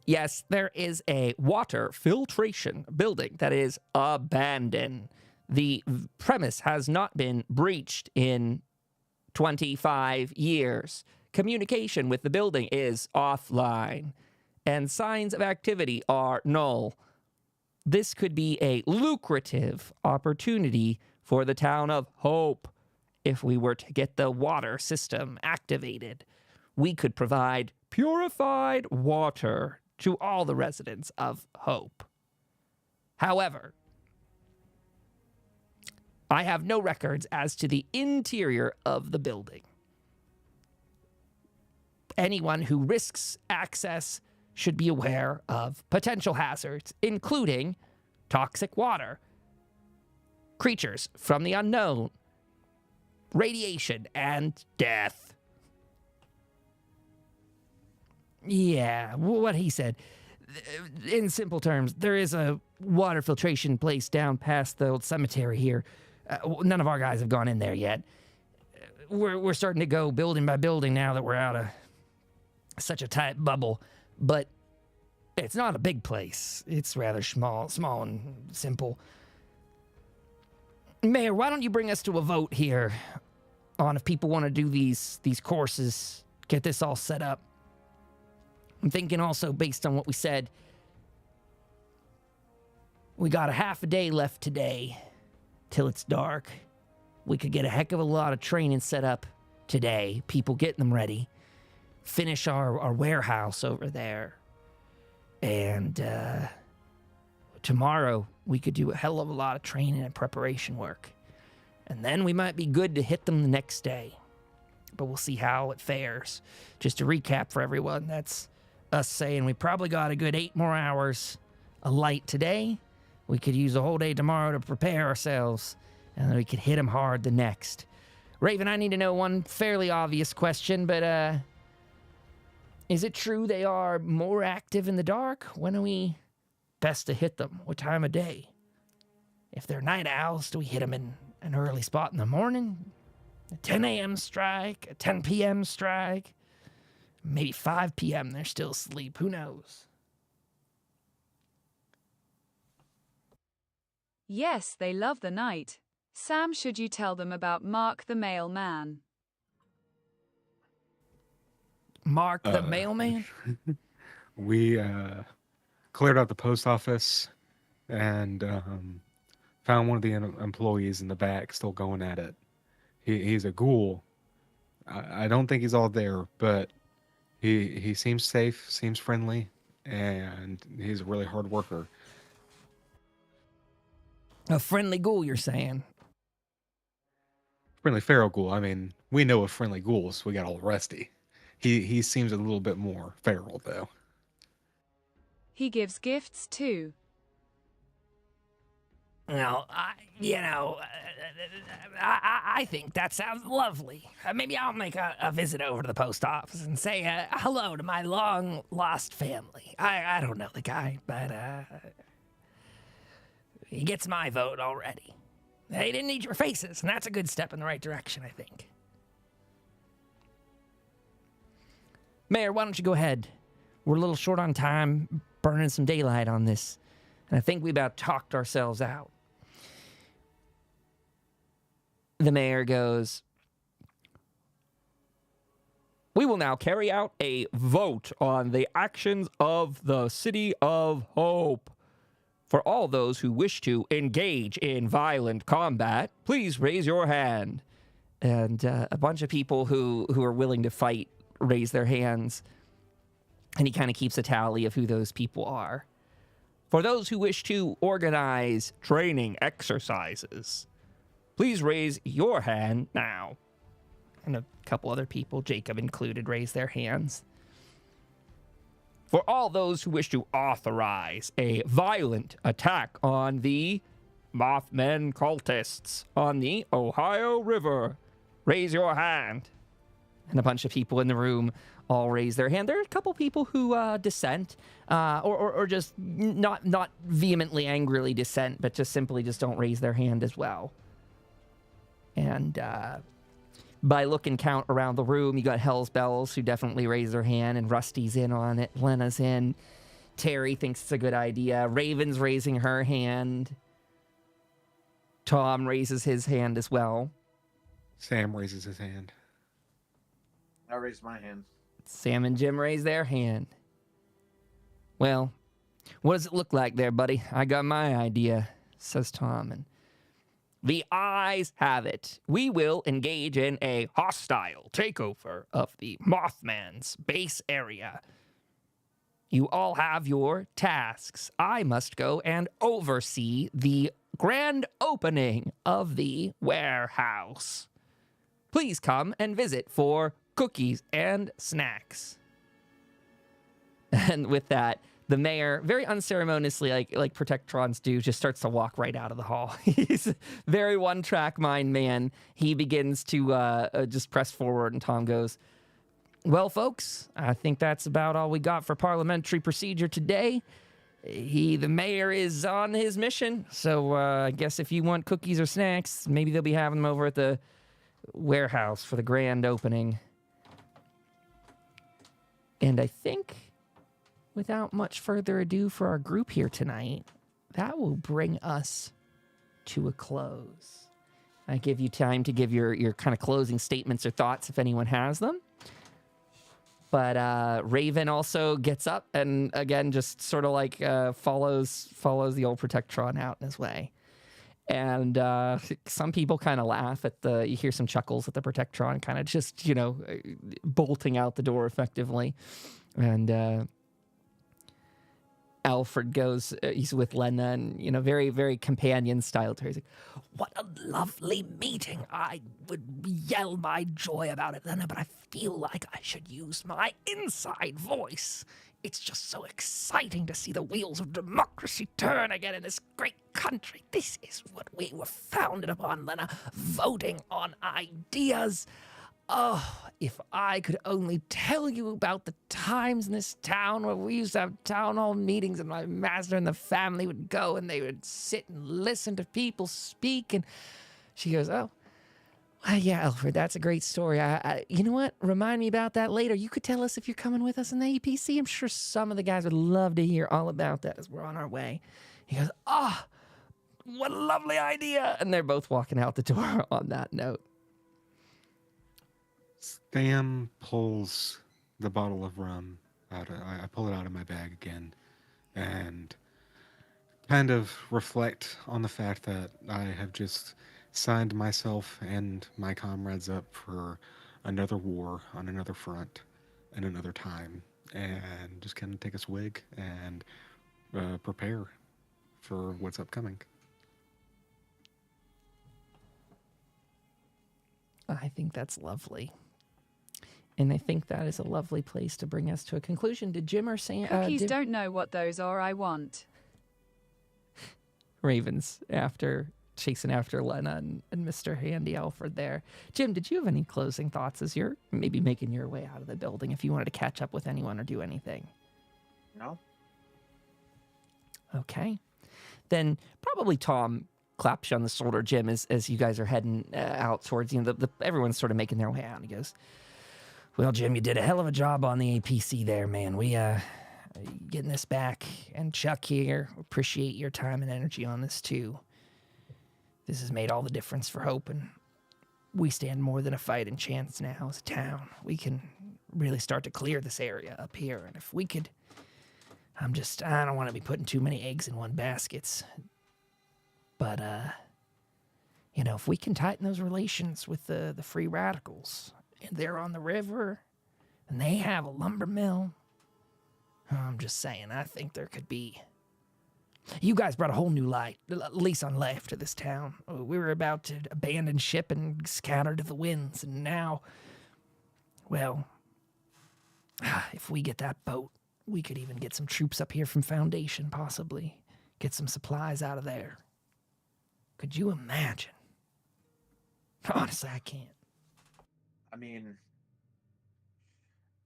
Yes, there is a water filtration building that is abandoned. The premise has not been breached in 25 years. Communication with the building is offline, and signs of activity are null. This could be a lucrative opportunity for the town of Hope if we were to get the water system activated, we could provide purified water to all the residents of Hope. However, I have no records as to the interior of the building. Anyone who risks access should be aware of potential hazards, including toxic water, creatures from the unknown, radiation, and death. Yeah, what he said. In simple terms, there is a water filtration place down past the old cemetery here. None of our guys have gone in there yet. We're starting to go building by building now that we're out of such a tight bubble. But it's not a big place. It's rather small and simple. Mayor, why don't you bring us to a vote here on if people want to do these courses, get this all set up. I'm thinking also, based on what we said, we got a half a day left today till it's dark. We could get a heck of a lot of training set up today, people getting them ready, finish our warehouse over there, and tomorrow we could do a hell of a lot of training and preparation work. And then we might be good to hit them the next day. But we'll see how it fares. Just to recap for everyone, that's us saying we probably got a good 8 more hours of light today. We could use a whole day tomorrow to prepare ourselves, and then we could hit them hard the next. Raven, I need to know one fairly obvious question, but is it true they are more active in the dark? When are we best to hit them? What time of day? If they're night owls, do we hit them in an early spot in the morning? A 10 a.m. strike, a 10 p.m. strike, maybe 5 p.m. they're still asleep. Who knows? Yes, they love the night. Sam, should you tell them about Mark the mailman? Mark the mailman? We cleared out the post office and found one of the employees in the back still going at it. He's a ghoul. I don't think he's all there, but he seems safe, seems friendly, and he's a really hard worker. A friendly ghoul, you're saying? Friendly feral ghoul. I mean, we know of friendly ghouls. We got all rusty. He seems a little bit more feral, though. He gives gifts too. Well, I think that sounds lovely. Maybe I'll make a visit over to the post office and say hello to my long-lost family. I don't know the guy, but he gets my vote already. They didn't need your faces, and that's a good step in the right direction, I think. Mayor, why don't you go ahead? We're a little short on time, burning some daylight on this, and I think we about talked ourselves out. The mayor goes, "We will now carry out a vote on the actions of the City of Hope. For all those who wish to engage in violent combat, please raise your hand." And a bunch of people who are willing to fight raise their hands. And he kind of keeps a tally of who those people are. For those who wish to organize training exercises, please raise your hand now. And a couple other people, Jacob included, raise their hands. For all those who wish to authorize a violent attack on the Mothman cultists on the Ohio River, raise your hand. And a bunch of people in the room all raise their hand. There are a couple people who dissent, or just not vehemently, angrily dissent, but just simply just don't raise their hand as well. And by look and count around the room, you got Hell's Bells, who definitely raise their hand, and Rusty's in on it. Lena's in. Terry thinks it's a good idea. Raven's raising her hand. Tom raises his hand as well. Sam raises his hand. I raised my hand. Sam and Jim raise their hand. Well, what does it look like there, buddy? I got my idea, says Tom. And The ayes have it. We will engage in a hostile takeover of the Mothman's base area. You all have your tasks. I must go and oversee the grand opening of the warehouse. Please come and visit for cookies and snacks. And with that, the mayor, very unceremoniously, like Protectrons do, just starts to walk right out of the hall. He's a very one-track mind man. He begins to just press forward, and Tom goes, well, folks, I think that's about all we got for parliamentary procedure today. The mayor is on his mission, so I guess if you want cookies or snacks, maybe they'll be having them over at the warehouse for the grand opening. And I think, without much further ado for our group here tonight, that will bring us to a close. I give you time to give your kind of closing statements or thoughts if anyone has them. But Raven also gets up and, again, just sort of like follows the old Protectron out in his way. And some people kind of laugh at you hear some chuckles at the Protectron kind of just, bolting out the door effectively. And Alfred goes, he's with Lena, and, very, very companion style to her. He's like, What a lovely meeting. I would yell my joy about it, Lena, but I feel like I should use my inside voice. It's just so exciting to see the wheels of democracy turn again in this great country. This is what we were founded upon, Lena, voting on ideas. Oh, if I could only tell you about the times in this town where we used to have town hall meetings and my master and the family would go and they would sit and listen to people speak. And she goes, oh, well, yeah, Alfred, that's a great story. You know what? Remind me about that later. You could tell us if you're coming with us in the APC. I'm sure some of the guys would love to hear all about that as we're on our way. He goes, oh, what a lovely idea. And they're both walking out the door on that note. Sam pulls the bottle of rum out. I pull it out of my bag again and kind of reflect on the fact that I have just signed myself and my comrades up for another war on another front and another time, and just kind of take a swig and prepare for what's upcoming. I think that's lovely. And I think that is a lovely place to bring us to a conclusion. Did Jim or Sam... Cookies don't know what those are, I want. Ravens chasing after Lena and Mr. Handy Alfred there. Jim, did you have any closing thoughts as you're maybe making your way out of the building, if you wanted to catch up with anyone or do anything? No. Okay. Then probably Tom claps you on the shoulder, Jim, as you guys are heading out towards, everyone's sort of making their way out. And he goes, well, Jim, you did a hell of a job on the APC there, man. We getting this back. And Chuck here, appreciate your time and energy on this too. This has made all the difference for Hope, and we stand more than a fighting chance now as a town. We can really start to clear this area up here, and if we could, I don't want to be putting too many eggs in one basket, but if we can tighten those relations with the free radicals, and they're on the river, and they have a lumber mill, I'm just saying, I think there could be... You guys brought a whole new lease on life to this town. We were about to abandon ship and scatter to the winds, and now, well, if we get that boat, we could even get some troops up here from Foundation, possibly. Get some supplies out of there. Could you imagine? Honestly, I can't. I mean,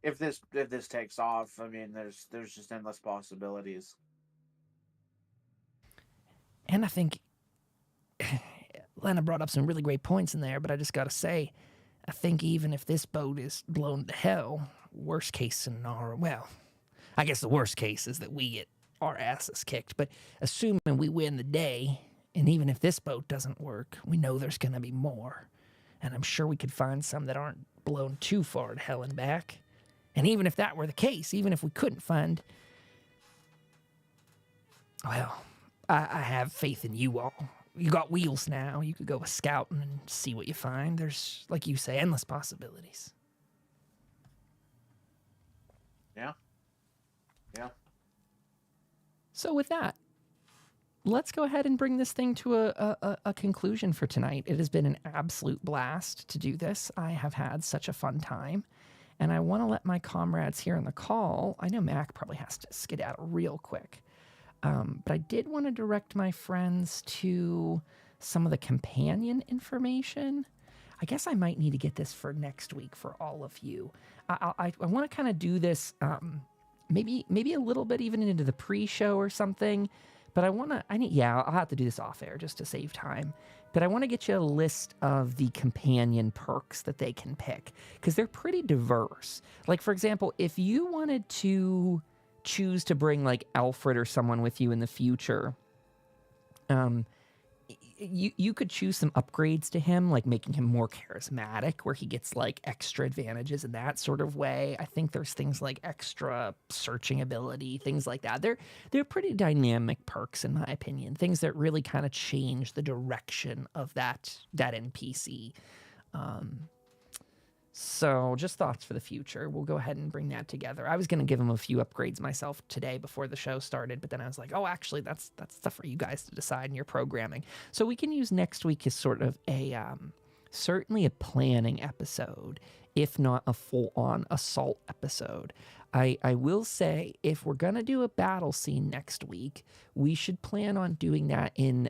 if this takes off, I mean, there's just endless possibilities. And I think Lena brought up some really great points in there, but I just got to say, I think even if this boat is blown to hell, worst case scenario, well, I guess the worst case is that we get our asses kicked, but assuming we win the day, and even if this boat doesn't work, we know there's going to be more. And I'm sure we could find some that aren't blown too far to hell and back. And even if that were the case, even if we couldn't find... Well, I have faith in you all. you got wheels now. You could go a scouting and see what you find. There's, like you say, endless possibilities. Yeah. Yeah. So with that, let's go ahead and bring this thing to a conclusion for tonight. It has been an absolute blast to do this. I have had such a fun time. And I want to let my comrades here on the call, I know Mac probably has to skedaddle real quick, but I did want to direct my friends to some of the companion information. I guess I might need to get this for next week for all of you. I want to kind of do this maybe a little bit even into the pre-show or something, but I'll have to do this off air just to save time. But I want to get you a list of the companion perks that they can pick, because they're pretty diverse. Like, for example, if you wanted to choose to bring like Alfred or someone with you in the future, you could choose some upgrades to him, like making him more charismatic, where he gets like extra advantages in that sort of way. I think there's things like extra searching ability, things like that. They're pretty dynamic perks, in my opinion. Things that really kind of change the direction of that NPC. So just thoughts for the future. We'll go ahead and bring that together. I was going to give him a few upgrades myself today before the show started, but then I was like, oh, actually, that's stuff for you guys to decide in your programming. So we can use next week as sort of certainly a planning episode, if not a full-on assault episode. I will say, if we're going to do a battle scene next week, we should plan on doing that in...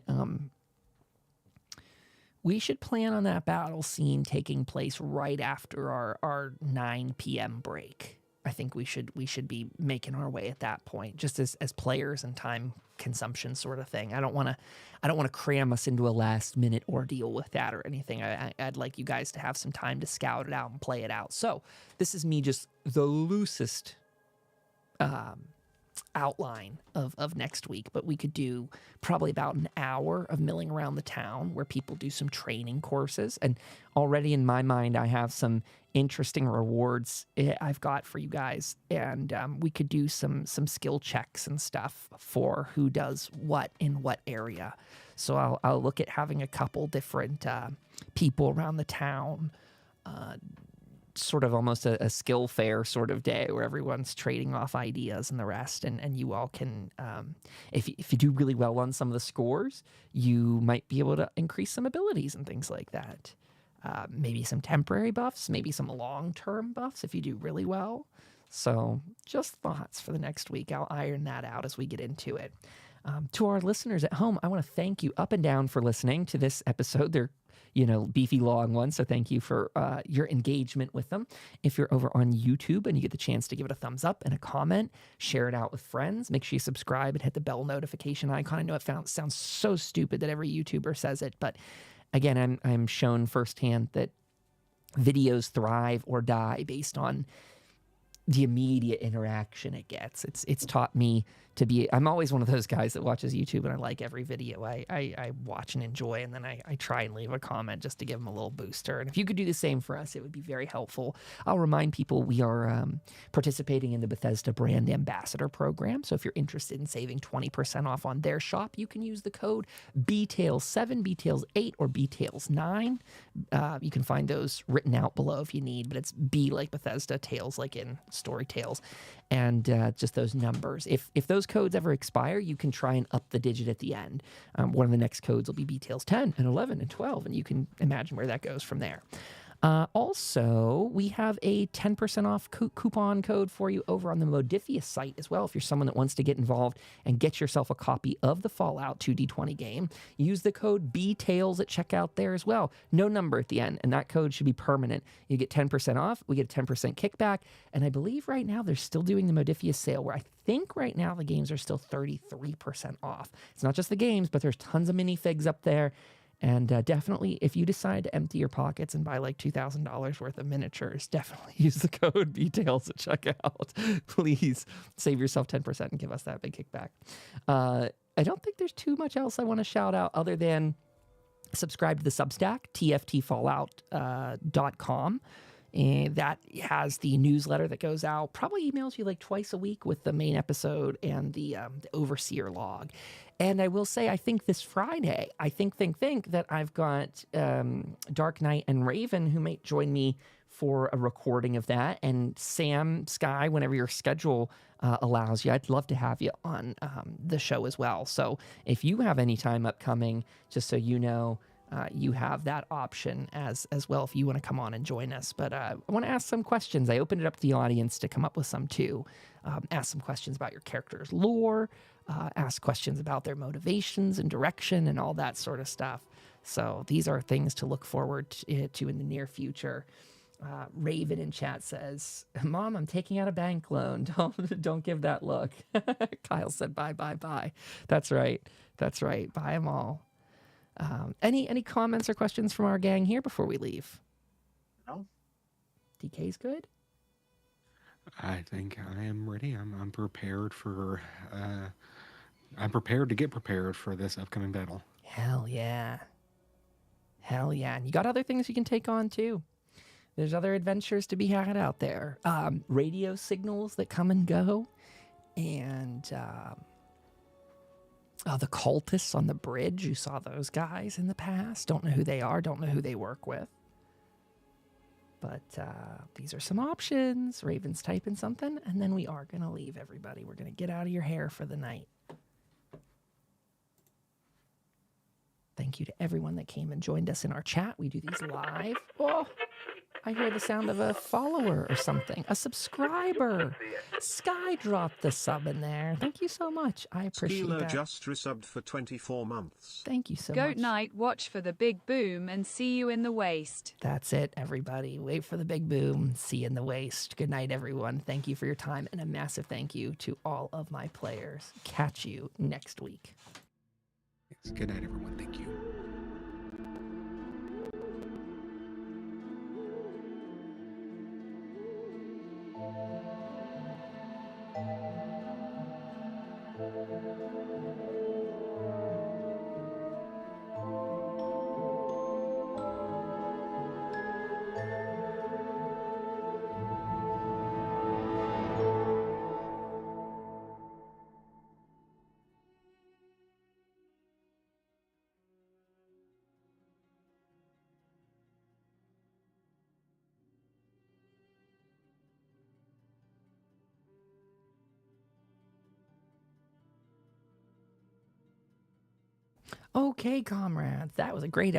we should plan on that battle scene taking place right after our 9 p.m. break. I think we should be making our way at that point, just as players and time consumption sort of thing. I don't want to cram us into a last minute ordeal with that or anything. I'd like you guys to have some time to scout it out and play it out. So this is me just the loosest outline of next week, but we could do probably about an hour of milling around the town where people do some training courses. And already in my mind, I have some interesting rewards I've got for you guys. And we could do some skill checks and stuff for who does what in what area. So I'll look at having a couple different people around the town, sort of almost a skill fair sort of day where everyone's trading off ideas and the rest. And you all can, if you do really well on some of the scores, you might be able to increase some abilities and things like that. Maybe some temporary buffs, maybe some long-term buffs if you do really well. So just thoughts for the next week. I'll iron that out as we get into it. To our listeners at home, I want to thank you up and down for listening to this episode. They're beefy long ones. So thank you for your engagement with them. If you're over on YouTube and you get the chance to give it a thumbs up and a comment, share it out with friends. Make sure you subscribe and hit the bell notification icon. I know it sounds so stupid that every YouTuber says it, but again, I'm shown firsthand that videos thrive or die based on the immediate interaction it gets. It's taught me to be, I'm always one of those guys that watches YouTube and I like every video I watch and enjoy, and then I try and leave a comment just to give them a little booster. And if you could do the same for us, it would be very helpful. I'll remind people we are participating in the Bethesda Brand Ambassador Program. So if you're interested in saving 20% off on their shop, you can use the code BTAILS7, BTAILS8, or BTAILS9. You can find those written out below if you need, but it's B like Bethesda, Tales like in Story Tales, and just those numbers. If those codes ever expire, you can try and up the digit at the end. One of the next codes will be BTAILS 10 and 11 and 12, and you can imagine where that goes from there. Also, we have a 10% off coupon code for you over on the Modiphius site as well. If you're someone that wants to get involved and get yourself a copy of the Fallout 2D20 game, use the code BTAILS at checkout there as well. No number at the end, and that code should be permanent. You get 10% off, we get a 10% kickback, and I believe right now they're still doing the Modiphius sale where I think right now the games are still 33% off. It's not just the games, but there's tons of minifigs up there. And definitely, if you decide to empty your pockets and buy like $2,000 worth of miniatures, definitely use the code BTAILS at checkout. Please save yourself 10% and give us that big kickback. I don't think there's too much else I want to shout out other than subscribe to the Substack, tftfallout.com. And that has the newsletter that goes out, probably emails you like twice a week with the main episode and the overseer log. And I will say, I think this Friday, I think that I've got Dark Knight and Raven who might join me for a recording of that. And Sam, Sky, whenever your schedule allows you, I'd love to have you on the show as well. So if you have any time upcoming, just so you know, you have that option as well if you want to come on and join us. But I want to ask some questions. I opened it up to the audience to come up with some too. Ask some questions about your character's lore, ask questions about their motivations and direction and all that sort of stuff. So these are things to look forward to in the near future. Raven in chat says, "Mom, I'm taking out a bank loan. Don't give that look." Kyle said, bye. That's right. Buy them all. Any comments or questions from our gang here before we leave? No. DK's good? I think I am ready. I'm prepared for I'm prepared to get prepared for this upcoming battle. Hell yeah. And you got other things you can take on too. There's other adventures to be had out there. Radio signals that come and go. And the cultists on the bridge. You saw those guys in the past. Don't know who they are. Don't know who they work with. But these are some options. Raven's typing something. And then we are going to leave, everybody. We're going to get out of your hair for the night. Thank you to everyone that came and joined us in our chat. We do these live. Oh, I hear the sound of a follower or something. A subscriber. Sky dropped the sub in there. Thank you so much. I appreciate Skeeler that. just resubbed for 24 months. Thank you so Goat much. Knight, watch for the big boom and see you in the waste. That's it, everybody. Wait for the big boom. See you in the waste. Good night, everyone. Thank you for your time, and a massive thank you to all of my players. Catch you next week. Yes, good night, everyone. Thank you. Okay, comrades, that was a great episode.